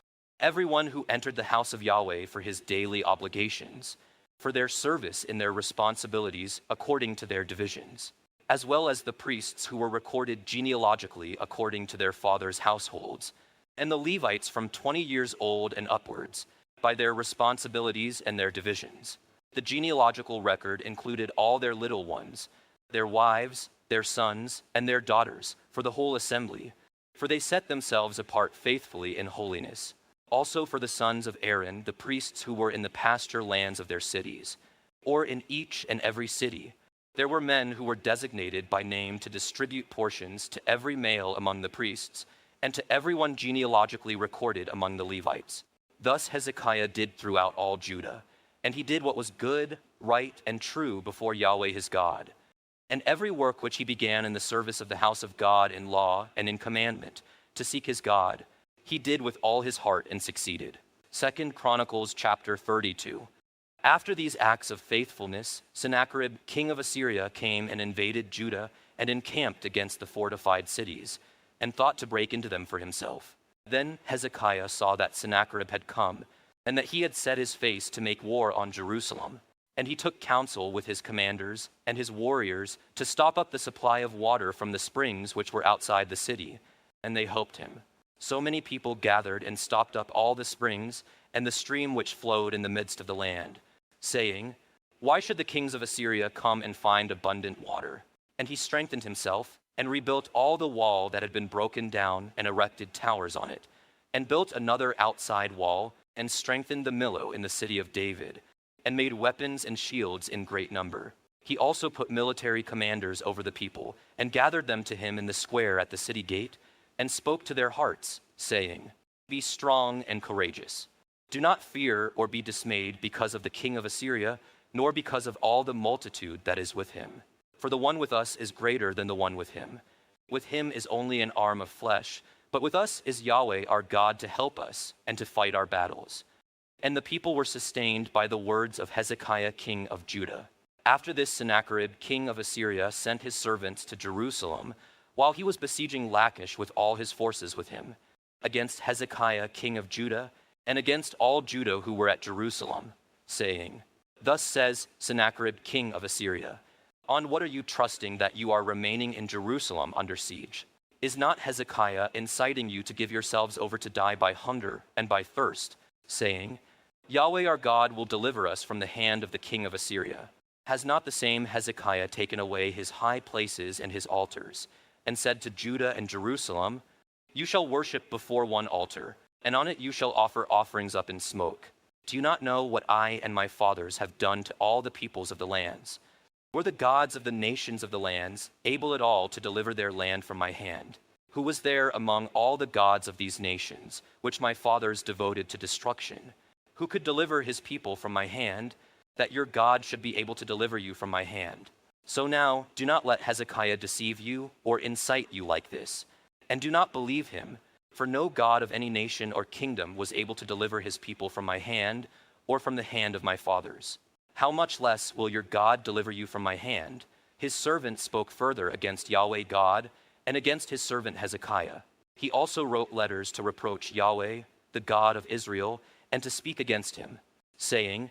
everyone who entered the house of Yahweh for his daily obligations, for their service in their responsibilities according to their divisions, as well as the priests who were recorded genealogically according to their fathers' households, and the Levites from 20 years old and upwards, by their responsibilities and their divisions. The genealogical record included all their little ones, their wives, their sons, and their daughters, for the whole assembly, for they set themselves apart faithfully in holiness. Also for the sons of Aaron, the priests who were in the pasture lands of their cities, or in each and every city, there were men who were designated by name to distribute portions to every male among the priests, and to everyone genealogically recorded among the Levites. Thus Hezekiah did throughout all Judah, and he did what was good, right, and true before Yahweh his God. And every work which he began in the service of the house of God in law and in commandment, to seek his God, he did with all his heart and succeeded. 2 Chronicles chapter 32. After these acts of faithfulness, Sennacherib, king of Assyria, came and invaded Judah and encamped against the fortified cities, and thought to break into them for himself. Then Hezekiah saw that Sennacherib had come, and that he had set his face to make war on Jerusalem. And he took counsel with his commanders and his warriors to stop up the supply of water from the springs which were outside the city, and they hoped him. So many people gathered and stopped up all the springs and the stream which flowed in the midst of the land, saying, Why should the kings of Assyria come and find abundant water? And he strengthened himself and rebuilt all the wall that had been broken down and erected towers on it, and built another outside wall and strengthened the Millo in the city of David, and made weapons and shields in great number. He also put military commanders over the people and gathered them to him in the square at the city gate, and spoke to their hearts, saying, Be strong and courageous. Do not fear or be dismayed because of the king of Assyria, nor because of all the multitude that is with him. For the one with us is greater than the one with him. With him is only an arm of flesh, but with us is Yahweh our God to help us and to fight our battles. And the people were sustained by the words of Hezekiah king of Judah. After this, Sennacherib king of Assyria sent his servants to Jerusalem, while he was besieging Lachish with all his forces with him, against Hezekiah king of Judah, and against all Judah who were at Jerusalem, saying, Thus says Sennacherib king of Assyria, On what are you trusting that you are remaining in Jerusalem under siege? Is not Hezekiah inciting you to give yourselves over to die by hunger and by thirst, saying, Yahweh our God will deliver us from the hand of the king of Assyria? Has not the same Hezekiah taken away his high places and his altars, and said to Judah and Jerusalem, You shall worship before one altar, and on it you shall offer offerings up in smoke? Do you not know what I and my fathers have done to all the peoples of the lands? Were the gods of the nations of the lands able at all to deliver their land from my hand? Who was there among all the gods of these nations, which my fathers devoted to destruction? Who could deliver his people from my hand, that your God should be able to deliver you from my hand? So now, do not let Hezekiah deceive you or incite you like this, and do not believe him, for no God of any nation or kingdom was able to deliver his people from my hand or from the hand of my fathers. How much less will your God deliver you from my hand? His servant spoke further against Yahweh God and against his servant Hezekiah. He also wrote letters to reproach Yahweh, the God of Israel, and to speak against him, saying,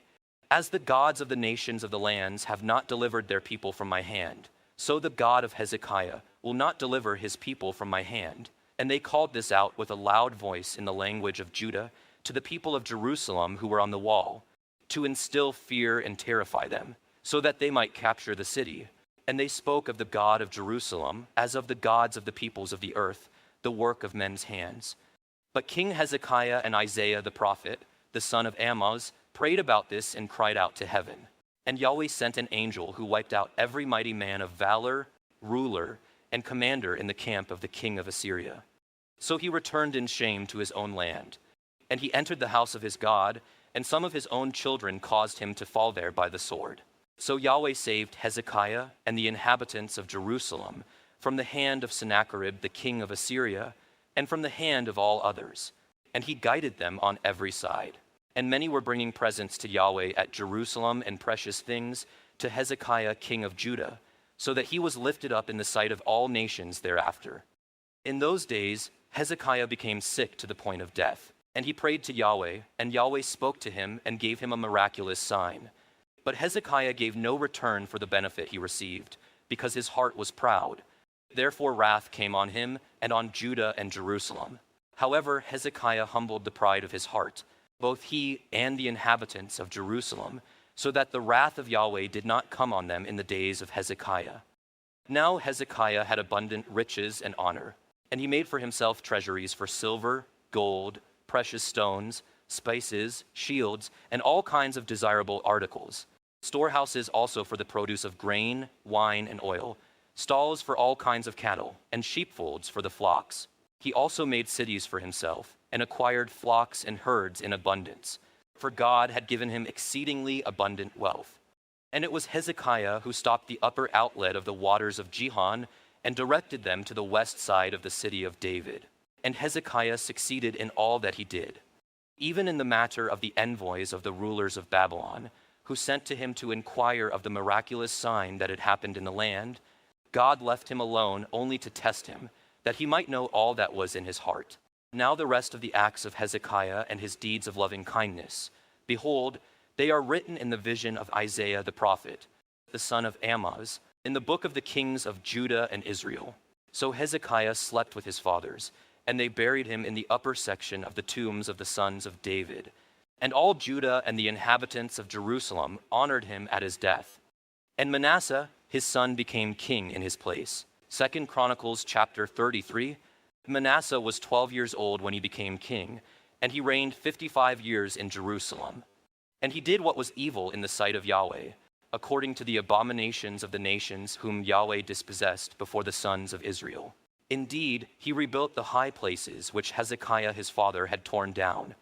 As the gods of the nations of the lands have not delivered their people from my hand, so the God of Hezekiah will not deliver his people from my hand. And they called this out with a loud voice in the language of Judah to the people of Jerusalem who were on the wall, to instill fear and terrify them, so that they might capture the city. And they spoke of the God of Jerusalem as of the gods of the peoples of the earth, the work of men's hands. But King Hezekiah and Isaiah the prophet, the son of Amoz, prayed about this and cried out to heaven. And Yahweh sent an angel who wiped out every mighty man of valor, ruler, and commander in the camp of the king of Assyria. So he returned in shame to his own land. And he entered the house of his God, and some of his own children caused him to fall there by the sword. So Yahweh saved Hezekiah and the inhabitants of Jerusalem from the hand of Sennacherib the king of Assyria, and from the hand of all others. And he guided them on every side. And many were bringing presents to Yahweh at Jerusalem and precious things to Hezekiah king of Judah, so that he was lifted up in the sight of all nations thereafter. In those days, Hezekiah became sick to the point of death, and he prayed to Yahweh, and Yahweh spoke to him and gave him a miraculous sign. But Hezekiah gave no return for the benefit he received, because his heart was proud. Therefore wrath came on him and on Judah and Jerusalem. However, Hezekiah humbled the pride of his heart, both he and the inhabitants of Jerusalem, so that the wrath of Yahweh did not come on them in the days of Hezekiah. Now Hezekiah had abundant riches and honor, and he made for himself treasuries for silver, gold, precious stones, spices, shields, and all kinds of desirable articles, storehouses also for the produce of grain, wine, and oil, stalls for all kinds of cattle, and sheepfolds for the flocks. He also made cities for himself, and acquired flocks and herds in abundance, for God had given him exceedingly abundant wealth. And it was Hezekiah who stopped the upper outlet of the waters of Gihon and directed them to the west side of the city of David. And Hezekiah succeeded in all that he did, even in the matter of the envoys of the rulers of Babylon, who sent to him to inquire of the miraculous sign that had happened in the land. God left him alone only to test him, that he might know all that was in his heart. Now the rest of the acts of Hezekiah and his deeds of loving kindness, behold, they are written in the vision of Isaiah the prophet, the son of Amoz, in the book of the kings of Judah and Israel. So Hezekiah slept with his fathers, and they buried him in the upper section of the tombs of the sons of David. And all Judah and the inhabitants of Jerusalem honored him at his death. And Manasseh, his son, became king in his place. 2 Chronicles chapter 33. Manasseh was 12 years old when he became king, and he reigned 55 years in Jerusalem. And he did what was evil in the sight of Yahweh, according to the abominations of the nations whom Yahweh dispossessed before the sons of Israel. Indeed, he rebuilt the high places which Hezekiah his father had torn down,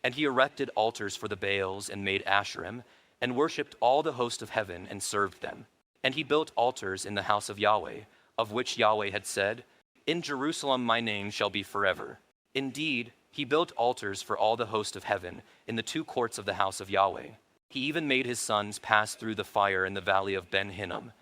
And he erected altars for the Baals and made Asherim, and worshipped all the host of heaven and served them. And he built altars in the house of Yahweh, of which Yahweh had said, "In Jerusalem my name shall be forever." Indeed, he built altars for all the host of heaven in the two courts of the house of Yahweh. He even made his sons pass through the fire in the valley of Ben Hinnom.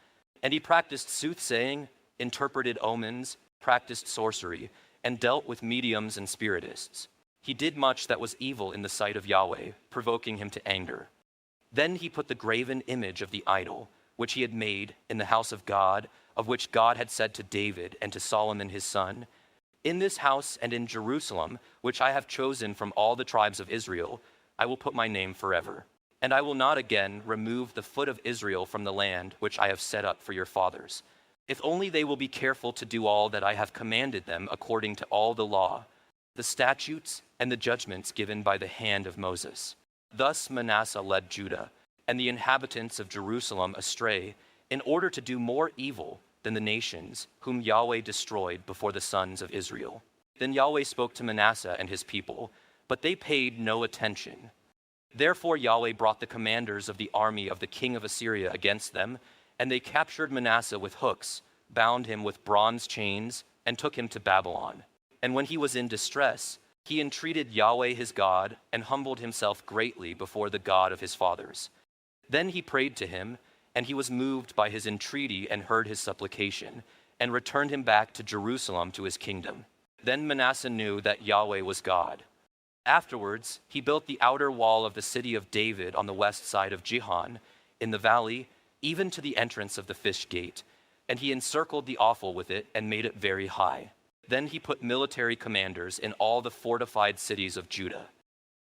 And he practiced soothsaying, interpreted omens, practiced sorcery, and dealt with mediums and spiritists. He did much that was evil in the sight of Yahweh, provoking him to anger. Then he put the graven image of the idol, which he had made, in the house of God, of which God had said to David and to Solomon his son, "In this house and in Jerusalem, which I have chosen from all the tribes of Israel, I will put my name forever. And I will not again remove the foot of Israel from the land which I have set up for your fathers, if only they will be careful to do all that I have commanded them according to all the law, the statutes and the judgments given by the hand of Moses." Thus Manasseh led Judah and the inhabitants of Jerusalem astray, in order to do more evil than the nations whom Yahweh destroyed before the sons of Israel. Then Yahweh spoke to Manasseh and his people, but they paid no attention. Therefore Yahweh brought the commanders of the army of the king of Assyria against them, and they captured Manasseh with hooks, bound him with bronze chains, and took him to Babylon. And when he was in distress, he entreated Yahweh his God, and humbled himself greatly before the God of his fathers. Then he prayed to him, and he was moved by his entreaty and heard his supplication, and returned him back to Jerusalem to his kingdom. Then Manasseh knew that Yahweh was God. Afterwards, he built the outer wall of the city of David on the west side of Gihon, in the valley, even to the entrance of the fish gate, and he encircled the offal with it and made it very high. Then he put military commanders in all the fortified cities of Judah.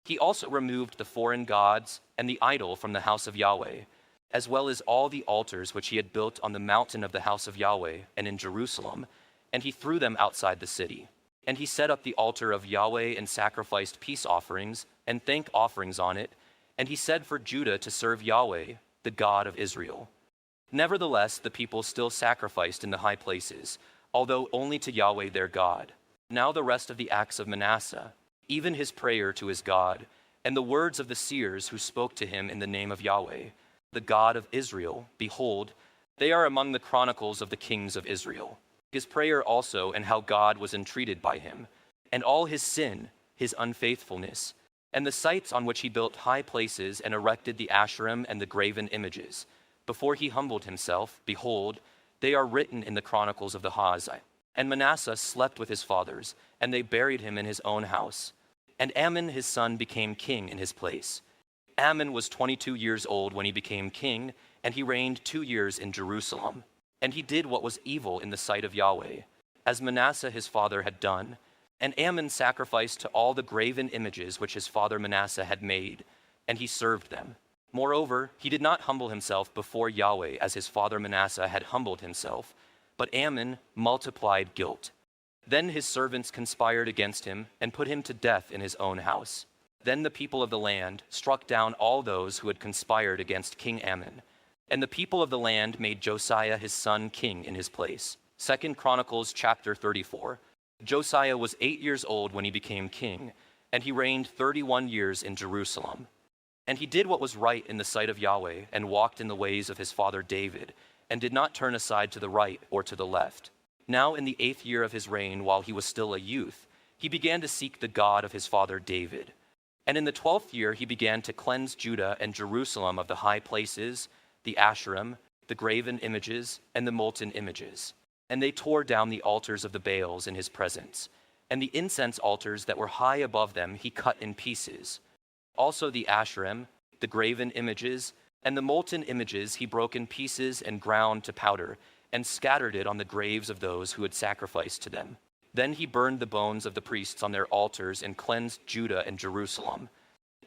He also removed the foreign gods and the idol from the house of Yahweh, as well as all the altars which he had built on the mountain of the house of Yahweh and in Jerusalem, and he threw them outside the city. And he set up the altar of Yahweh and sacrificed peace offerings and thank offerings on it, and he said for Judah to serve Yahweh, the God of Israel. Nevertheless, the people still sacrificed in the high places, although only to Yahweh their God. Now the rest of the acts of Manasseh, even his prayer to his God, and the words of the seers who spoke to him in the name of Yahweh, the God of Israel, behold, they are among the chronicles of the kings of Israel. His prayer also, and how God was entreated by him, and all his sin, his unfaithfulness, and the sites on which he built high places and erected the Asherim and the graven images. Before he humbled himself, behold, they are written in the chronicles of the Hazai. And Manasseh slept with his fathers, and they buried him in his own house. And Amon his son became king in his place. Amon was 22 years old when he became king, and he reigned 2 years in Jerusalem. And he did what was evil in the sight of Yahweh, as Manasseh his father had done. And Amon sacrificed to all the graven images which his father Manasseh had made, and he served them. Moreover, he did not humble himself before Yahweh as his father Manasseh had humbled himself, but Amon multiplied guilt. Then his servants conspired against him and put him to death in his own house. Then the people of the land struck down all those who had conspired against King Amon. And the people of the land made Josiah his son king in his place. 2 Chronicles chapter 34. Josiah was 8 years old when he became king, and he reigned 31 years in Jerusalem. And he did what was right in the sight of Yahweh, and walked in the ways of his father David, and did not turn aside to the right or to the left. Now in the 8th year of his reign, while he was still a youth, he began to seek the God of his father David. And in the 12th year he began to cleanse Judah and Jerusalem of the high places, the Asherim, the graven images, and the molten images. And they tore down the altars of the Baals in his presence, and the incense altars that were high above them he cut in pieces. Also the Asherim, the graven images, and the molten images he broke in pieces and ground to powder, and scattered it on the graves of those who had sacrificed to them. Then he burned the bones of the priests on their altars and cleansed Judah and Jerusalem.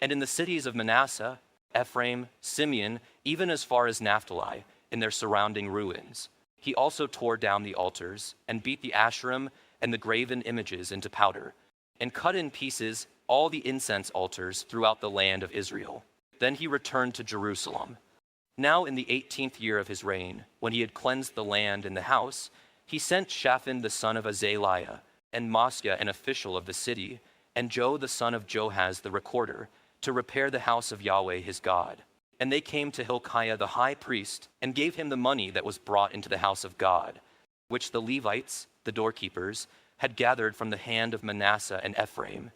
And in the cities of Manasseh, Ephraim, Simeon, even as far as Naphtali, in their surrounding ruins, he also tore down the altars and beat the Asherim and the graven images into powder, and cut in pieces all the incense altars throughout the land of Israel. Then he returned to Jerusalem. Now in the 18th year of his reign, when he had cleansed the land and the house, he sent Shaphan the son of Azaliah, and Mosiah an official of the city, and Jo the son of Johaz the recorder, to repair the house of Yahweh his God. And they came to Hilkiah the high priest, and gave him the money that was brought into the house of God, which the Levites, the doorkeepers, had gathered from the hand of Manasseh and Ephraim,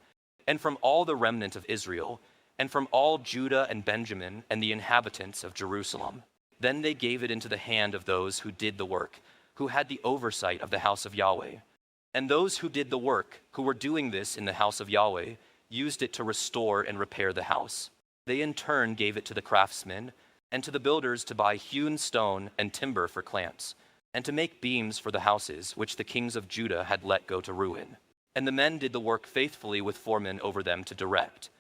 and from all the remnant of Israel, and from all Judah and Benjamin and the inhabitants of Jerusalem. Then they gave it into the hand of those who did the work, who had the oversight of the house of Yahweh. And those who did the work, who were doing this in the house of Yahweh, used it to restore and repair the house. They in turn gave it to the craftsmen and to the builders to buy hewn stone and timber for clamps, and to make beams for the houses which the kings of Judah had let go to ruin. And the men did the work faithfully with foremen over them to direct,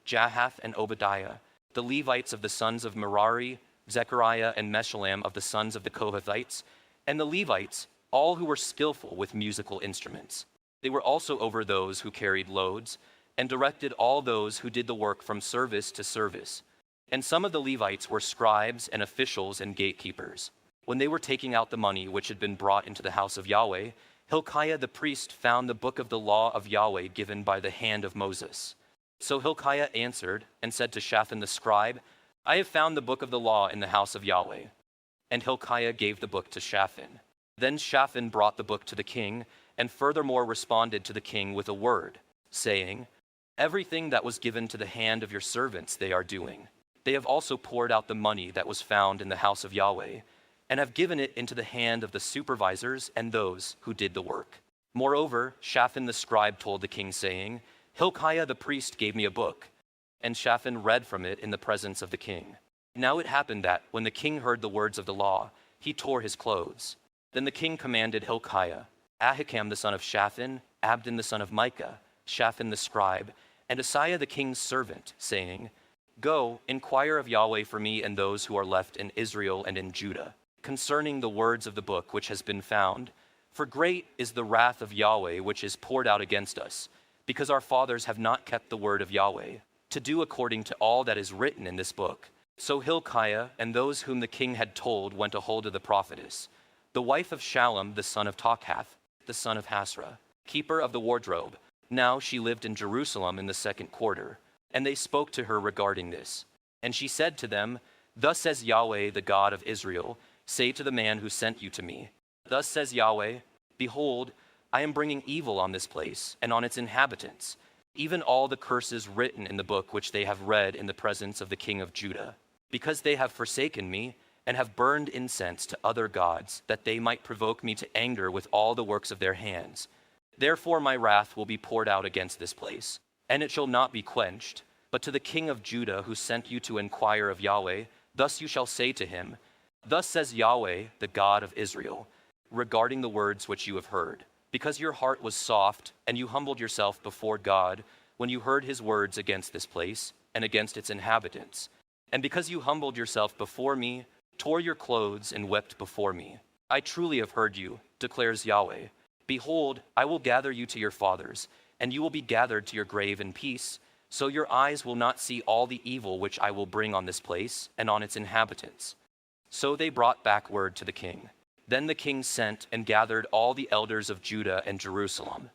Jahath and Obadiah, the Levites of the sons of Merari, Zechariah and Meshullam of the sons of the Kohathites, and the Levites, all who were skillful with musical instruments. They were also over those who carried loads, and directed all those who did the work from service to service. And some of the Levites were scribes and officials and gatekeepers. When they were taking out the money which had been brought into the house of Yahweh, Hilkiah the priest found the book of the law of Yahweh given by the hand of Moses. So Hilkiah answered and said to Shaphan the scribe, I have found the book of the law in the house of Yahweh. And Hilkiah gave the book to Shaphan. Then Shaphan brought the book to the king, and furthermore responded to the king with a word, saying, Everything that was given to the hand of your servants they are doing. They have also poured out the money that was found in the house of Yahweh, and have given it into the hand of the supervisors and those who did the work. Moreover, Shaphan the scribe told the king, saying, Hilkiah the priest gave me a book. And Shaphan read from it in the presence of the king. Now it happened that, when the king heard the words of the law, he tore his clothes. Then the king commanded Hilkiah, Ahikam the son of Shaphan, Abdon the son of Micah, Shaphan the scribe, and Asaiah the king's servant, saying, Go, inquire of Yahweh for me and those who are left in Israel and in Judah, concerning the words of the book which has been found. For great is the wrath of Yahweh which is poured out against us, because our fathers have not kept the word of Yahweh, to do according to all that is written in this book. So Hilkiah and those whom the king had told went a hold of the prophetess, the wife of Shallum the son of Tokhath, the son of Hasrah, keeper of the wardrobe. Now she lived in Jerusalem in the second quarter, and they spoke to her regarding this. And she said to them, Thus says Yahweh, the God of Israel, say to the man who sent you to me, Thus says Yahweh, Behold, I am bringing evil on this place and on its inhabitants, even all the curses written in the book which they have read in the presence of the king of Judah, because they have forsaken me and have burned incense to other gods, that they might provoke me to anger with all the works of their hands. Therefore my wrath will be poured out against this place, and it shall not be quenched. But to the king of Judah who sent you to inquire of Yahweh, thus you shall say to him, Thus says Yahweh, the God of Israel, regarding the words which you have heard. Because your heart was soft, and you humbled yourself before God, when you heard his words against this place, and against its inhabitants. And because you humbled yourself before me, tore your clothes, and wept before me. I truly have heard you, declares Yahweh. Behold, I will gather you to your fathers, and you will be gathered to your grave in peace, so your eyes will not see all the evil which I will bring on this place and on its inhabitants. So they brought back word to the king. Then the king sent and gathered all the elders of Judah and Jerusalem.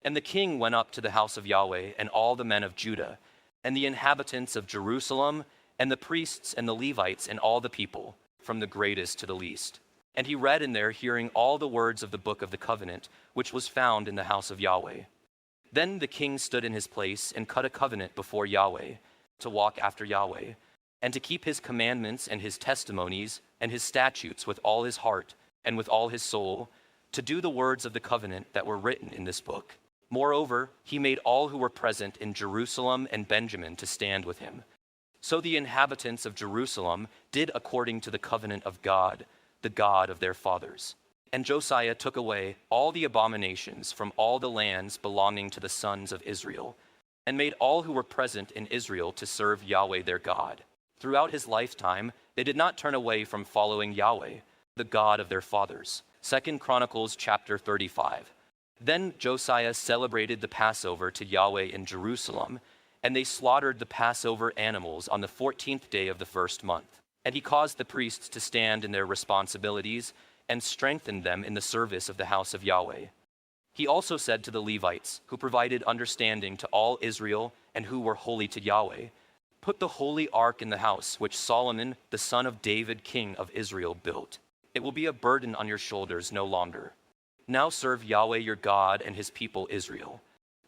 And the king went up to the house of Yahweh, and all the men of Judah, and the inhabitants of Jerusalem, and the priests and the Levites, and all the people, from the greatest to the least. And he read in their hearing all the words of the book of the covenant, which was found in the house of Yahweh. Then the king stood in his place and cut a covenant before Yahweh, to walk after Yahweh, and to keep his commandments and his testimonies and his statutes with all his heart and with all his soul, to do the words of the covenant that were written in this book. Moreover, he made all who were present in Jerusalem and Benjamin to stand with him. So the inhabitants of Jerusalem did according to the covenant of God, the God of their fathers. And Josiah took away all the abominations from all the lands belonging to the sons of Israel, and made all who were present in Israel to serve Yahweh their God. Throughout his lifetime, they did not turn away from following Yahweh, the God of their fathers. 2 Chronicles chapter 35. Then Josiah celebrated the Passover to Yahweh in Jerusalem, and they slaughtered the Passover animals on the 14th day of the first month. And he caused the priests to stand in their responsibilities and strengthened them in the service of the house of Yahweh. He also said to the Levites, who provided understanding to all Israel and who were holy to Yahweh, "Put the holy ark in the house which Solomon, the son of David, king of Israel, built. It will be a burden on your shoulders no longer. Now serve Yahweh your God and his people Israel.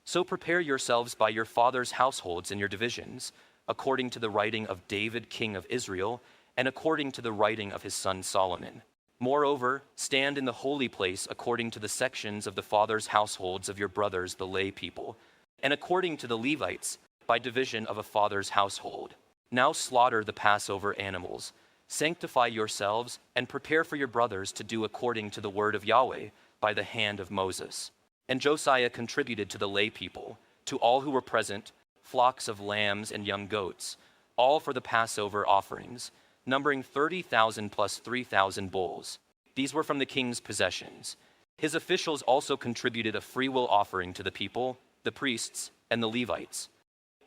So prepare yourselves by your fathers' households and your divisions, according to the writing of David, king of Israel, and according to the writing of his son Solomon. Moreover, stand in the holy place according to the sections of the fathers' households of your brothers, the lay people, and according to the Levites, by division of a father's household. Now slaughter the Passover animals. Sanctify yourselves and prepare for your brothers to do according to the word of Yahweh by the hand of Moses." And Josiah contributed to the lay people, to all who were present, flocks of lambs and young goats, all for the Passover offerings, numbering 30,000 plus 3,000 bulls. These were from the king's possessions. His officials also contributed a freewill offering to the people, the priests, and the Levites.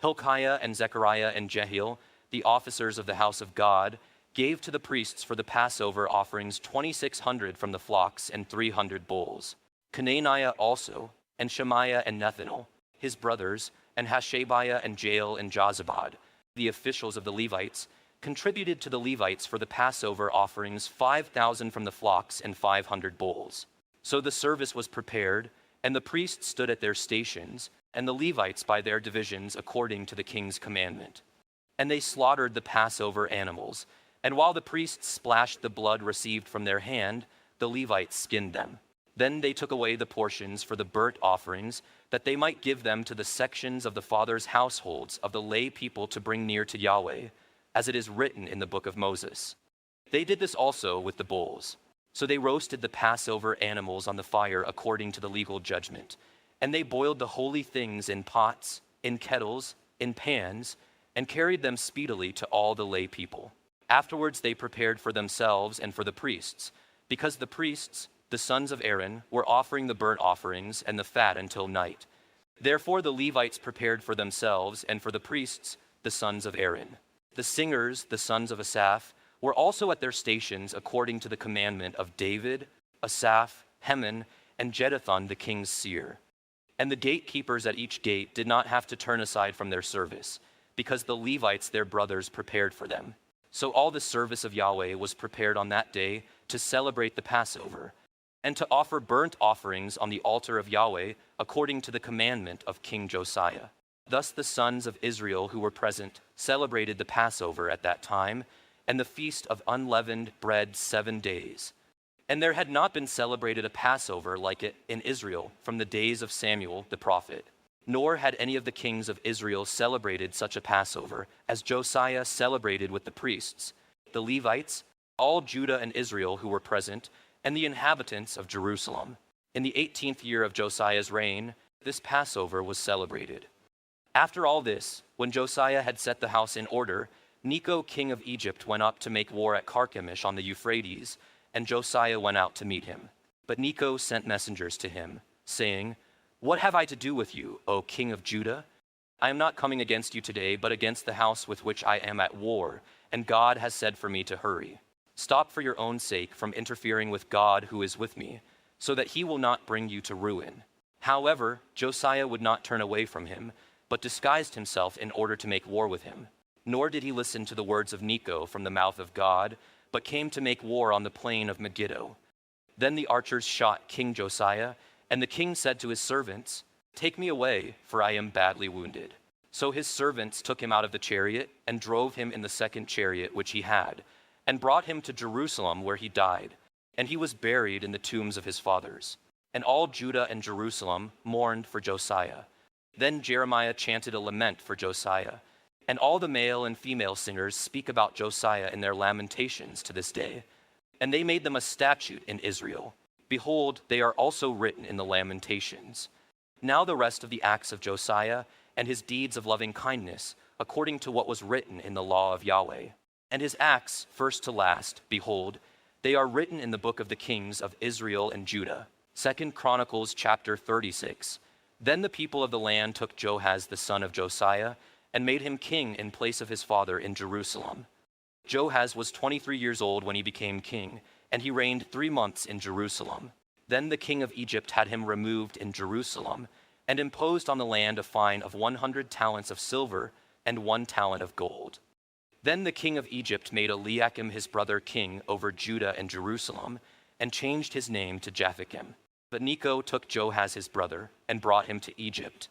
Hilkiah and Zechariah and Jehiel, the officers of the house of God, gave to the priests for the Passover offerings 2,600 from the flocks and 300 bulls. Conaniah also, and Shemaiah and Nethanel, his brothers, and Hashabiah and Jael and Jozabad, the officials of the Levites, contributed to the Levites for the Passover offerings 5,000 from the flocks and 500 bulls. So the service was prepared, and the priests stood at their stations, and the Levites by their divisions according to the king's commandment. And they slaughtered the Passover animals, and while the priests splashed the blood received from their hand, the Levites skinned them. Then they took away the portions for the burnt offerings, that they might give them to the sections of the fathers' households of the lay people to bring near to Yahweh, as it is written in the book of Moses. They did this also with the bulls. So they roasted the Passover animals on the fire according to the legal judgment, and they boiled the holy things in pots, in kettles, in pans, and carried them speedily to all the lay people. Afterwards they prepared for themselves and for the priests, because the priests, the sons of Aaron, were offering the burnt offerings and the fat until night. Therefore the Levites prepared for themselves and for the priests, the sons of Aaron. The singers, the sons of Asaph, were also at their stations according to the commandment of David, Asaph, Heman, and Jeduthun the king's seer. And the gatekeepers at each gate did not have to turn aside from their service, because the Levites their brothers prepared for them. So all the service of Yahweh was prepared on that day to celebrate the Passover, and to offer burnt offerings on the altar of Yahweh according to the commandment of King Josiah. Thus the sons of Israel who were present celebrated the Passover at that time, and the feast of unleavened bread 7 days. And there had not been celebrated a Passover like it in Israel from the days of Samuel the prophet, nor had any of the kings of Israel celebrated such a Passover as Josiah celebrated with the priests, the Levites, all Judah and Israel who were present, and the inhabitants of Jerusalem. In the 18th year of Josiah's reign, this Passover was celebrated. After all this, when Josiah had set the house in order, Necho, king of Egypt, went up to make war at Carchemish on the Euphrates, and Josiah went out to meet him. But Necho sent messengers to him, saying, "What have I to do with you, O king of Judah? I am not coming against you today, but against the house with which I am at war, and God has said for me to hurry. Stop for your own sake from interfering with God who is with me, so that he will not bring you to ruin." However, Josiah would not turn away from him, but disguised himself in order to make war with him. Nor did he listen to the words of Necho from the mouth of God, but came to make war on the plain of Megiddo. Then the archers shot King Josiah, and the king said to his servants, "Take me away, for I am badly wounded." So his servants took him out of the chariot and drove him in the second chariot which he had, and brought him to Jerusalem where he died, and he was buried in the tombs of his fathers. And all Judah and Jerusalem mourned for Josiah. Then Jeremiah chanted a lament for Josiah, and all the male and female singers speak about Josiah in their lamentations to this day. And they made them a statute in Israel. Behold, they are also written in the Lamentations. Now the rest of the acts of Josiah and his deeds of loving kindness, according to what was written in the law of Yahweh. And his acts, first to last, behold, they are written in the book of the kings of Israel and Judah. 2 Chronicles chapter 36. Then the people of the land took Joahaz the son of Josiah, and made him king in place of his father in Jerusalem. Joahaz was 23 years old when he became king, and he reigned 3 months in Jerusalem. Then the king of Egypt had him removed in Jerusalem, and imposed on the land a fine of 100 talents of silver and 1 talent of gold. Then the king of Egypt made Eliakim his brother king over Judah and Jerusalem, and changed his name to Jephthah. But Necho took Joahaz his brother, and brought him to Egypt.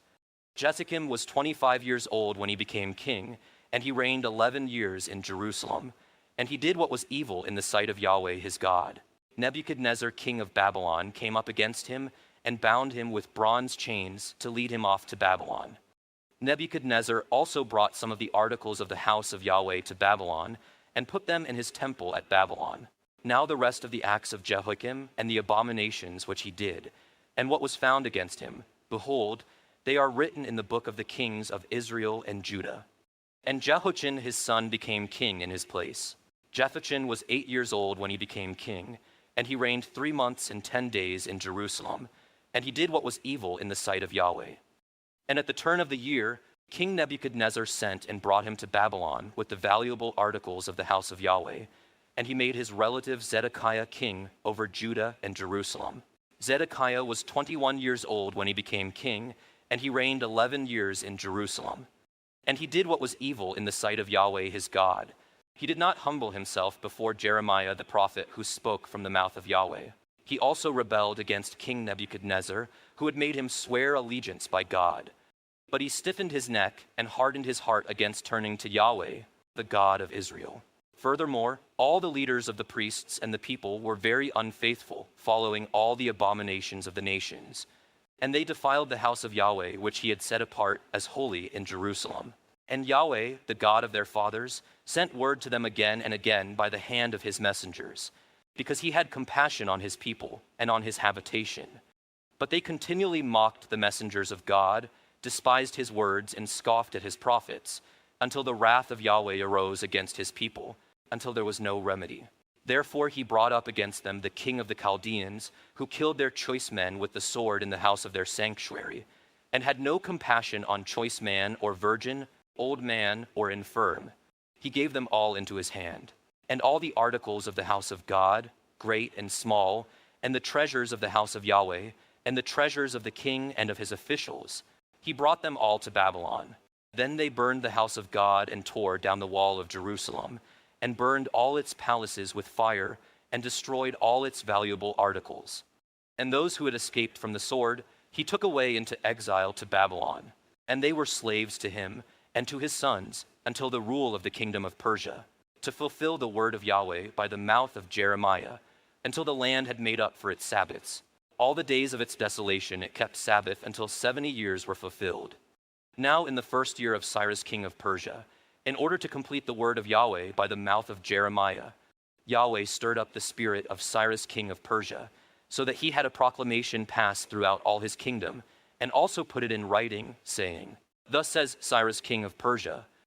Jehoiakim was 25 years old when he became king, and he reigned 11 years in Jerusalem. And he did what was evil in the sight of Yahweh his God. Nebuchadnezzar king of Babylon came up against him, and bound him with bronze chains to lead him off to Babylon. Nebuchadnezzar also brought some of the articles of the house of Yahweh to Babylon, and put them in his temple at Babylon. Now the rest of the acts of Jehoiakim, and the abominations which he did, and what was found against him, behold, they are written in the book of the kings of Israel and Judah. And Jehoiachin his son became king in his place. Jehoiachin was 8 years old when he became king, and he reigned 3 months and 10 days in Jerusalem, and he did what was evil in the sight of Yahweh. And at the turn of the year, King Nebuchadnezzar sent and brought him to Babylon with the valuable articles of the house of Yahweh, and he made his relative Zedekiah king over Judah and Jerusalem. Zedekiah was 21 years old when he became king, and he reigned 11 years in Jerusalem. And he did what was evil in the sight of Yahweh his God. He did not humble himself before Jeremiah the prophet who spoke from the mouth of Yahweh. He also rebelled against King Nebuchadnezzar, who had made him swear allegiance by God. But he stiffened his neck and hardened his heart against turning to Yahweh, the God of Israel. Furthermore, all the leaders of the priests and the people were very unfaithful, following all the abominations of the nations. And they defiled the house of Yahweh, which he had set apart as holy in Jerusalem. And Yahweh, the God of their fathers, sent word to them again and again by the hand of his messengers, because he had compassion on his people and on his habitation. But they continually mocked the messengers of God, despised his words, and scoffed at his prophets, until the wrath of Yahweh arose against his people, until there was no remedy. Therefore he brought up against them the king of the Chaldeans, who killed their choice men with the sword in the house of their sanctuary, and had no compassion on choice man or virgin, old man or infirm. He gave them all into his hand. And all the articles of the house of God, great and small, and the treasures of the house of Yahweh, and the treasures of the king and of his officials, he brought them all to Babylon. Then they burned the house of God and tore down the wall of Jerusalem, and burned all its palaces with fire, and destroyed all its valuable articles. And those who had escaped from the sword, he took away into exile to Babylon. And they were slaves to him and to his sons until the rule of the kingdom of Persia, to fulfill the word of Yahweh by the mouth of Jeremiah, until the land had made up for its Sabbaths. All the days of its desolation it kept Sabbath until 70 years were fulfilled. Now in the first year of Cyrus king of Persia, in order to complete the word of Yahweh by the mouth of Jeremiah, Yahweh stirred up the spirit of Cyrus king of Persia, so that he had a proclamation passed throughout all his kingdom, and also put it in writing, saying, Thus says Cyrus king of Persia,